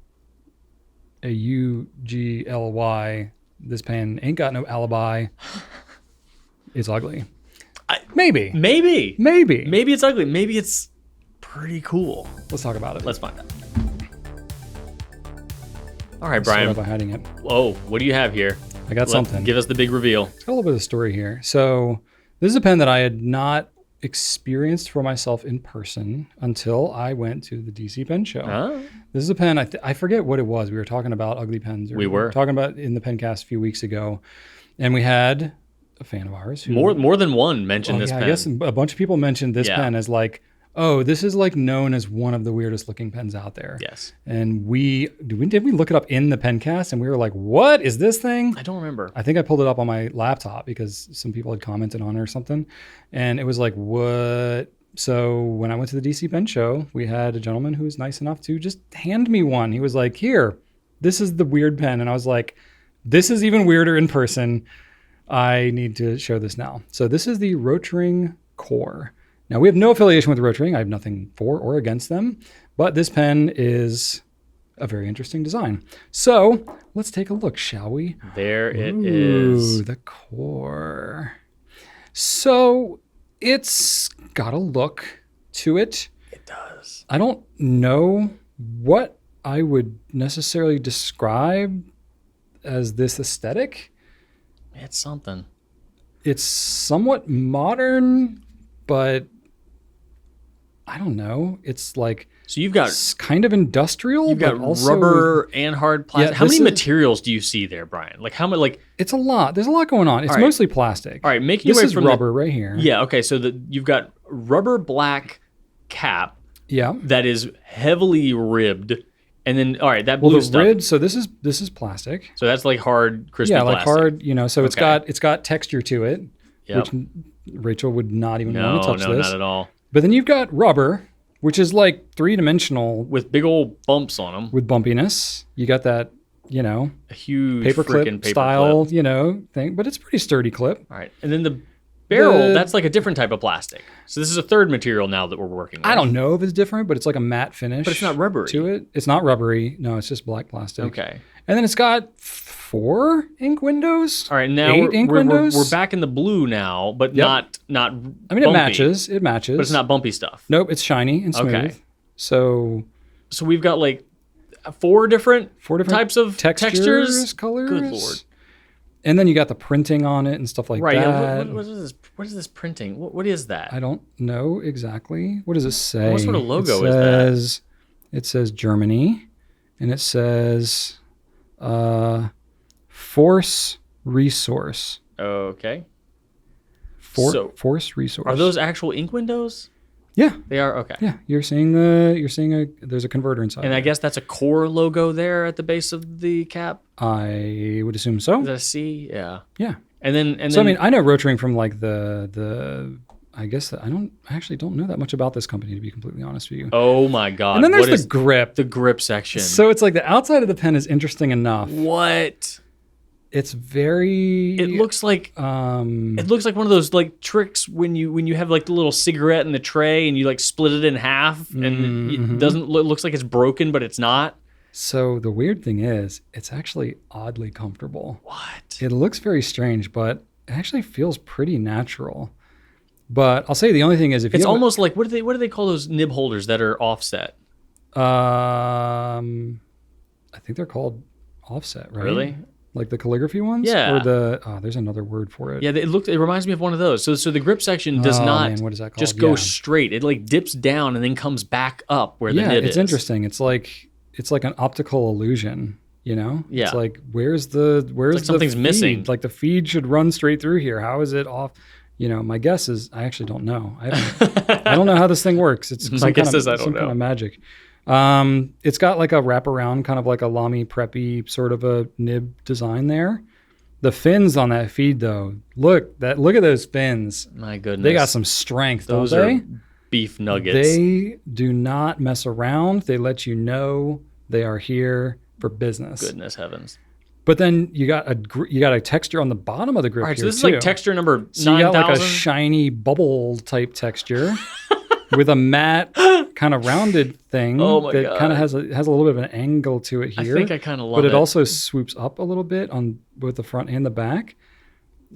a UGLY. This pen ain't got no alibi. It's ugly. Maybe it's ugly. Maybe it's pretty cool. Let's talk about it. Let's find out. All right, Brian. By hiding it. Oh, what do you have here? I got something. Give us the big reveal. It's got a little bit of a story here. So this is a pen that I had not experienced for myself in person until I went to the DC Pen Show. Oh. This is a pen, I forget what it was. We were talking about ugly pens. We were talking about in the Pencast a few weeks ago. And we had a fan of ours who... More than one mentioned this pen. I guess a bunch of people mentioned this pen as like, oh, this is like known as one of the weirdest looking pens out there. Yes. And did we look it up in the Pencast and we were like, what is this thing? I don't remember. I think I pulled it up on my laptop because some people had commented on it or something. And it was like, what? So when I went to the DC Pen Show, we had a gentleman who was nice enough to just hand me one. He was like, here, this is the weird pen. And I was like, this is even weirder in person. I need to show this now. So this is the Rotring Core. Now, we have no affiliation with Rotring. I have nothing for or against them, But this pen is a very interesting design. So let's take a look, shall we? There it is. Ooh, the core. So it's got a look to it. It does. I don't know what I would necessarily describe as this aesthetic. It's something. It's somewhat modern, but I don't know. It's like So you've got kind of industrial. you've got but also rubber and hard plastic. Yeah, How many this is- materials do you see there, Brian? Like how much? Like It's a lot. There's a lot going on. It's All right. mostly plastic. all right, making your This way is from rubber right here. Yeah. Okay. So you've got rubber black cap Yeah. that is heavily ribbed, and then all right, that Well, blue the stuff. rib. So this is plastic. So that's like hard, crispy Yeah, like plastic. hard. So Okay. it's got texture to it, Yep. which Rachel would not even No, want to touch no, this. not at all. But then you've got rubber, which is like 3-dimensional With big old bumps on them. with bumpiness. You got that, A huge paperclip freaking paper style, clip. thing, but it's a pretty sturdy clip. All right, and then the barrel. The- That's like a different type of plastic. So this is a third material now that we're working with. I don't know if it's different, but it's like a matte finish. But it's not rubbery. to it. It's not rubbery. No, it's just black plastic. Okay. And then it's got 4 ink windows. All right, now 8 ink we're windows. back in the blue now, but Yep. not. I mean, bumpy, it matches. It matches. but it's not bumpy stuff. Nope, it's shiny and smooth. Okay. So So we've got like 4 different 4 different types of textures, colors. Good Lord. And then you got the printing on it and stuff like Right. that. Yeah, what is this? What is this printing? What is that? I don't know exactly. What does it say? What sort of logo it is that? says, It says Germany, and it says Force Resource. Okay. So- Force Resource. Are those actual ink windows? Yeah, They are. Okay. yeah. There's a converter inside. And I guess that's a core logo there at the base of the cap. I would assume Is so. that a C? Yeah. Yeah. And then So I mean, I know Rotring from like I guess I actually don't know that much about this company, to be completely honest with you. oh my God. And then there's what is the grip. the grip section? So it's like the outside of the pen is interesting enough. What? It's very. It looks like it looks like one of those like tricks when you have like the little cigarette in the tray and you like split it in half and it doesn't looks like it's broken, but it's not. So the weird thing is, it's actually oddly comfortable. What? It looks very strange, but it actually feels pretty natural. But I'll say the only thing is, if It's you almost like what do they call those nib holders that are offset? I think they're called offset, right? Really? Like the calligraphy ones? Yeah. Or there's another word for it. Yeah, it reminds me of one of those. So the grip section does Oh, not man, what is that just called? go Yeah. straight. It like dips down and then comes back up where the Yeah, nib it's is. interesting. It's like an optical illusion, Yeah. It's like where's the like something's feed? missing. Like the feed should run straight through here. How is it off? My guess is I actually don't know. I don't know how this thing works. It's My some guess kind of, is I don't some know. kind of magic. It's got like a wraparound, kind of like a LAMY preppy sort of a nib design there. The fins on that feed though, look at those fins. My goodness. They got some strength, Those don't they? are beef nuggets. They do not mess around. They let you know they are here for business. Goodness heavens. But then you got a texture on the bottom of the grip All right, so here this is too. like texture number So you got like a 9,000. shiny bubble type texture with a matte kind of rounded thing Oh my that God. kind of has a little bit of an angle to it I here. think I kind of love but it. it also swoops up a little bit on both the front and the back.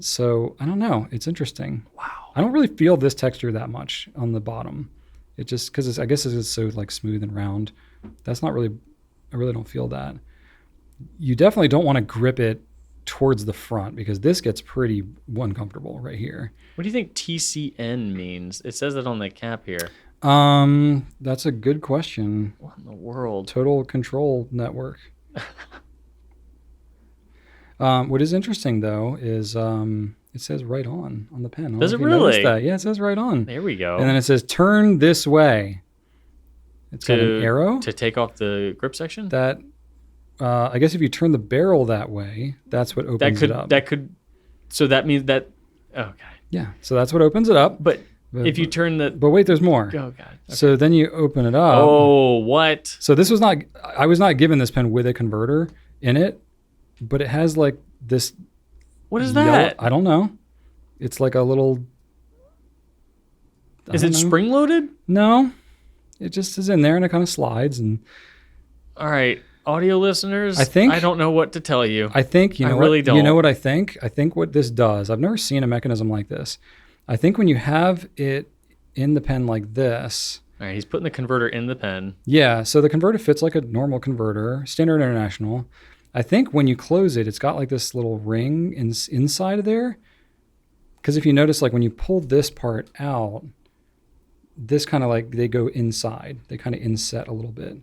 So I don't know. It's interesting. Wow. I don't really feel this texture that much on the bottom. It just because I guess it's so like smooth and round. That's not really. I really don't feel that. You definitely don't want to grip it towards the front because this gets pretty uncomfortable right here. What do you think TCN means? It says it on the cap here. That's a good question. What in the world? Total Control Network. What is interesting though is it says right on the pen. I don't Does know it if you noticed really? that. Yeah, it says right on. There we go. And then it says turn this way. It's got an arrow to take off the grip section. that I guess if you turn the barrel that way, that's what opens it up. So that means that. Okay. Yeah, so that's what opens it up. But if you turn the. But wait, there's more. Oh God. Okay. So then you open it up. Oh, what? So I was not given this pen with a converter in it, but it has like this. What is yellow- that? I don't know. It's like a little. Is it spring loaded? No. It just is in there and it kind of slides. And All right, audio listeners, I don't know what to tell you. I think, I really don't. You know what I think? I think what this does, I've never seen a mechanism like this. I think when you have it in the pen like this. All right, he's putting the converter in the pen. Yeah, so the converter fits like a normal converter, standard international. I think when you close it, it's got like this little ring inside of there. Because if you notice, like when you pull this part out, this kind of like, they go inside. They kind of inset a little bit.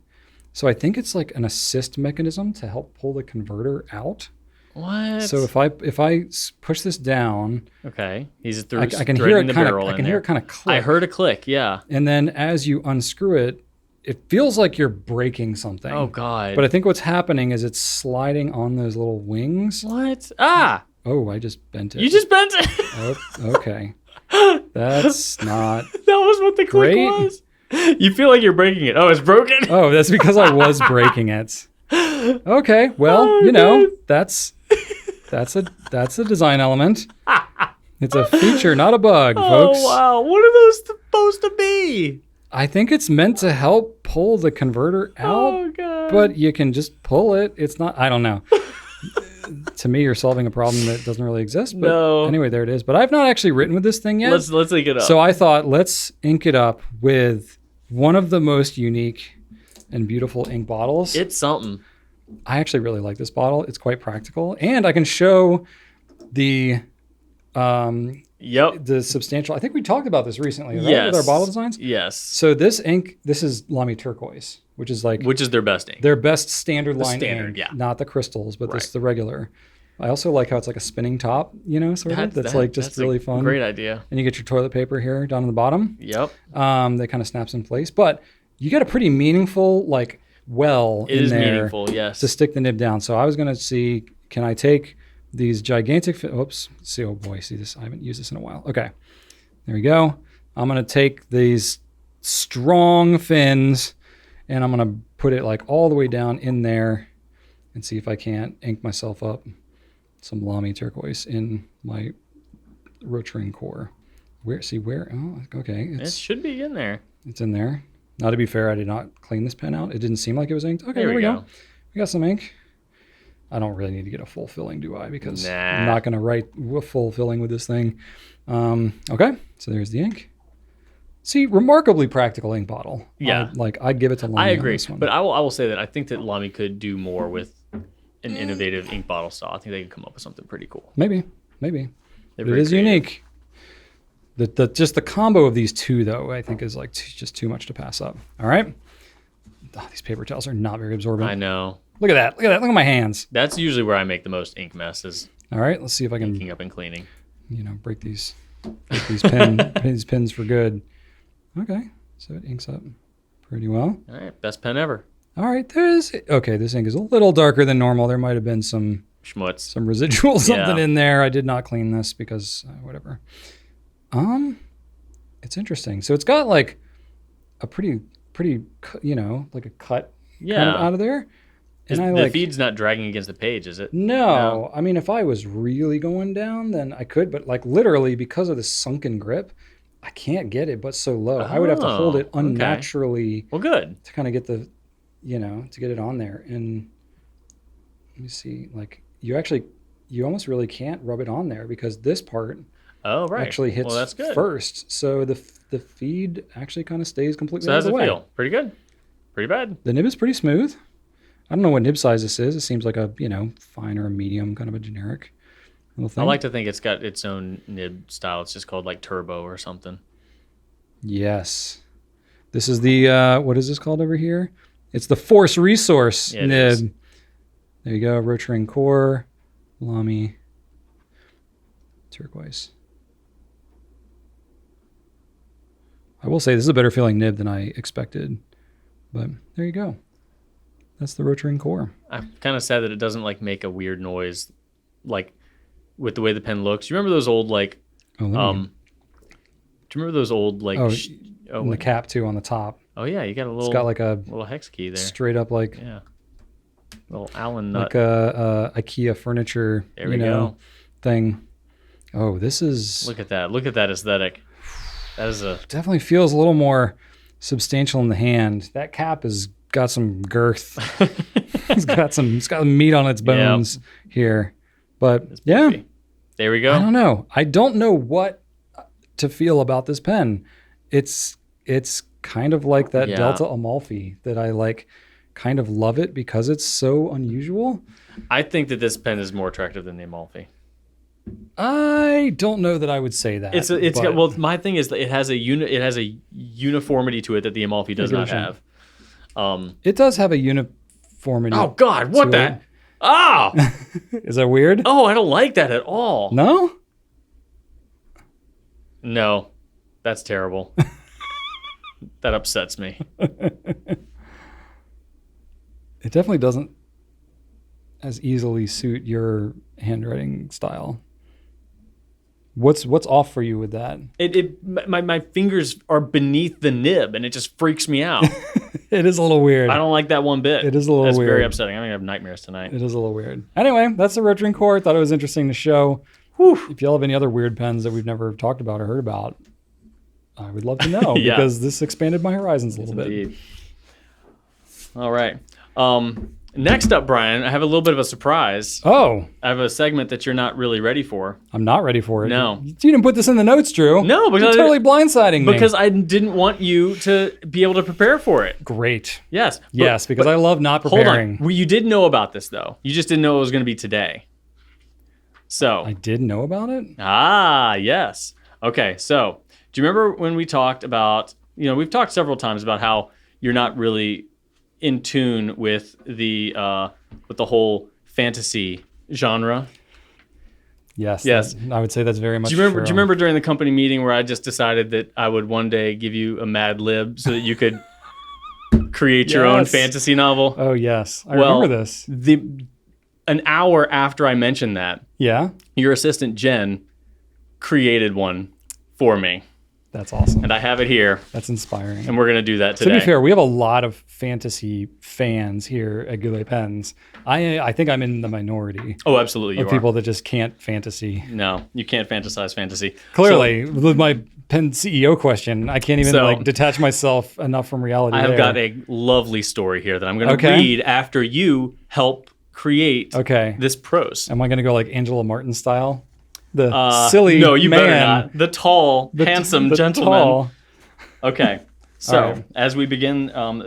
So I think it's like an assist mechanism to help pull the converter out. What? So if I push this down, okay, he's I can hear it kind of. I can hear it kind of click. I heard a click. Yeah. And then as you unscrew it, it feels like you're breaking something. Oh God. But I think what's happening is it's sliding on those little wings. What? Ah! Oh, I just bent it. You just bent it. Oh, okay. That's not. That was what the click great. was. You feel like you're breaking it. Oh, it's broken. Oh, that's because I was breaking it. Okay, well, dude. that's a design element. It's a feature, not a bug, folks. Oh wow, what are those supposed to be? I think it's meant to help pull the converter out, Oh God. but you can just pull it. It's not. I don't know. To me, you're solving a problem that doesn't really exist. But No. anyway, there it is. But I've not actually written with this thing yet. Let's ink it up. So I thought, let's ink it up with one of the most unique and beautiful ink bottles. It's something. I actually really like this bottle. It's quite practical, and I can show the Yep. the substantial. I think we talked about this recently, right? Yes. With our bottle designs. Yes. So this ink, this is LAMY turquoise, which is like Which is their best ink. their best standard line standard, ink, yeah. not the crystals, but this Right. is the regular. I also like how it's like a spinning top, sort of. That's like just that's really a fun. Great idea. And you get your toilet paper here down on the bottom. Yep. That kind of snaps in place, but you get a pretty meaningful well It in is there meaningful. Yes. to stick the nib down. So I was gonna see, can I take these gigantic? Oops. See, oh boy, see this? I haven't used this in a while. Okay, there we go. I'm gonna take these strong fins, and I'm gonna put it like all the way down in there, and see if I can't ink myself up some LAMY turquoise in my rotring core. Where? See where? Oh, okay. It should be in there. It's in there. Now, to be fair, I did not clean this pen out. It didn't seem like it was inked. Okay, There there we we go. go. We got some ink. I don't really need to get a full filling, do I? Because Nah. I'm not going to write a full filling with this thing. Okay, so there's the ink. See, remarkably practical ink bottle. Yeah. I'd give it to LAMY I on agree. this one. But I will say that I think that LAMY could do more with an innovative ink bottle style. I think they could come up with something pretty cool. Maybe. They're But it very is creative. unique. Just the combo of these two, though, I think is just too much to pass up. All right. Oh, these paper towels are not very absorbent. I know. Look at that. Look at my hands. That's usually where I make the most ink messes, All right. Let's see if I can, inking up and cleaning. break these these pins for good. Okay. So it inks up pretty well. All right, best pen ever. All right. Okay. This ink is a little darker than normal. There might have been some Schmutz. residual something Yeah. in there. I did not clean this because whatever. It's interesting. So it's got like a pretty, like a cut Yeah. kind of out of there. And The feed's not dragging against the page, is it? No. I mean, if I was really going down, then I could, but literally because of the sunken grip, I can't get it but so low. I would have to hold it okay. unnaturally Well, good. to kind of get to get it on there. And let me see, you almost really can't rub it on there because this part Oh, right. actually hits well, that's good. first. So the feed actually kind of stays completely So out how of does the it way. feel? Pretty good? Pretty bad? The nib is pretty smooth. I don't know what nib size this is. It seems like a, fine or a medium, kind of a generic little thing. I like to think it's got its own nib style. It's just called like turbo or something. Yes. This is the, what is this called over here? It's the Force Resource Yeah, it nib. is. There you go. Rotring core, LAMY, turquoise. I will say this is a better feeling nib than I expected, but there you go. That's the rotring core. I'm kind of sad that it doesn't make a weird noise, with the way the pen looks. You remember those old Oh, let me, do you remember those old and the cap too on the top. Oh yeah, you got a little. It's got a little hex key there. straight up Yeah. Little Allen nut. like a IKEA furniture, There we go. thing. Oh, this is Look at that. Look at that aesthetic. That is a definitely feels a little more substantial in the hand. That cap has got some girth. It's got some meat on its bones here. But yeah, there we go. I don't know. I don't know what to feel about this pen. It's kind of like that Delta Amalfi that I like. Kind of love it because it's so unusual. I think that this pen is more attractive than the Amalfi. I don't know that I would say that. My thing is that it has a uniformity to it that the Amalfi does not have. It does have a uniformity. Oh God, what that? Ah! Is that weird? Oh, I don't like that at all. No? No. That's terrible. That upsets me. It definitely doesn't as easily suit your handwriting style. What's off for you with that? My fingers are beneath the nib, and it just freaks me out. It is a little weird. I don't like that one bit. It is a little weird. It's very upsetting. I'm gonna have nightmares tonight. It is a little weird. Anyway, that's the Rotring Core. Thought it was interesting to show. Whew. If y'all have any other weird pens that we've never talked about or heard about, I would love to know because this expanded my horizons a little bit. All right. Next up, Brian, I have a little bit of a surprise. Oh. I have a segment that you're not really ready for. I'm not ready for it. No. You didn't put this in the notes, Drew. No, because you're totally blindsiding me. Because I didn't want you to be able to prepare for it. Great. Yes. Because I love not preparing. Hold on. Well, you did know about this, though. You just didn't know it was going to be today. So. I did know about it? Ah, yes. Okay, so do you remember when we talked about, we've talked several times about how you're not really in tune with the whole fantasy genre? Yes. I would say that's very much true. Do you remember during the company meeting where I just decided that I would one day give you a Mad Lib so that you could create your own fantasy novel? Oh, yes. I remember this. An hour after I mentioned that, your assistant Jen created one for me. That's awesome. And I have it here. That's inspiring. And we're going to do that today. To be fair, we have a lot of fantasy fans here at Goulet Pens. I think I'm in the minority. Oh, absolutely. Of people that just can't fantasy. No, you can't fantasize fantasy. Clearly, with my pen CEO question, I can't even detach myself enough from reality. I have got a lovely story here that I'm going to read after you help create this prose. Am I going to go like Angela Martin style? The silly no, you man. better not. The tall, handsome gentleman. Tall. Okay, so as we begin, well,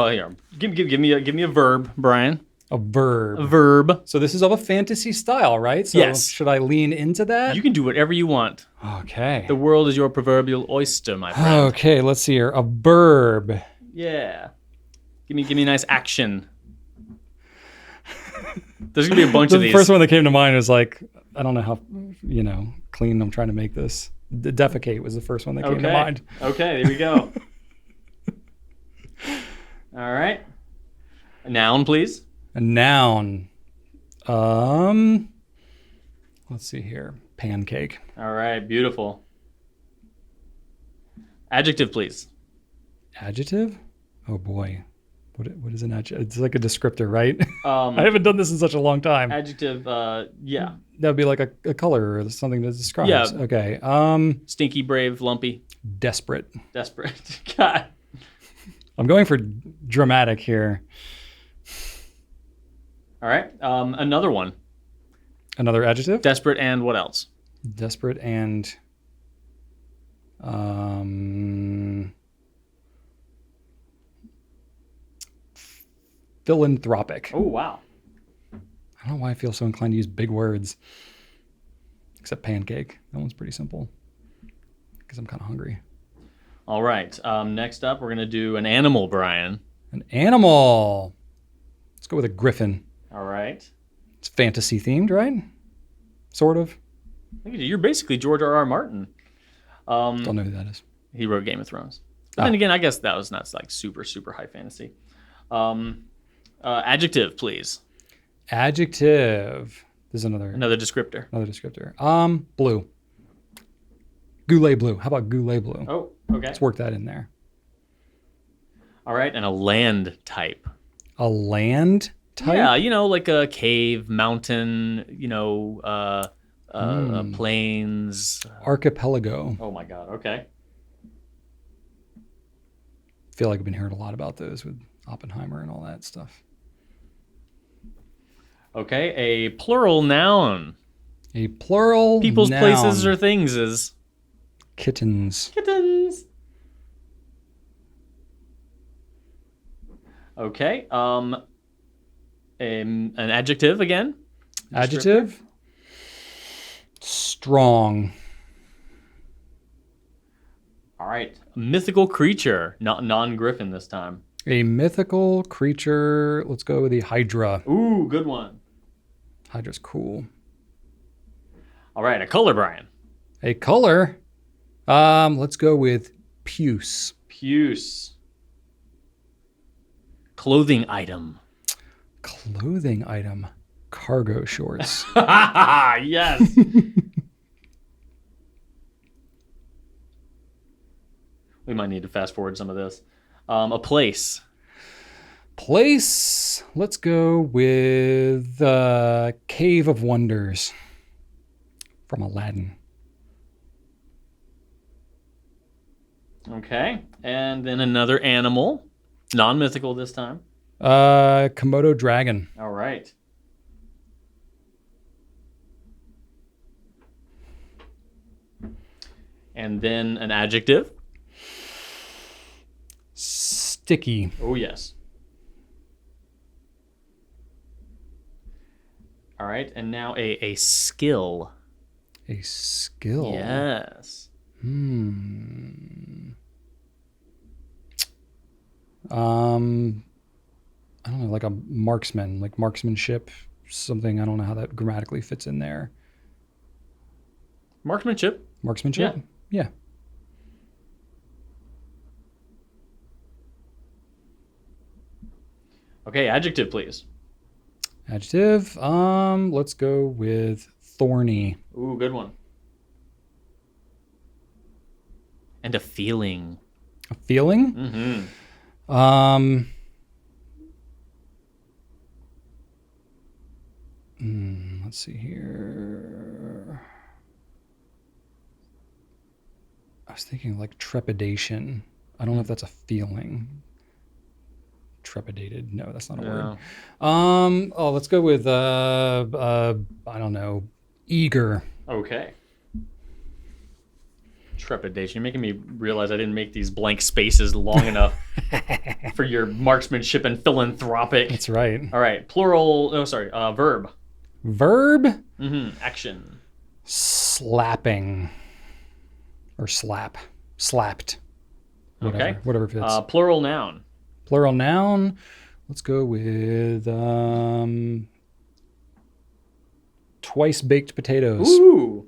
here, give me a verb, Brian. A verb. A verb. So this is of a fantasy style, right? So yes. Should I lean into that? You can do whatever you want. Okay. The world is your proverbial oyster, my friend. Okay, let's see here. A verb. Yeah. Give me a nice action. There's gonna be a bunch of these. The first one that came to mind was like, I don't know how clean I'm trying to make this. Defecate was the first one that came to mind. Okay, there we go. All right. A noun, please. A noun. Let's see here. Pancake. All right, beautiful. Adjective, please. Adjective? Oh boy. What is an adjective? It's like a descriptor, right? I haven't done this in such a long time. Adjective, yeah. That would be like a color or something that describes. Yeah. Okay. Stinky, brave, lumpy. Desperate. God. I'm going for dramatic here. All right. Another one. Another adjective? Desperate and what else? Desperate and philanthropic. Oh, wow. I don't know why I feel so inclined to use big words. Except pancake. That one's pretty simple. Because I'm kind of hungry. All right. Next up, we're going to do an animal, Brian. An animal. Let's go with a griffin. All right. It's fantasy themed, right? Sort of. You're basically George R.R. Martin. Don't know who that is. He wrote Game of Thrones. But then again, I guess that was not like super, super high fantasy. Adjective, please. Adjective. There's another descriptor. Another descriptor. Blue. Goulet blue. How about Goulet blue? Oh, okay. Let's work that in there. All right, and a land type. A land type? Yeah, like a cave, mountain, plains. Archipelago. Oh my God, okay. feel like I've been hearing a lot about those with Oppenheimer and all that stuff. Okay, a plural noun. A plural People's, noun. places, or things is Kittens. kittens. Okay, an adjective again. Adjective. Strong. All right, a mythical creature, not non-griffin this time. A mythical creature. Let's go with the Hydra. Ooh, good one. Hydra's cool. All right, a color, Brian. A color. Let's go with puce. Puce. Clothing item. Clothing item. Cargo shorts. Yes. We might need to fast forward some of this. A place. Place. Let's go with Cave of Wonders from Aladdin. Okay. And then another animal. Non-mythical this time. Komodo dragon. All right. And then an adjective. Sticky. Oh, yes. All right. And now a skill. A skill. Yes. I don't know, like a marksman, like marksmanship, something. I don't know how that grammatically fits in there. Marksmanship. Marksmanship? Yeah. Okay, adjective, please. Adjective. Let's go with thorny. Ooh, good one. And a feeling. A feeling? Mm-hmm. Let's see here. I was thinking like trepidation. I don't know if that's a feeling. Trepidated. No, that's not a word. Let's go with I don't know, eager. Okay. Trepidation. You're making me realize I didn't make these blank spaces long enough for your marksmanship and philanthropic. That's right. All right. Plural. Oh, sorry. Verb. Verb. Mm-hmm. Action. Slapping. Or slapped. Whatever. Okay. Whatever fits. Plural noun. Plural noun. Let's go with twice baked potatoes. Ooh.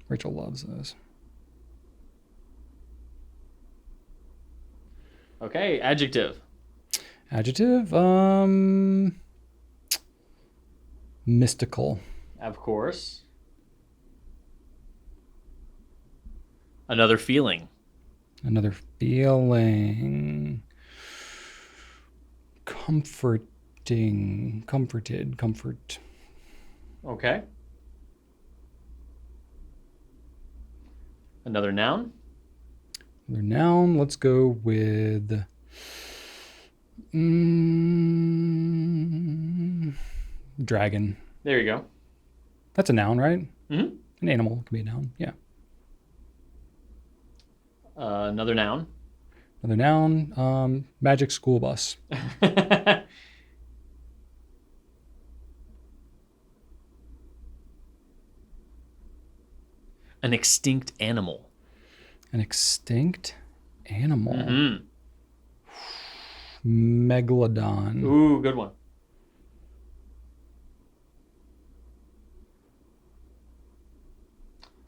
Rachel loves those. Okay. Adjective. Adjective. Mystical. Of course. Another feeling. Another feeling. Comforting. Comforted. Comfort. Okay. Another noun. Another noun. Let's go with dragon. There you go. That's a noun, right? Mm-hmm. An animal can be a noun. Yeah. Another noun. Another noun. Magic school bus. An extinct animal. An extinct animal. Mm-hmm. Megalodon. Ooh, good one.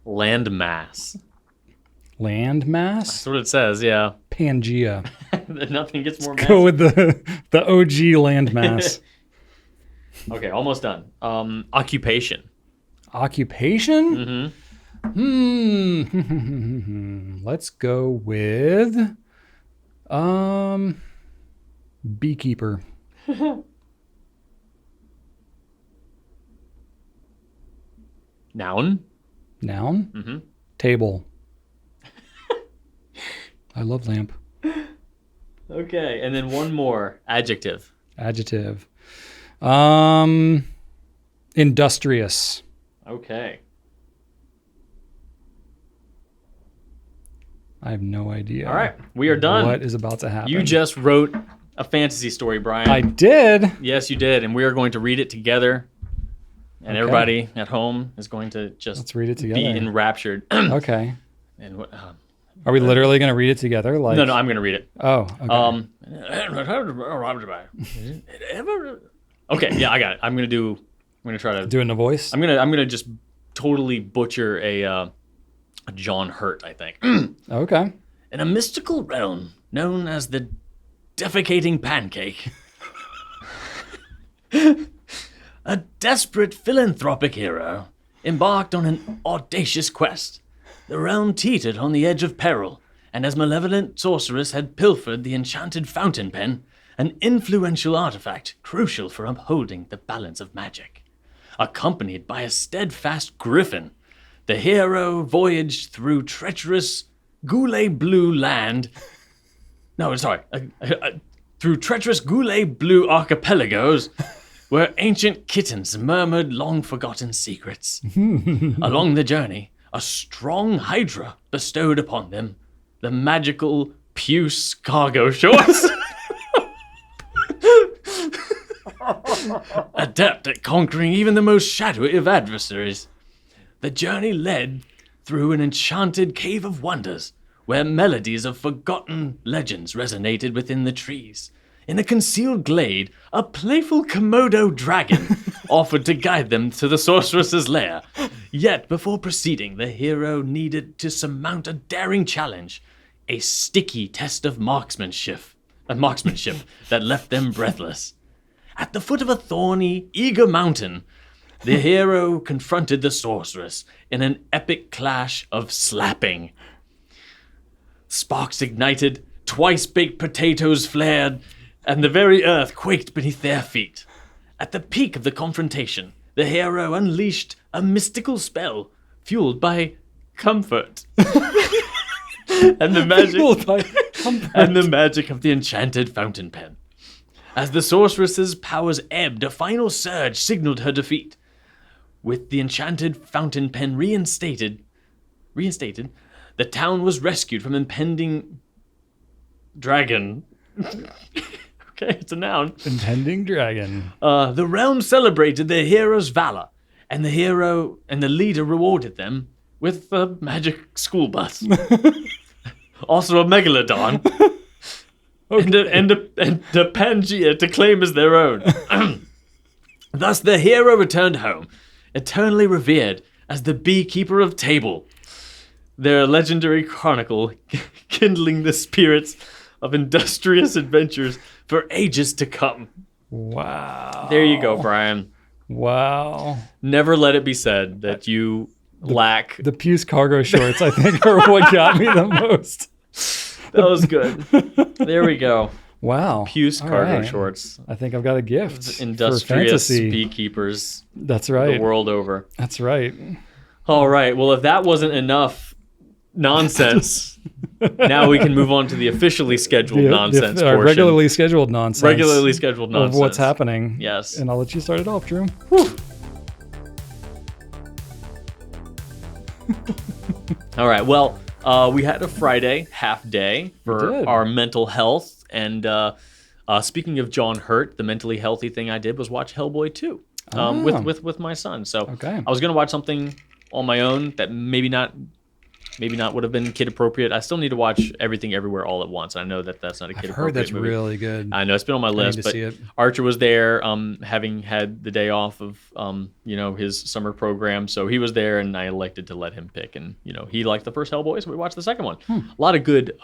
Landmass. Landmass. That's what it says, yeah. Pangea. Nothing gets more Go massive. with the OG landmass. Okay, almost done. Occupation. Occupation? Mm-hmm. Let's go with beekeeper. Noun. Noun? Mm-hmm. Table. I love lamp. Okay, and then one more. Adjective. Adjective. Industrious. Okay. I have no idea. All right, we are done. What is about to happen? You just wrote a fantasy story, Brian. I did. Yes, you did, and we are going to read it together. And everybody at home is going to just Let's read it together. be enraptured. Okay. And what? Are we literally going to read it together? Like No, I'm going to read it. Oh. Okay. Okay, yeah, I got it. I'm going to try to Doing the voice. I'm going to just totally butcher a John Hurt, I think. Okay. In a mystical realm known as the defecating pancake, a desperate philanthropic hero embarked on an audacious quest. The realm teetered on the edge of peril, and as malevolent sorceress had pilfered the enchanted fountain pen, an influential artifact crucial for upholding the balance of magic. Accompanied by a steadfast griffin, the hero voyaged through treacherous Goulet blue land. Through treacherous Goulet blue archipelagos, where ancient kittens murmured long-forgotten secrets. Along the journey, a strong hydra bestowed upon them the magical puce cargo shorts. Adept at conquering even the most shadowy of adversaries. The journey led through an enchanted cave of wonders, where melodies of forgotten legends resonated within the trees. In a concealed glade, a playful Komodo dragon offered to guide them to the sorceress's lair. Yet, before proceeding, the hero needed to surmount a daring challenge, a sticky test of marksmanship that left them breathless. At the foot of a thorny, eager mountain, the hero confronted the sorceress in an epic clash of slapping. Sparks ignited, twice-baked potatoes flared, and the very earth quaked beneath their feet. At the peak of the confrontation, the hero unleashed a mystical spell fueled by comfort. and the magic of the enchanted fountain pen. As the sorceress's powers ebbed, a final surge signaled her defeat. With the enchanted fountain pen reinstated, the town was rescued from impending dragon. Okay, it's a noun. Impending dragon. The realm celebrated their hero's valor, and the leader rewarded them with a magic school bus. Also a megalodon. Okay. and a Pangea to claim as their own. Thus the hero returned home, eternally revered as the beekeeper of Table. Their legendary chronicle kindling the spirits of industrious adventures for ages to come. Wow. There you go, Brian. Wow. Never let it be said that you lack... The puce cargo shorts, I think, are what got me the most. That was good. There we go. Wow. Puce cargo shorts. I think I've got a gift. Industrious beekeepers. That's right. The world over. That's right. All right. Well, if that wasn't enough nonsense, now we can move on to the officially scheduled nonsense portion. Regularly scheduled nonsense. Regularly scheduled nonsense. Of what's happening. Yes. And I'll let you start it off, Drew. All right. Well, we had a Friday half day for our mental health. And speaking of John Hurt, the mentally healthy thing I did was watch Hellboy 2 with my son. So I was going to watch something on my own that maybe not would have been kid appropriate. I still need to watch Everything Everywhere All at Once. I know that that's not a kid appropriate movie. I've heard that's really good. I know it's been on my list, but Archer was there, having had the day off of his summer program, so he was there, and I elected to let him pick. And he liked the first Hellboy, so we watched the second one. A lot of good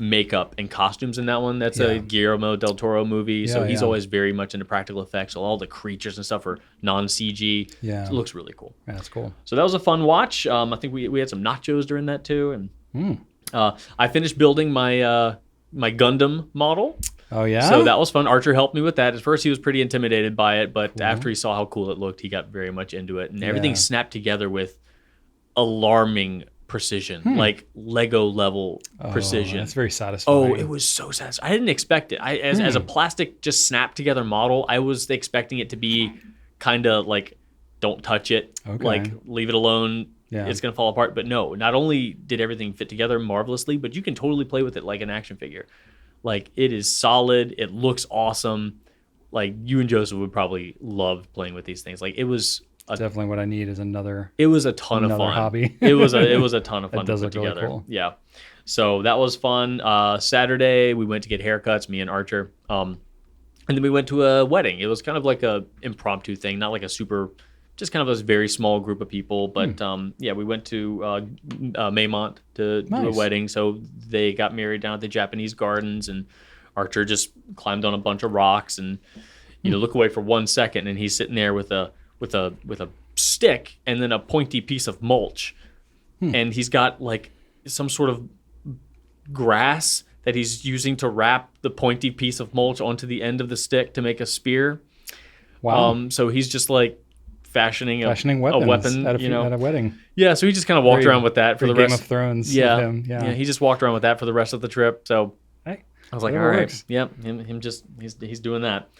makeup and costumes in that one. That's a Guillermo del Toro movie, so he's always very much into practical effects. So all the creatures and stuff are non-CG. Yeah, so it looks really cool. Yeah, that's cool. So that was a fun watch. I think we had some nachos during that too, and I finished building my my Gundam model. Oh yeah. So that was fun. Archer helped me with that. At first he was pretty intimidated by it, but after he saw how cool it looked, he got very much into it, and everything snapped together with alarming precision, like Lego level precision. That's very satisfying. Oh, it was so satisfying. I didn't expect it. As a plastic just snap together model, I was expecting it to be kind of like, don't touch it, like leave it alone. Yeah. It's going to fall apart. But no, not only did everything fit together marvelously, but you can totally play with it like an action figure. Like, it is solid. It looks awesome. Like, you and Joseph would probably love playing with these things. Like, it was definitely what I need is another. It was a ton of fun. Hobby. It was a ton of fun to put really together. Cool. Yeah. So that was fun. Saturday we went to get haircuts, me and Archer. And then we went to a wedding. It was kind of like a impromptu thing, not like a super, just kind of a very small group of people. But yeah, we went to Maymont to do a wedding. So they got married down at the Japanese gardens, and Archer just climbed on a bunch of rocks and look away for 1 second, and he's sitting there with a stick and then a pointy piece of mulch, and he's got like some sort of grass that he's using to wrap the pointy piece of mulch onto the end of the stick to make a spear. Wow. So he's just like fashioning weapons a weapon at a wedding. Yeah, so he just kind of walked around with that for the rest. Game of Thrones. Yeah, of him. Yeah. He just walked around with that for the rest of the trip. So hey, I was like, all right, yep, him just he's doing that.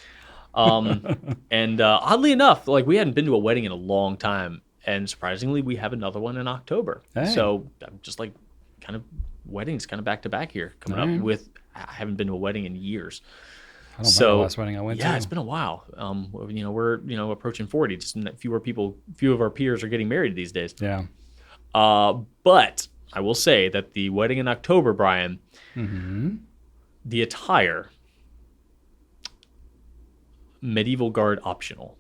And oddly enough, like, we hadn't been to a wedding in a long time, and surprisingly, we have another one in October. Hey. So I'm just like, kind of weddings, kind of back to back here, coming up with. I haven't been to a wedding in years. I don't remember the last wedding I went to. Yeah, it's been a while. We're approaching 40. Just few of our peers are getting married these days. Yeah. But I will say that the wedding in October, Brian, the attire. Medieval guard optional.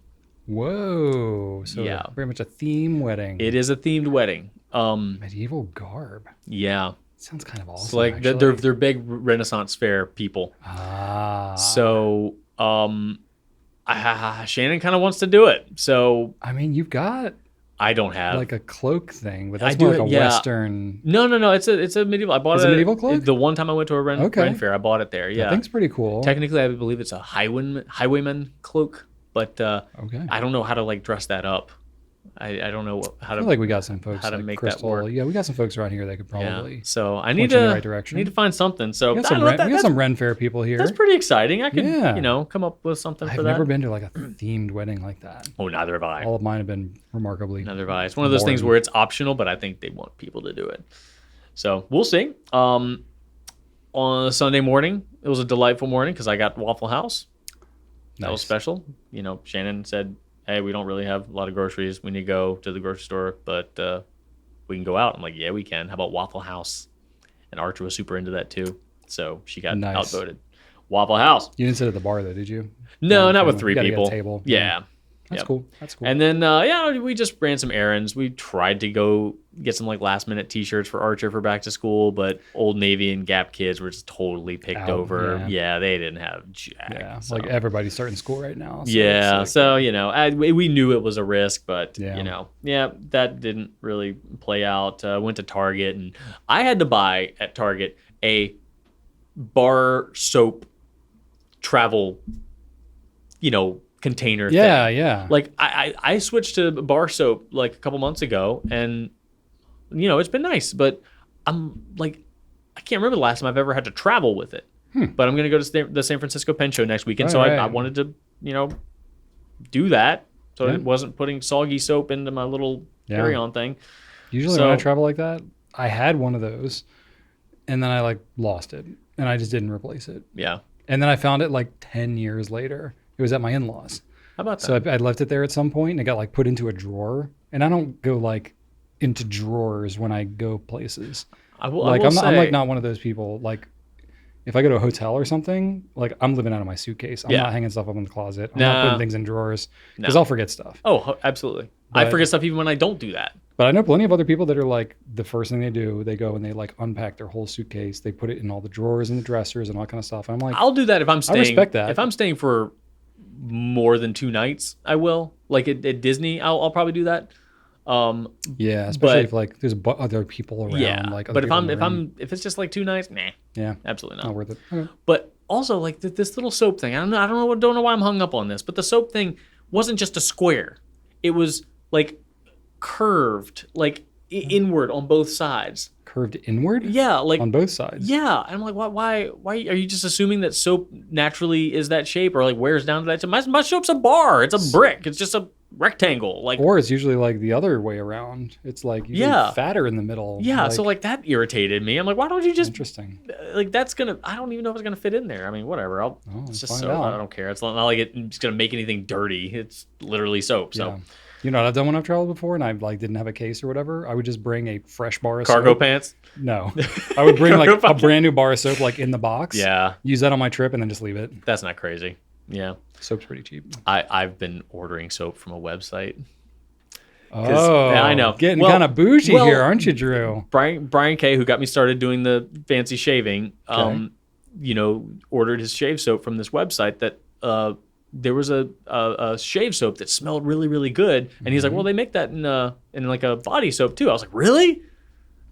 Whoa. So yeah, very much a theme wedding. It is a themed wedding. Medieval garb. Yeah. Sounds kind of awesome. So like they're big Renaissance fair people. So Shannon kind of wants to do it. So I mean, you've got. I don't have like a cloak thing, but that's more like a Western. No. It's a medieval. I bought it. A medieval cloak? The one time I went to a Ren fair, I bought it there. Yeah, that thing's pretty cool. Technically, I believe it's a highwayman cloak, but I don't know how to like dress that up. I don't know how to. I feel like we got some folks how to like make Crystal. that work. Yeah, we got some folks around here that could probably. Yeah. So I need to in the right direction. Need to find something. So we got some Ren Fair people here. That's pretty exciting. I could come up with something for that. I've never been to like a themed wedding like that. Oh, neither have I. All of mine have been remarkably. Neither have I. It's one of those things where it's optional, but I think they want people to do it. So we'll see. On a Sunday morning, it was a delightful morning because I got Waffle House. That was special. Shannon said, hey, we don't really have a lot of groceries. We need to go to the grocery store, but we can go out. I'm like, yeah, we can. How about Waffle House? And Archer was super into that too. So she got outvoted. Waffle House. You didn't sit at the bar though, did you? No, not with 3 people. Get a table. Yeah. That's cool. That's cool. And then, we just ran some errands. We tried to go get some like last minute T-shirts for Archer for back to school, but Old Navy and Gap kids were just totally picked over. Yeah, they didn't have jack. Yeah, so. Like everybody's starting school right now. So yeah, so we knew it was a risk, but that didn't really play out. Went to Target, and I had to buy at Target a bar soap travel, container thing. Yeah. Like I switched to bar soap like a couple months ago, and it's been nice, but I'm like, I can't remember the last time I've ever had to travel with it. But I'm gonna go to the San Francisco Pen Show next weekend, so I wanted to do that, so it wasn't putting soggy soap into my little carry-on thing. Usually when I travel like that, I had one of those, and then I like lost it, and I just didn't replace it. Yeah. And then I found it like 10 years later. It was at my in-laws. How about that? So I left it there at some point, and it got like put into a drawer. And I don't go like into drawers when I go places. I'm like not one of those people. Like if I go to a hotel or something, like I'm living out of my suitcase. I'm not hanging stuff up in the closet. I'm not putting things in drawers because I'll forget stuff. Oh, absolutely. I forget stuff even when I don't do that. But I know plenty of other people that are like, the first thing they do, they go and they like unpack their whole suitcase. They put it in all the drawers and the dressers and all that kind of stuff. And I'm like, I'll do that if I'm staying. I respect that. If I'm staying for more than 2 nights, I will. Like at Disney, I'll probably do that. Especially if like there's other people around. Yeah, like but if it's just like 2 nights, nah. Yeah, absolutely not worth it. Okay. But also like this little soap thing. I don't know why I'm hung up on this, but the soap thing wasn't just a square. It was like curved, like inward on both sides. Curved inward? Yeah, like on both sides. Yeah, and I'm like, why are you just assuming that soap naturally is that shape or like wears down to that shape? My soap's a bar. It's a brick. It's just a rectangle. Like, or it's usually like the other way around. It's like usually fatter in the middle. Yeah, so like that irritated me. I'm like, why don't you just interesting? Like that's gonna. I don't even know if it's gonna fit in there. I mean, whatever. It's just soap. I don't care. It's not like it's gonna make anything dirty. It's literally soap. So. Yeah. You know what I've done when I've traveled before and I like didn't have a case or whatever? I would just bring a fresh bar of cargo soap. Pants? No. I would bring like a brand new bar of soap like in the box. Yeah. Use that on my trip and then just leave it. That's not crazy. Yeah. Soap's pretty cheap. I've been ordering soap from a website. Oh, I know. Getting kind of bougie here, aren't you, Drew? Brian K, who got me started doing the fancy shaving, ordered his shave soap from this website that there was a shave soap that smelled really, really good. And he's like, well, they make that in like a body soap too. I was like, really?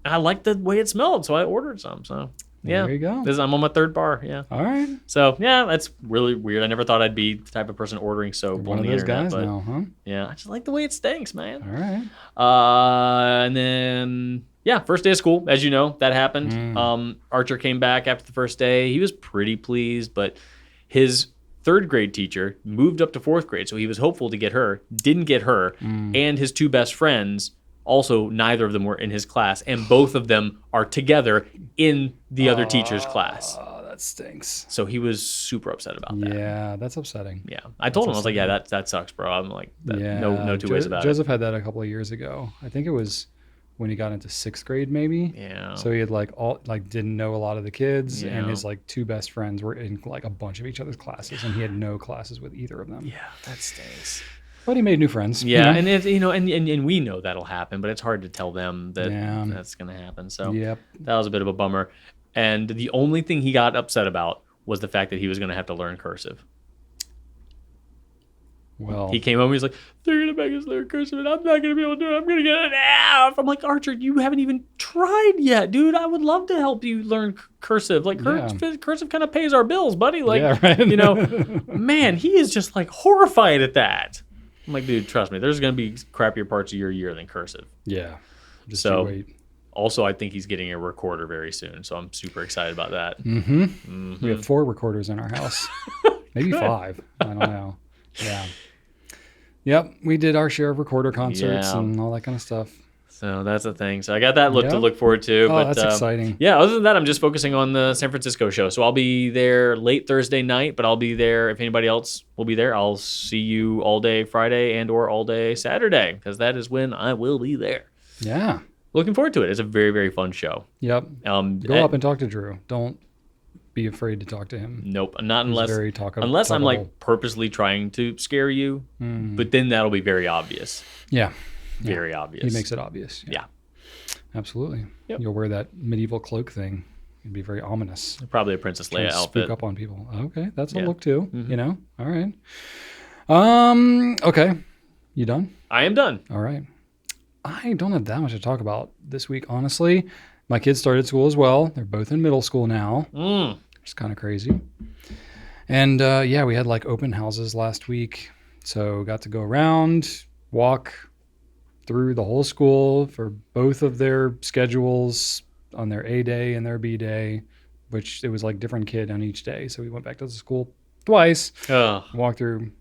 And I liked the way it smelled, so I ordered some. So yeah, there you go. I'm on my third bar. Yeah. All right. So yeah, that's really weird. I never thought I'd be the type of person ordering soap on the internet. Guys now, huh? Yeah, I just like the way it stinks, man. All right. And then first day of school, as you know, that happened. Archer came back after the first day. He was pretty pleased, but his third grade teacher moved up to fourth grade, so he was hopeful to get her, didn't get her, and his two best friends, also neither of them were in his class, and both of them are together in the other teacher's class. Oh, that stinks. So he was super upset about that. Yeah, that's upsetting. Yeah, I told him, I was like, yeah, that sucks, bro. I'm like, no two ways about it. Joseph had that a couple of years ago. I think it was when he got into sixth grade, maybe. Yeah. So he had didn't know a lot of the kids, and his like two best friends were in like a bunch of each other's classes, and he had no classes with either of them. Yeah, that stinks. But he made new friends. Yeah, and if, and we know that'll happen, but it's hard to tell them that that's gonna happen. So that was a bit of a bummer. And the only thing he got upset about was the fact that he was gonna have to learn cursive. Well, he came home. He's like, "They're gonna make us learn cursive, and I'm not gonna be able to do it. I'm gonna get an F." I'm like, Archer, you haven't even tried yet, dude. I would love to help you learn cursive. Like cursive kind of pays our bills, buddy. Like, man, he is just like horrified at that. I'm like, dude, trust me. There's gonna be crappier parts of your year than cursive. Yeah. Just so wait. Also, I think he's getting a recorder very soon, so I'm super excited about that. We have 4 recorders in our house, maybe 5. I don't know. Yeah. Yep, we did our share of recorder concerts and all that kind of stuff. So that's the thing. So I got that to look forward to. Oh, but, that's exciting. Yeah, other than that, I'm just focusing on the San Francisco show. So I'll be there late Thursday night, but I'll be there. If anybody else will be there, I'll see you all day Friday and or all day Saturday, because that is when I will be there. Yeah. Looking forward to it. It's a very, very fun show. Yep. Go up and talk to Drew. Don't be afraid to talk to him. Nope, not unless talkable. I'm like purposely trying to scare you, but then that'll be very obvious. Yeah. Very obvious. He makes it obvious. Yeah. Absolutely. Yep. You'll wear that medieval cloak thing. It'd be very ominous. Probably a Princess Leia outfit. Speak up on people. Okay, that's a look too. All right. Okay. You done? I am done. All right. I don't have that much to talk about this week, honestly. My kids started school as well. They're both in middle school now. It's kind of crazy. And we had like open houses last week. So got to go around, walk through the whole school for both of their schedules on their A day and their B day, which it was like different kid on each day. So we went back to the school twice, walked through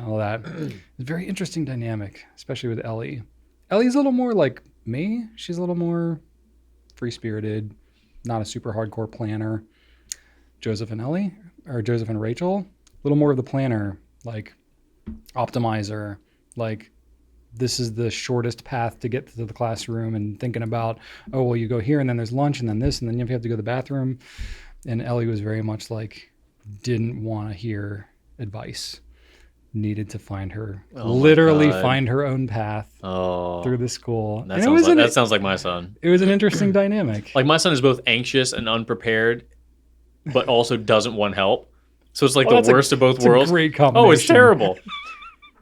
all that. It's a very interesting dynamic, especially with Ellie. Ellie's a little more like me. She's a little more free-spirited, not a super hardcore planner. Joseph and Rachel, a little more of the planner, like optimizer, like this is the shortest path to get to the classroom, and thinking about, you go here and then there's lunch and then this and then you have to go to the bathroom. And Ellie was very much like, didn't want to hear advice, needed to find her, find her own path through the school. That sounds like my son. It was an interesting dynamic. Like my son is both anxious and unprepared, but also doesn't want help. So it's like the worst of both worlds. A great combination. Oh, it's terrible.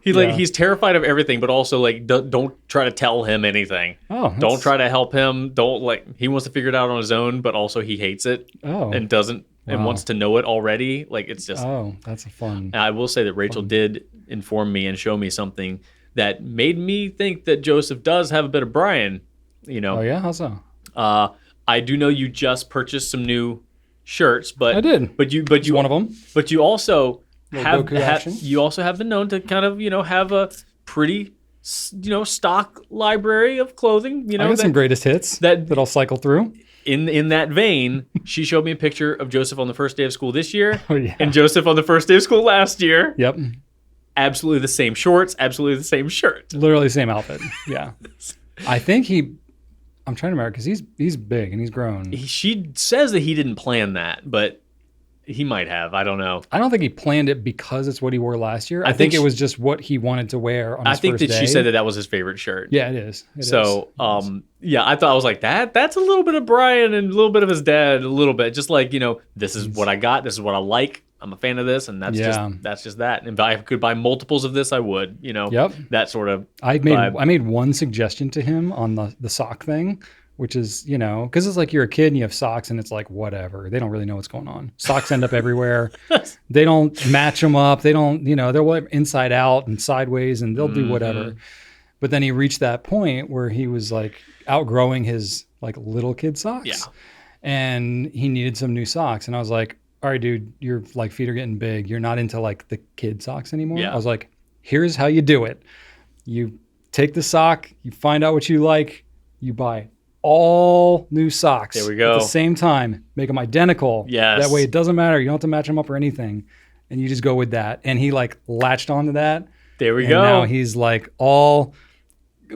He's terrified of everything, but also like don't try to tell him anything. Don't try to help him. He wants to figure it out on his own, but also he hates it and doesn't and wants to know it already. Like it's just that's a fun. I will say that Rachel did inform me and show me something that made me think that Joseph does have a bit of Brian You know, Oh yeah, how so? I do know you just purchased some new shirts, but I did. But It's one of them. But you also Little Goku action. you also have been known to kind of have a pretty stock library of clothing. I got some greatest hits that I'll cycle through. In that vein, she showed me a picture of Joseph on the first day of school this year, Oh yeah. and Joseph on the first day of school last year. Yep. Absolutely the same shorts, absolutely the same shirt. Literally the same outfit. Yeah. I think I'm trying to remember because he's big and he's grown. She says that he didn't plan that, but he might have. I don't know. I don't think he planned it because it's what he wore last year. I think it was just what he wanted to wear on his first day. I think that she said that was his favorite shirt. Yeah, it is. Yeah, I was like, that's a little bit of Brian and a little bit of his dad, a little bit. Just like, this is what I got. This is what I like. I'm a fan of this, and that's just that. And if I could buy multiples of this, I would. Yep. That sort of. I made one suggestion to him on the sock thing, which is because it's like you're a kid and you have socks, and it's like whatever. They don't really know what's going on. Socks end up everywhere. They don't match them up. They don't. They're inside out and sideways, and they'll do whatever. But then he reached that point where he was like outgrowing his like little kid socks. Yeah. And he needed some new socks, and I was like, all right, dude, your like feet are getting big. You're not into like the kid socks anymore. Yeah. I was like, here's how you do it. You take the sock, you find out what you like, you buy all new socks. There we go. At the same time, make them identical. Yes. That way it doesn't matter. You don't have to match them up or anything. And you just go with that. And he like latched onto that. There we and go. Now he's like all,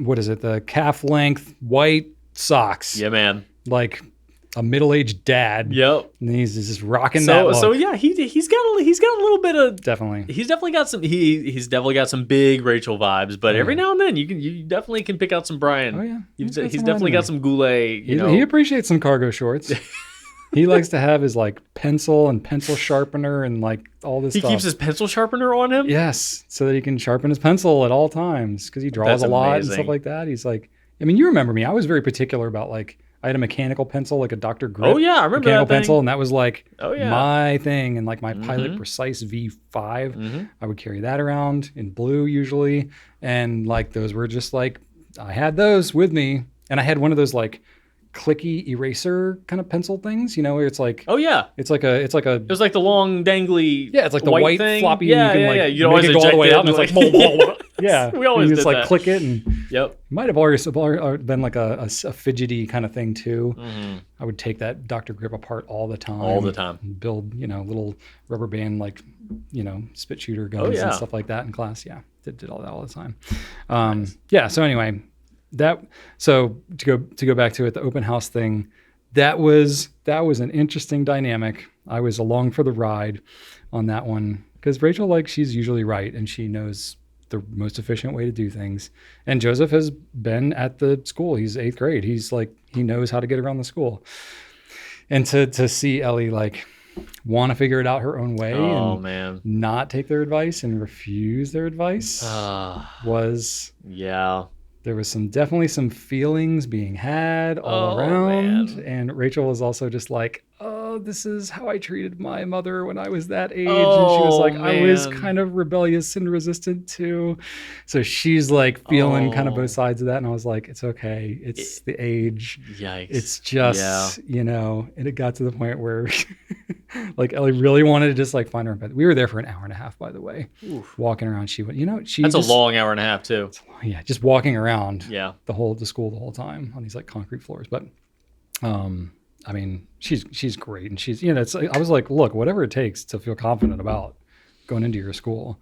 what is it? The calf length white socks. Yeah, man. Like a middle-aged dad. Yep. And he's just rocking that look. So yeah, he's got a little bit of Definitely. He's definitely got some big Rachel vibes, but every now and then you definitely can pick out some Brian. Oh yeah. He's definitely got some Goulet, He appreciates some cargo shorts. He likes to have his like pencil and pencil sharpener and like all this stuff. He keeps his pencil sharpener on him? Yes, so that he can sharpen his pencil at all times because he draws a lot and stuff like that. He's like, I mean, you remember me. I was very particular about like, I had a mechanical pencil, like a Dr. Grip. Oh yeah, I remember mechanical that thing. pencil, and that was like my thing. And like my Mm-hmm. Pilot Precise V5, I would carry that around in blue usually. And like those were just like, I had those with me, and I had one of those like clicky eraser kind of pencil things, where it's like, oh yeah, it's like a it was like the long dangly, it's like the white thing. floppy. Yeah, and you can, like, you always make it go all the way out, and it's like, blah, blah, blah. Yeah, we always you just did like that. click it, and Yep. might have already been like a fidgety kind of thing too. Mm-hmm. I would take that Dr. Grip apart all the time. And build, little rubber band like, spit shooter guns and stuff like that in class. Yeah, did all that all the time. Nice. Yeah. So anyway, to go back to it, the open house thing, that was an interesting dynamic. I was along for the ride on that one because Rachel, like, she's usually right and she knows the most efficient way to do things. And Joseph has been at the school. He's 8th grade. He's like, he knows how to get around the school. And to see Ellie like want to figure it out her own way and not take their advice and refuse their advice was there was definitely some feelings being had all around. Man. And Rachel was also just like, oh, this is how I treated my mother when I was that age. And she was like, I was kind of rebellious and resistant too. So she's like feeling kind of both sides of that. And I was like, it's okay. It's the age. Yikes. It's just, and it got to the point where like Ellie really wanted to just like find her bed. We were there for an hour and a half, by the way. Oof. Walking around. She went, that's a long hour and a half too. Yeah. Just walking around the school the whole time on these like concrete floors. But, I mean, she's great, and she's I was like, look, whatever it takes to feel confident about going into your school.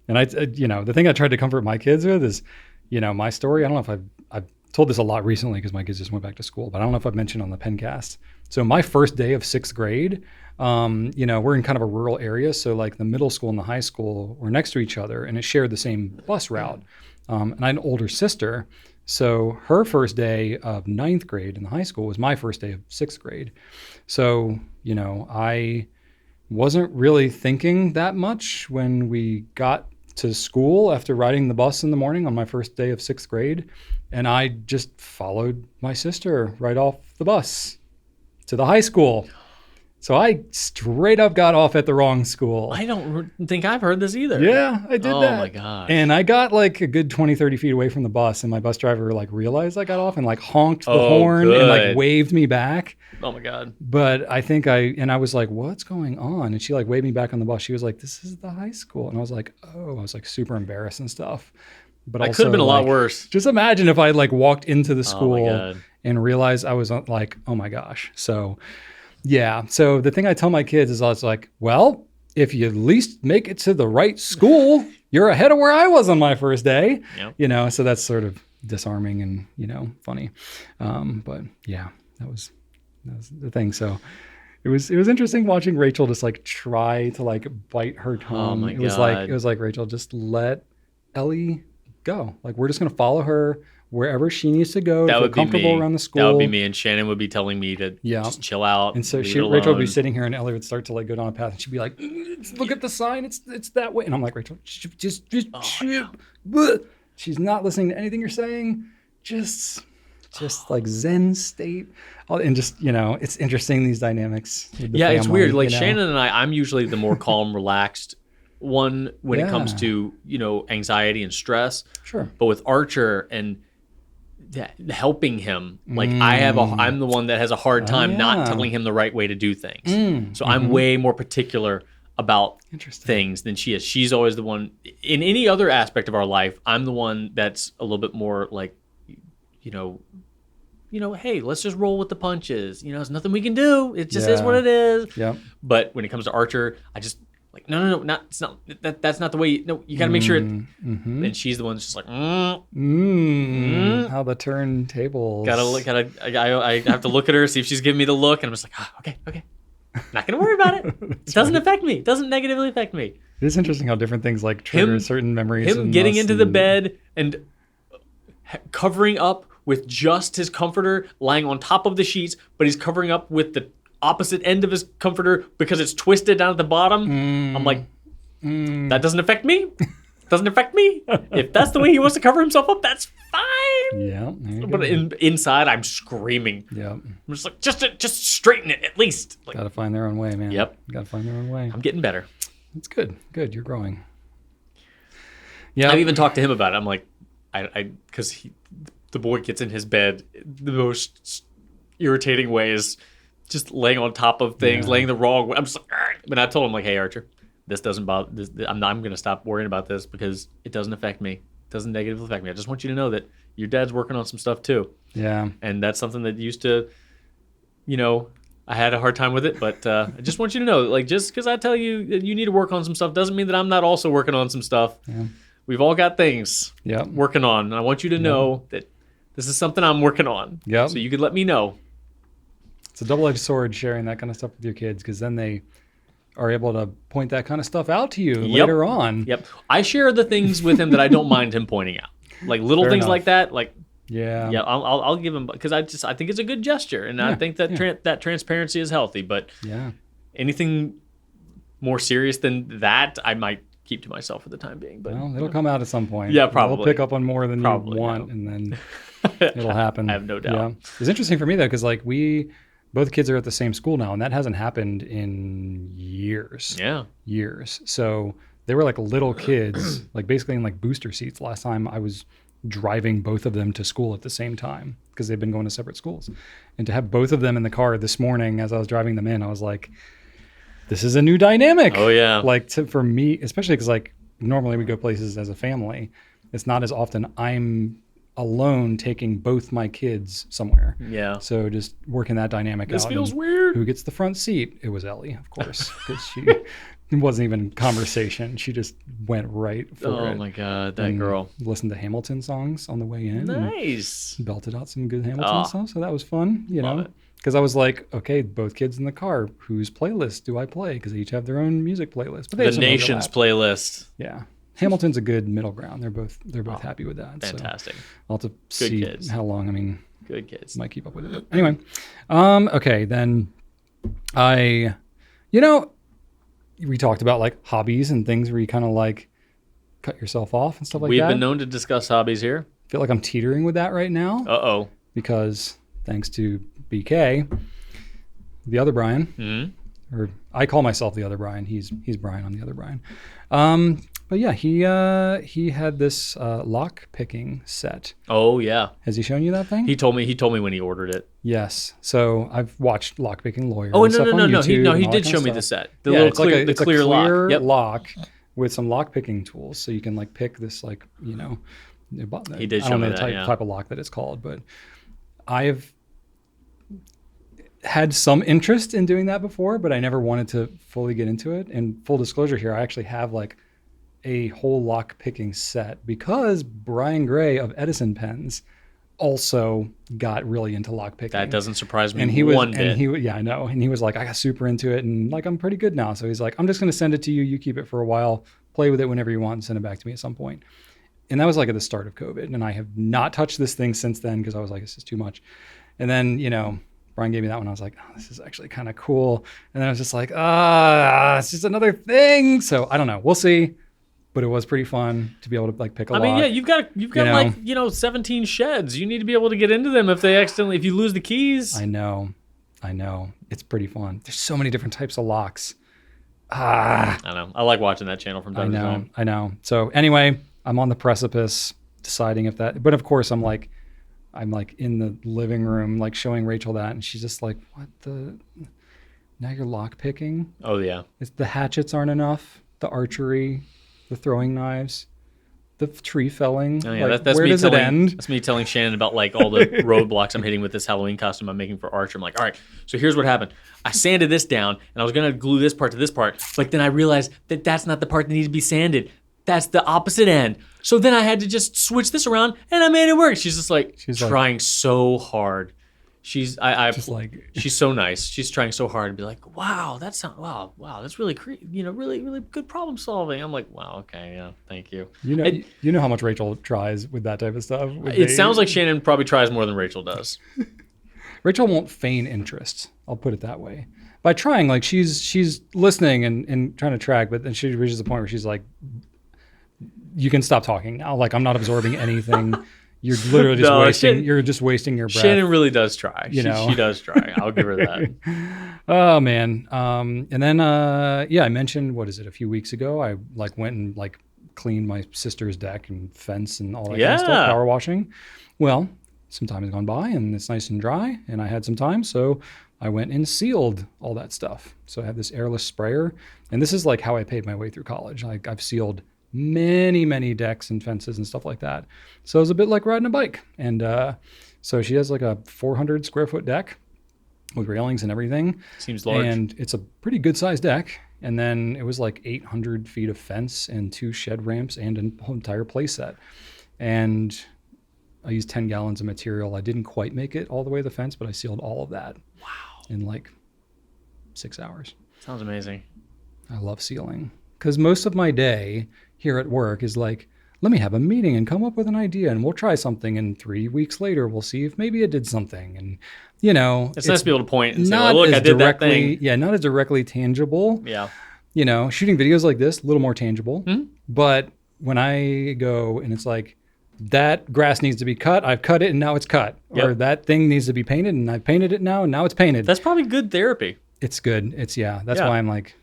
And the thing I tried to comfort my kids with is, my story. I don't know if I've told this a lot recently because my kids just went back to school, but I don't know if I've mentioned on the Pencast. So my first day of 6th grade, we're in kind of a rural area, so like the middle school and the high school were next to each other, and it shared the same bus route. And I had an older sister. So her first day of 9th grade in the high school was my first day of 6th grade. So, I wasn't really thinking that much when we got to school after riding the bus in the morning on my first day of 6th grade. And I just followed my sister right off the bus to the high school. So I straight up got off at the wrong school. I don't think I've heard this either. Yeah, I did that. Oh my gosh. And I got like a good 20, 30 feet away from the bus, and my bus driver like realized I got off and like honked the horn and like waved me back. Oh my God. But I think I was like, what's going on? And she like waved me back on the bus. She was like, this is the high school. And I was like, oh, I was like super embarrassed and stuff. But That also, could have been a lot like, worse. Just imagine if I like walked into the Oh my school God. and realized I was like, oh my gosh. So yeah. So the thing I tell my kids is I was like, well, if you at least make it to the right school, you're ahead of where I was on my first day. Yep. You know, so that's sort of disarming and, you know, funny. But yeah, that was the thing. So it was interesting watching Rachel just like try to like bite her tongue. my it was God. like Rachel, just let Ellie go. Like we're just gonna follow her wherever she needs to go to feel comfortable around the school. That would be me. And Shannon would be telling me to just chill out. And so leave it Rachel would be alone. sitting here and Ellie would start to like go down a path and she'd be like, look at the sign, it's that way. And I'm like, Rachel, just she's not listening to anything you're saying. Just like Zen state. And just, you know, it's interesting, these dynamics. With the Yeah, it's family, weird. Like you know? Shannon and I'm usually the more calm, relaxed one when it comes to, you know, anxiety and stress. Sure. But with Archer and helping him, like I'm the one that has a hard time not telling him the right way to do things. So I'm way more particular about things than she is. She's always the one in any other aspect of our life. I'm the one that's a little bit more like, you know, hey, let's just roll with the punches. You know, there's nothing we can do. It just is what it is. Yep. But when it comes to Archer, I just like, no, it's not. That's not the way. You got to make sure. And she's the one that's just like, how the turntables. I have to look at her, see if she's giving me the look, and I'm just like, okay. Not gonna worry about it. It doesn't affect me. It doesn't negatively affect me. It is interesting how different things like trigger certain memories. Him getting into the bed and covering up with just his comforter, lying on top of the sheets, but he's covering up with the opposite end of his comforter because it's twisted down at the bottom. I'm like, that doesn't affect me. Doesn't affect me. If that's the way he wants to cover himself up, that's fine. Yeah. But inside, I'm screaming. Yeah. I'm just like, just straighten it at least. Like, Gotta find their own way, man. Yep. Gotta find their own way. I'm getting better. It's good. Good. You're growing. Yeah. I've even talked to him about it. I'm like, because the boy gets in his bed the most irritating way is just laying on top of things, laying the wrong way. I'm just like, argh. And I told him like, hey Archer, this doesn't bother. I'm going to stop worrying about this because it doesn't affect me. It doesn't negatively affect me. I just want you to know that your dad's working on some stuff too. Yeah. And that's something that used to, you know, I had a hard time with it, but I just want you to know, like, just because I tell you that you need to work on some stuff doesn't mean that I'm not also working on some stuff. Yeah. We've all got things working on. And I want you to know that this is something I'm working on. Yep. So you could let me know. It's a double-edged sword sharing that kind of stuff with your kids because then they are able to point that kind of stuff out to you later on. Yep. I share the things with him that I don't mind him pointing out. Like little things like that. Like, yeah, I'll give him, because I think it's a good gesture. And I think that that transparency is healthy. But anything more serious than that, I might keep to myself for the time being. But well, it'll come out at some point. Yeah, probably. They'll pick up on more than you want, and then it'll happen. I have no doubt. Yeah. It's interesting for me though, because like both kids are at the same school now, and that hasn't happened in years. Yeah. Years. So they were like little kids, like basically in like booster seats last time I was driving both of them to school at the same time because they've been going to separate schools. And to have both of them in the car this morning as I was driving them in, I was like, this is a new dynamic. Oh, yeah. Like for me, especially because like normally we go places as a family. It's not as often I'm alone taking both my kids somewhere. Yeah. So just working that dynamic out. This feels weird. Who gets the front seat? It was Ellie, of course, because it wasn't even conversation. She just went right for it. Oh my God, that girl. Listened to Hamilton songs on the way in. Nice. Belted out some good Hamilton songs. So that was fun, you Love know. it. Because I was like, okay, both kids in the car, whose playlist do I play? Because they each have their own music playlist. But they have The some Nation's overlap. playlist. Yeah. Hamilton's a good middle ground. They're both happy with that. Fantastic. So I'll have to see kids. how long. I mean, Good kids. might keep up with it. Anyway, okay, then we talked about like hobbies and things where you kind of like cut yourself off and stuff like that. We've been known to discuss hobbies here. I feel like I'm teetering with that right now Uh-oh. because thanks to BK, the other Brian, or I call myself the other Brian. He's Brian. I'm the other Brian. But yeah, he had this lock picking set. Oh yeah. Has he shown you that thing? He told me when he ordered it. Yes. So I've watched lock picking lawyers. Oh and stuff on YouTube He and all did that show kind me of the stuff. set. The little it's clear, like the it's a clear lock. Yep. lock with some lock picking tools, so you can like pick this like He did show me that, type of lock that it's called, but I've had some interest in doing that before, but I never wanted to fully get into it. And full disclosure here, I actually have like a whole lock picking set because Brian Gray of Edison Pens also got really into lock picking. That doesn't surprise me and he was, one bit. Yeah, I know. And he was like, I got super into it and like I'm pretty good now. So he's like, I'm just going to send it to you. You keep it for a while, play with it whenever you want, and send it back to me at some point. And that was like at the start of COVID. And I have not touched this thing since then because I was like, this is too much. And then, Brian gave me that one. I was like, oh, this is actually kind of cool. And then I was just like, it's just another thing. So I don't know. We'll see. But it was pretty fun to be able to like pick a lock. I mean, yeah, you've got like 17 sheds. You need to be able to get into them if you lose the keys. I know. It's pretty fun. There's so many different types of locks. I know. I like watching that channel from time to time. I know. So anyway, I'm on the precipice deciding if that, but of course I'm like in the living room, like showing Rachel that, and she's just like, now you're lock picking? Oh yeah. The hatchets aren't enough, the archery, the throwing knives, the tree felling. Oh yeah, like, that's where me does it end? That's me telling Shannon about like all the roadblocks I'm hitting with this Halloween costume I'm making for Archer. I'm like, all right, so here's what happened. I sanded this down and I was gonna glue this part to this part, but then I realized that that's not the part that needs to be sanded. That's the opposite end. So then I had to just switch this around and I made it work. She's trying so hard. She's so nice. She's trying so hard to be like, wow, that's really really good problem solving. I'm like, wow, okay, yeah, thank you. You know how much Rachel tries with that type of stuff. It sounds like Shannon probably tries more than Rachel does. Rachel won't feign interest. I'll put it that way. By trying, like she's listening and trying to track, but then she reaches the point where she's like, you can stop talking now. Like I'm not absorbing anything. You're literally just wasting. You're just wasting your breath. Shannon really does try. She does try. I'll give her that. Oh man. And then I mentioned a few weeks ago. I like went and like cleaned my sister's deck and fence and all that kind of stuff. Power washing. Well, some time has gone by and it's nice and dry, and I had some time, so I went and sealed all that stuff. So I have this airless sprayer, and this is like how I paid my way through college. Like I've sealed many decks and fences and stuff like that. So it was a bit like riding a bike. And so she has like a 400 square foot deck with railings and everything. Seems large. And it's a pretty good sized deck. And then it was like 800 feet of fence and 2 shed ramps and an entire play set. And I used 10 gallons of material. I didn't quite make it all the way to the fence, but I sealed all of that. Wow. In like 6 hours. Sounds amazing. I love sealing because most of my day here at work is like, let me have a meeting and come up with an idea and we'll try something, and 3 weeks later we'll see if maybe it did something. And it's nice to be able to point and say, well, look, I did that thing. Yeah, not as directly tangible. Yeah. Shooting videos like this, a little more tangible. Mm-hmm. But when I go and it's like, that grass needs to be cut, I've cut it and now it's cut. Yep. Or that thing needs to be painted and I've painted it now and now it's painted. That's probably good therapy. It's good. That's why I'm like,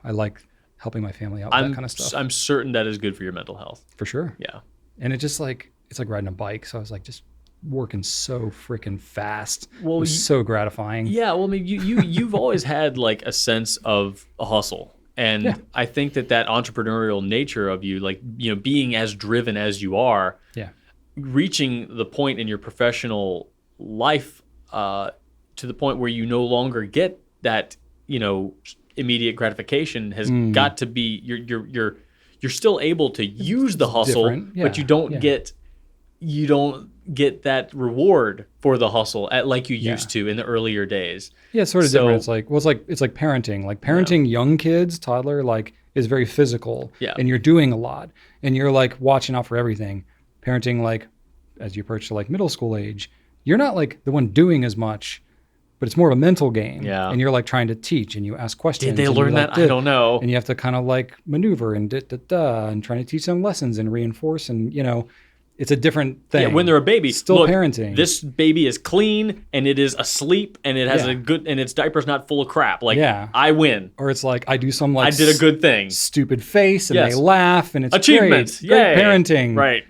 I like helping my family out with that kind of stuff. I'm certain that is good for your mental health. For sure. Yeah. And it's like riding a bike. So I was like just working so freaking fast. Well, it was so gratifying. Yeah. Well, I mean, you've always had like a sense of a hustle. And I think that entrepreneurial nature of you, like, being as driven as you are, reaching the point in your professional life to the point where you no longer get that, immediate gratification has got to be you're still able to use the hustle, but you don't get that reward for the hustle like you used to in the earlier days. Yeah, it's sort of different. It's like parenting. Like parenting young kids, toddler, like is very physical. Yeah. And you're doing a lot and you're like watching out for everything. Parenting, like as you approach to like middle school age, you're not like the one doing as much, but it's more of a mental game. Yeah. And you're like trying to teach and you ask questions. Did they learn that? I don't know. And you have to kind of like maneuver and and trying to teach them lessons and reinforce. And, it's a different thing. Yeah, when they're a baby. Still Look, parenting. This baby is clean and it is asleep and it has Yeah. a good, and its diaper's not full of crap. Like, Yeah. I win. Or it's like I do some like I did a good thing. stupid face and Yes. they laugh and it's Achievements. great. Great Yay. parenting. Right.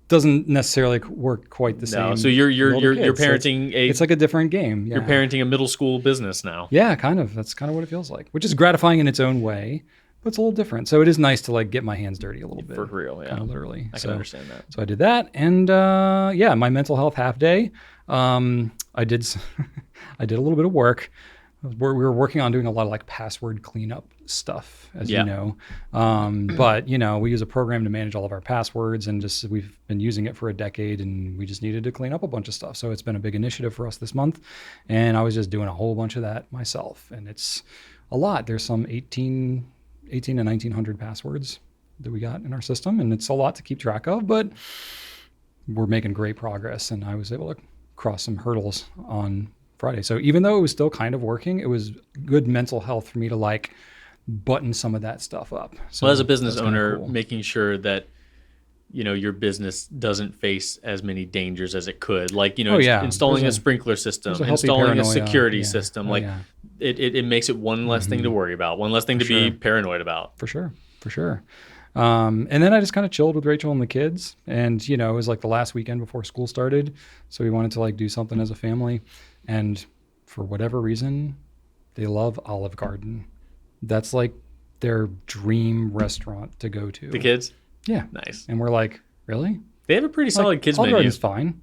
Doesn't necessarily work quite the same. No, so you're with older you're kids. So parenting it's like a different game. Yeah. you're parenting a middle school business now. Yeah, kind of. That's kind of what it feels like, which is gratifying in its own way, but it's a little different. So it is nice to like get my hands dirty a little bit. For real, yeah. Kind of literally. I can understand that. So I did that, and yeah, my mental health half day. I did I did a little bit of work. We were working on doing a lot of like password cleanup stuff, as Yeah. you know. But you know, we use a program to manage all of our passwords, and just we've been using it for a decade, and we just needed to clean up a bunch of stuff. So it's been a big initiative for us this month, and I was just doing a whole bunch of that myself, and it's a lot. There's some 18 to 1900 passwords that we got in our system, and it's a lot to keep track of, but we're making great progress, and I was able to cross some hurdles on Friday. So even though it was still kind of working, it was good mental health for me to like button some of that stuff up. So Well, as a business that's kinda owner, cool. making sure that your business doesn't face as many dangers as it could, like Oh, yeah. installing a There's sprinkler system, there's a healthy installing a paranoia. security Yeah. system, Oh, like yeah. it makes it one less thing to worry about, one less thing to be paranoid about. For sure. And then I just kind of chilled with Rachel and the kids, and it was like the last weekend before school started, so we wanted to like do something as a family, and for whatever reason, they love Olive Garden. That's like their dream restaurant to go to. The kids, Yeah. nice. And we're like, really? They have a pretty solid kids Olive menu. Garden's fine.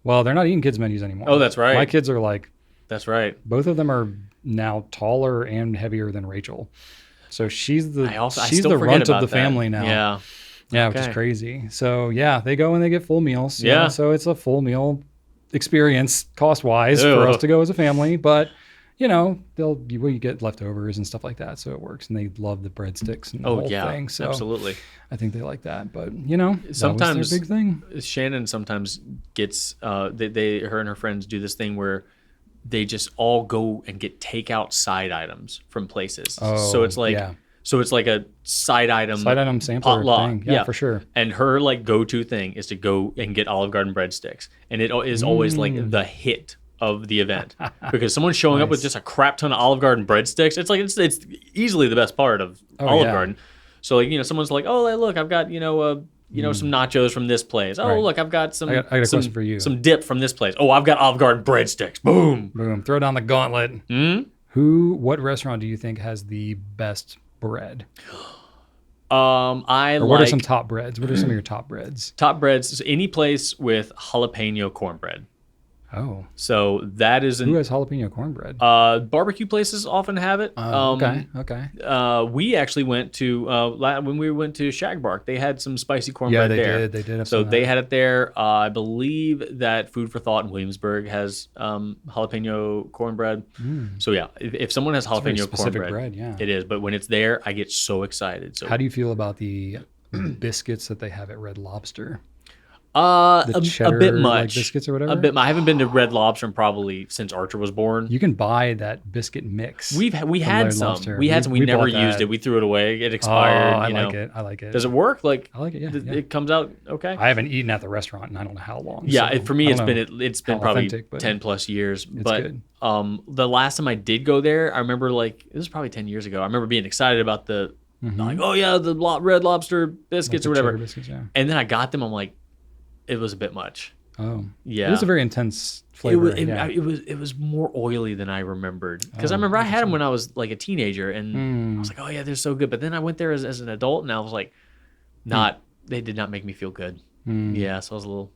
Well, they're not eating kids menus anymore. Oh, that's right. My kids are like, That's right. both of them are now taller and heavier than Rachel. So she's the I she's still the forget runt of about the that. family now. Yeah. Yeah, which is Okay. crazy. So yeah, they go and they get full meals. Yeah. So it's a full meal experience cost wise for Ew. us to go as a family, but we get leftovers and stuff like that, so it works. And they love the breadsticks and the Oh whole yeah. thing. So Absolutely. I think they like that. But Sometimes- that was their big thing. Shannon sometimes gets her and her friends do this thing where they just all go and get takeout side items from places. Oh, so it's like yeah. a side item Sampler potluck. thing. Yeah, for sure. And her like go-to thing is to go and get Olive Garden breadsticks, and it is always like the hit of the event because someone's showing up with just a crap ton of Olive Garden breadsticks. It's like it's easily the best part of Olive yeah. Garden. So like someone's like, oh look, I've got some nachos from this place. Oh Right. look, I've got some. I got a question for you. Some dip from this place. Oh, I've got Olive Garden breadsticks. Boom. Boom. Throw down the gauntlet. What restaurant do you think has the best bread? What are some top breads? What are some of your top breads? top breads. So any place with jalapeno cornbread. Oh, So that is who has jalapeno cornbread? barbecue places often have it. Okay. We actually went to when we went to Shagbark. They had some spicy cornbread Yeah, there. They did. Have So some of they that. had it there. I believe that Food for Thought in Williamsburg has jalapeno cornbread. So yeah, if someone has very jalapeno specific cornbread, bread, yeah. it is. But when it's there, I get so excited. So How do you feel about the biscuits that they have at Red Lobster? a cheddar, bit like, much biscuits or whatever? A bit. I haven't been to Red Lobster probably since Archer was born. You can buy that biscuit mix. We from had Red some. Lobster. We had some. We never bought used that. it. We threw it away. It Oh, expired. I you like know. it. I like it. Does it work? Like I like it. Yeah, yeah. it comes out okay. I haven't eaten at the restaurant in I don't know how long. Yeah, so for me I it's don't been know it's been how probably authentic, but 10 plus years. But good. the last time I did go there, I remember like it was probably 10 years ago. I remember being excited about the like oh yeah the Red Lobster biscuits the or whatever. cheddar biscuits, yeah. And then I got them. I'm like, it was a bit much. Oh, Yeah. It was a very intense flavor. It was more oily than I remembered because I remember I had them when I was like a teenager and I was like, oh yeah, they're so good. But then I went there as an adult and I was like, they did not make me feel good. Yeah, so I was a little.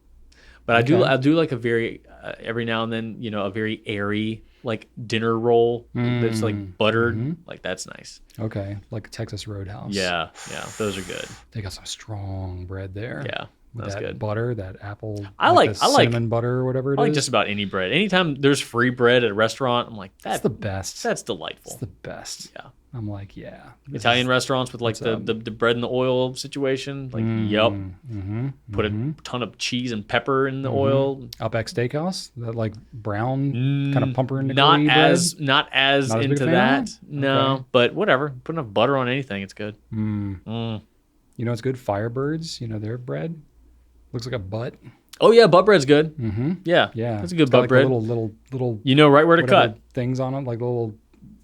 But I do like a very every now and then a very airy like dinner roll that's like buttered. Like that's nice. Okay, like a Texas Roadhouse. Yeah, those are good. They got some strong bread there. Yeah, With that's that good. butter, that apple. I like cinnamon butter or whatever it is. I like just about any bread. Anytime there's free bread at a restaurant, I'm like That's the best. That's delightful. It's the best. Yeah. I'm like, yeah. this Italian is- restaurants with like the bread and the oil situation. Like, yup. Put a ton of cheese and pepper in the oil. Outback Steakhouse, that like brown kind of pumpernickel Not bread. as Not as big a into fan of that. that? No, Okay. but whatever. Put enough butter on anything, it's good. You know, it's good. Firebirds. You know their bread. Looks like a butt. Oh yeah, butt bread's good. Mm-hmm. Yeah, Yeah. that's a good It's got, butt like, bread. Little. You know right where to whatever cut. things on them, like little.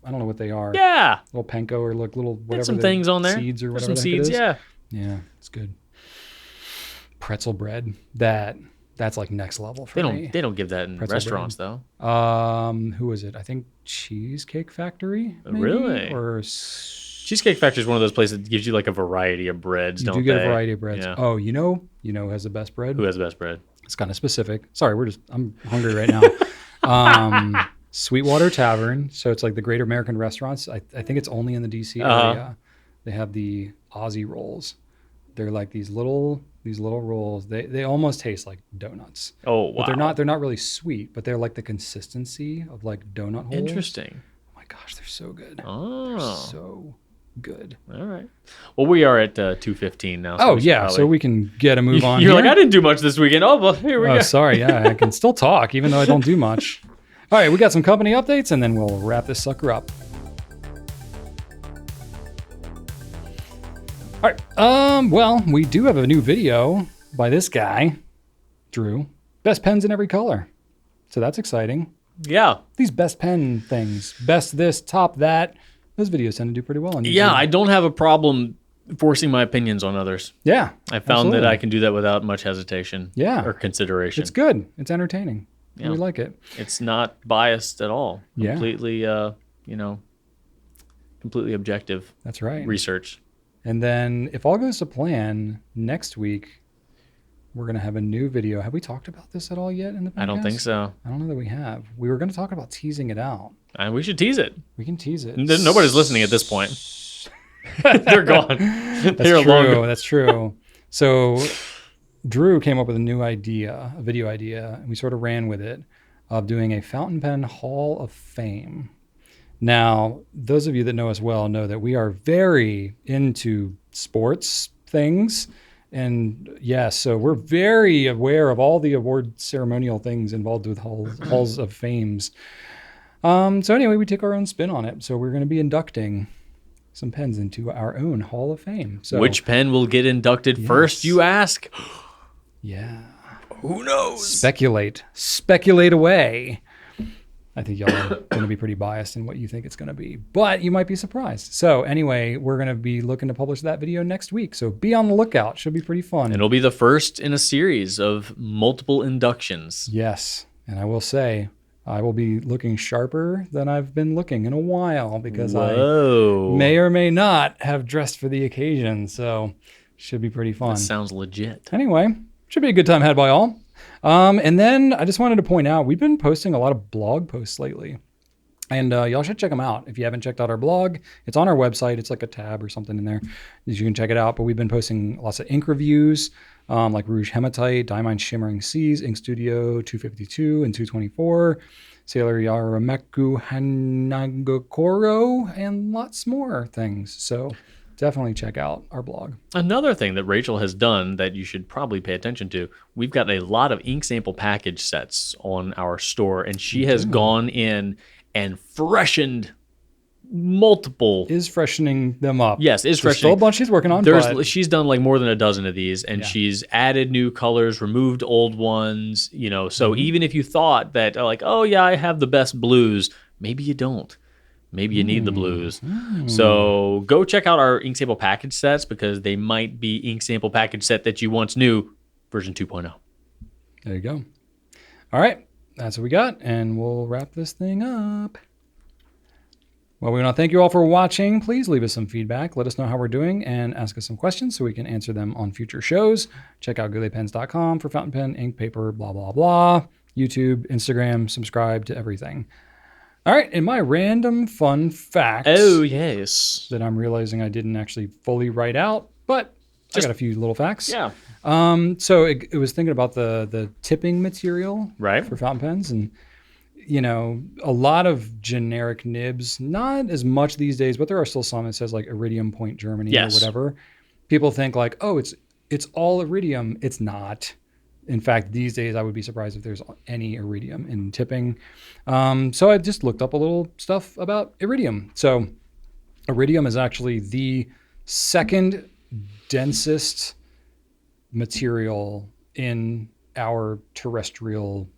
I don't know what they are. Yeah, Little panko or like little whatever. there's some the things on there. Seeds or There's whatever. some the heck seeds. it is. Yeah. Yeah, it's good. Pretzel bread. That's like next level for me. They don't give that in Pretzel restaurants though. Who is it? I think Cheesecake Factory. Maybe? Really? Or Cheesecake Factory is one of those places that gives you like a variety of breads. you don't do get they? a variety of breads. Yeah. Oh, you know who has the best bread? Who has the best bread? It's kind of specific. Sorry, I'm hungry right now. Sweetwater Tavern. So it's like the Great American Restaurants. I think it's only in the DC area. They have the Aussie rolls. They're like these little rolls. They almost taste like donuts. Oh wow. But they're not really sweet, but they're like the consistency of like donut holes. Interesting. Oh my gosh, they're so good. Oh. They're so good. All right. Well, we are at 2:15 now. So so we can get a move on. You're here. like, I didn't do much this weekend. Oh, well, here we go. Sorry. Yeah, I can still talk even though I don't do much. All right, we got some company updates and then we'll wrap this sucker up. All right. Well, we do have a new video by this guy, Drew. Best pens in every color. So that's exciting. Yeah. These best pen things, best this, top that. Those videos tend to do pretty well on YouTube. Yeah, I don't have a problem forcing my opinions on others. Yeah. I found absolutely. that I can do that without much hesitation. Yeah. Or consideration. It's good. It's entertaining. Yeah. We like it. It's not biased at all. Yeah. Completely, completely objective That's right. research. And then if all goes to plan, next week we're going to have a new video. Have we talked about this at all yet in the podcast? I don't think so. I don't know that we have. We were going to talk about teasing it out. And we should tease it. We can tease it. Nobody's listening at this point. They're gone. That's true. That's true. So Drew came up with a new idea, a video idea, and we sort of ran with it of doing a fountain pen Hall of Fame. Now, those of you that know us well know that we are very into sports things. And yes, so we're very aware of all the award ceremonial things involved with halls of fames. So anyway, we took our own spin on it. So we're going to be inducting some pens into our own Hall of Fame. So which pen will get inducted first, you ask? Yeah. Who knows? Speculate away. I think y'all are going to be pretty biased in what you think it's going to be, but you might be surprised. So anyway, we're going to be looking to publish that video next week. So be on the lookout. Should be pretty fun. And it'll be the first in a series of multiple inductions. Yes. And I will say, I will be looking sharper than I've been looking in a while because I may or may not have dressed for the occasion. So should be pretty fun. That sounds legit. Anyway, should be a good time had by all. And then I just wanted to point out, we've been posting a lot of blog posts lately. And y'all should check them out. If you haven't checked out our blog, it's on our website. It's like a tab or something in there. You can check it out. But we've been posting lots of ink reviews, like Rouge Hematite, Diamond Shimmering Seas, Ink Studio 252 and 224, Sailor Yarameku Hanagokoro, and lots more things. So definitely check out our blog. Another thing that Rachel has done that you should probably pay attention to, we've got a lot of ink sample package sets on our store, and she has gone in and freshened multiple. Is freshening them up. Yes, is freshening. Still a bunch she's working on. She's done like more than a dozen of these, and she's added new colors, removed old ones. So even if you thought that like, oh yeah, I have the best blues, maybe you don't. Maybe you need the blues. So go check out our ink sample package sets because they might be ink sample package set that you once knew, version 2.0. There you go. All right. That's what we got. And we'll wrap this thing up. Well, we want to thank you all for watching. Please leave us some feedback. Let us know how we're doing and ask us some questions so we can answer them on future shows. Check out gouletpens.com for fountain pen, ink, paper, blah, blah, blah. YouTube, Instagram, subscribe to everything. All right, and my random fun facts. Oh, yes. That I'm realizing I didn't actually fully write out, but I got a few little facts. Yeah. So it was thinking about the tipping material for fountain pens, and a lot of generic nibs, not as much these days, but there are still some that says like Iridium Point Germany or whatever. People think like, oh, it's all Iridium. It's not. In fact, these days I would be surprised if there's any iridium in tipping. So I just looked up a little stuff about iridium. So iridium is actually the second densest material in our terrestrial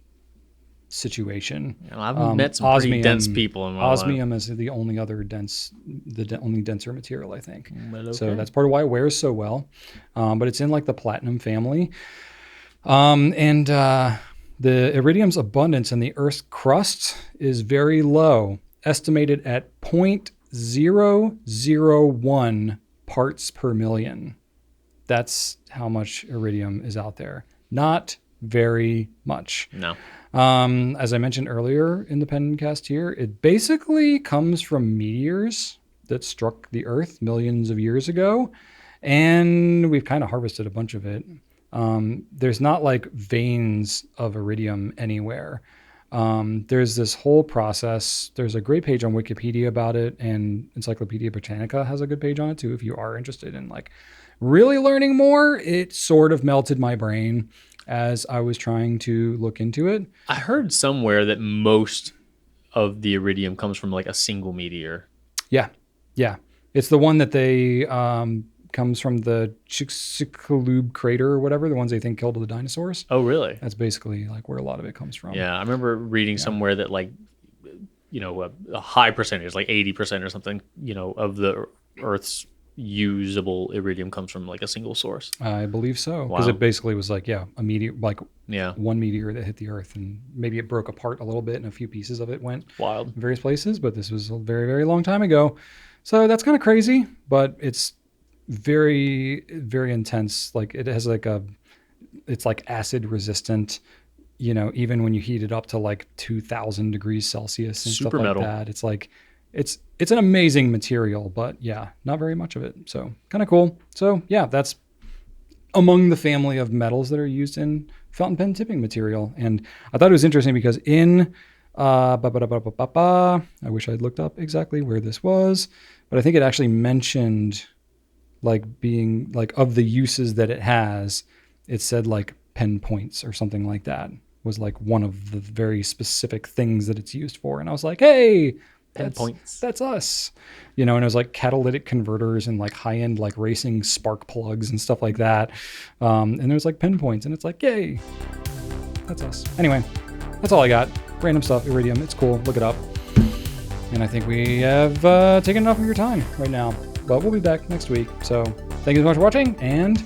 situation. I've met some pretty dense people in my life. Osmium is the only other only denser material, I think. Okay. So that's part of why it wears so well. But it's in like the platinum family. The iridium's abundance in the Earth's crust is very low, estimated at 0.001 parts per million. That's how much iridium is out there. Not very much. No. As I mentioned earlier in the Pencast here, it basically comes from meteors that struck the Earth millions of years ago, and we've kind of harvested a bunch of it. There's not like veins of iridium anywhere. There's this whole process. There's a great page on Wikipedia about it, and Encyclopedia Britannica has a good page on it too if you are interested in like really learning more. It sort of melted my brain as I was trying to look into it. I heard somewhere that most of the iridium comes from like a single meteor. Yeah. It's the one that they comes from the Chicxulub crater or whatever, the ones they think killed the dinosaurs. Oh, really? That's basically like where a lot of it comes from. Yeah, I remember reading somewhere that like, a high percentage, like 80% or something, of the Earth's usable iridium comes from like a single source. I believe so, because it basically was like a meteor, like one meteor that hit the Earth, and maybe it broke apart a little bit and a few pieces of it went wild in various places, but this was a very, very long time ago. So that's kind of crazy, but it's very, very intense. Like it has it's like acid resistant, even when you heat it up to like 2000 degrees Celsius and super stuff like metal. that. It's like, it's an amazing material, but yeah, not very much of it. So kind of cool. So yeah, that's among the family of metals that are used in fountain pen tipping material. And I thought it was interesting because in, I wish I'd looked up exactly where this was, but I think it actually mentioned like being like of the uses that it has, it said like pen points or something like that was like one of the very specific things that it's used for. And I was like, hey, that's us, and it was like catalytic converters and like high-end like racing spark plugs and stuff like that. And there's like pen points, and it's like, yay, that's us. Anyway, that's all I got. Random stuff, iridium. It's cool. Look it up. And I think we have taken enough of your time right now, but we'll be back next week. So thank you so much for watching, and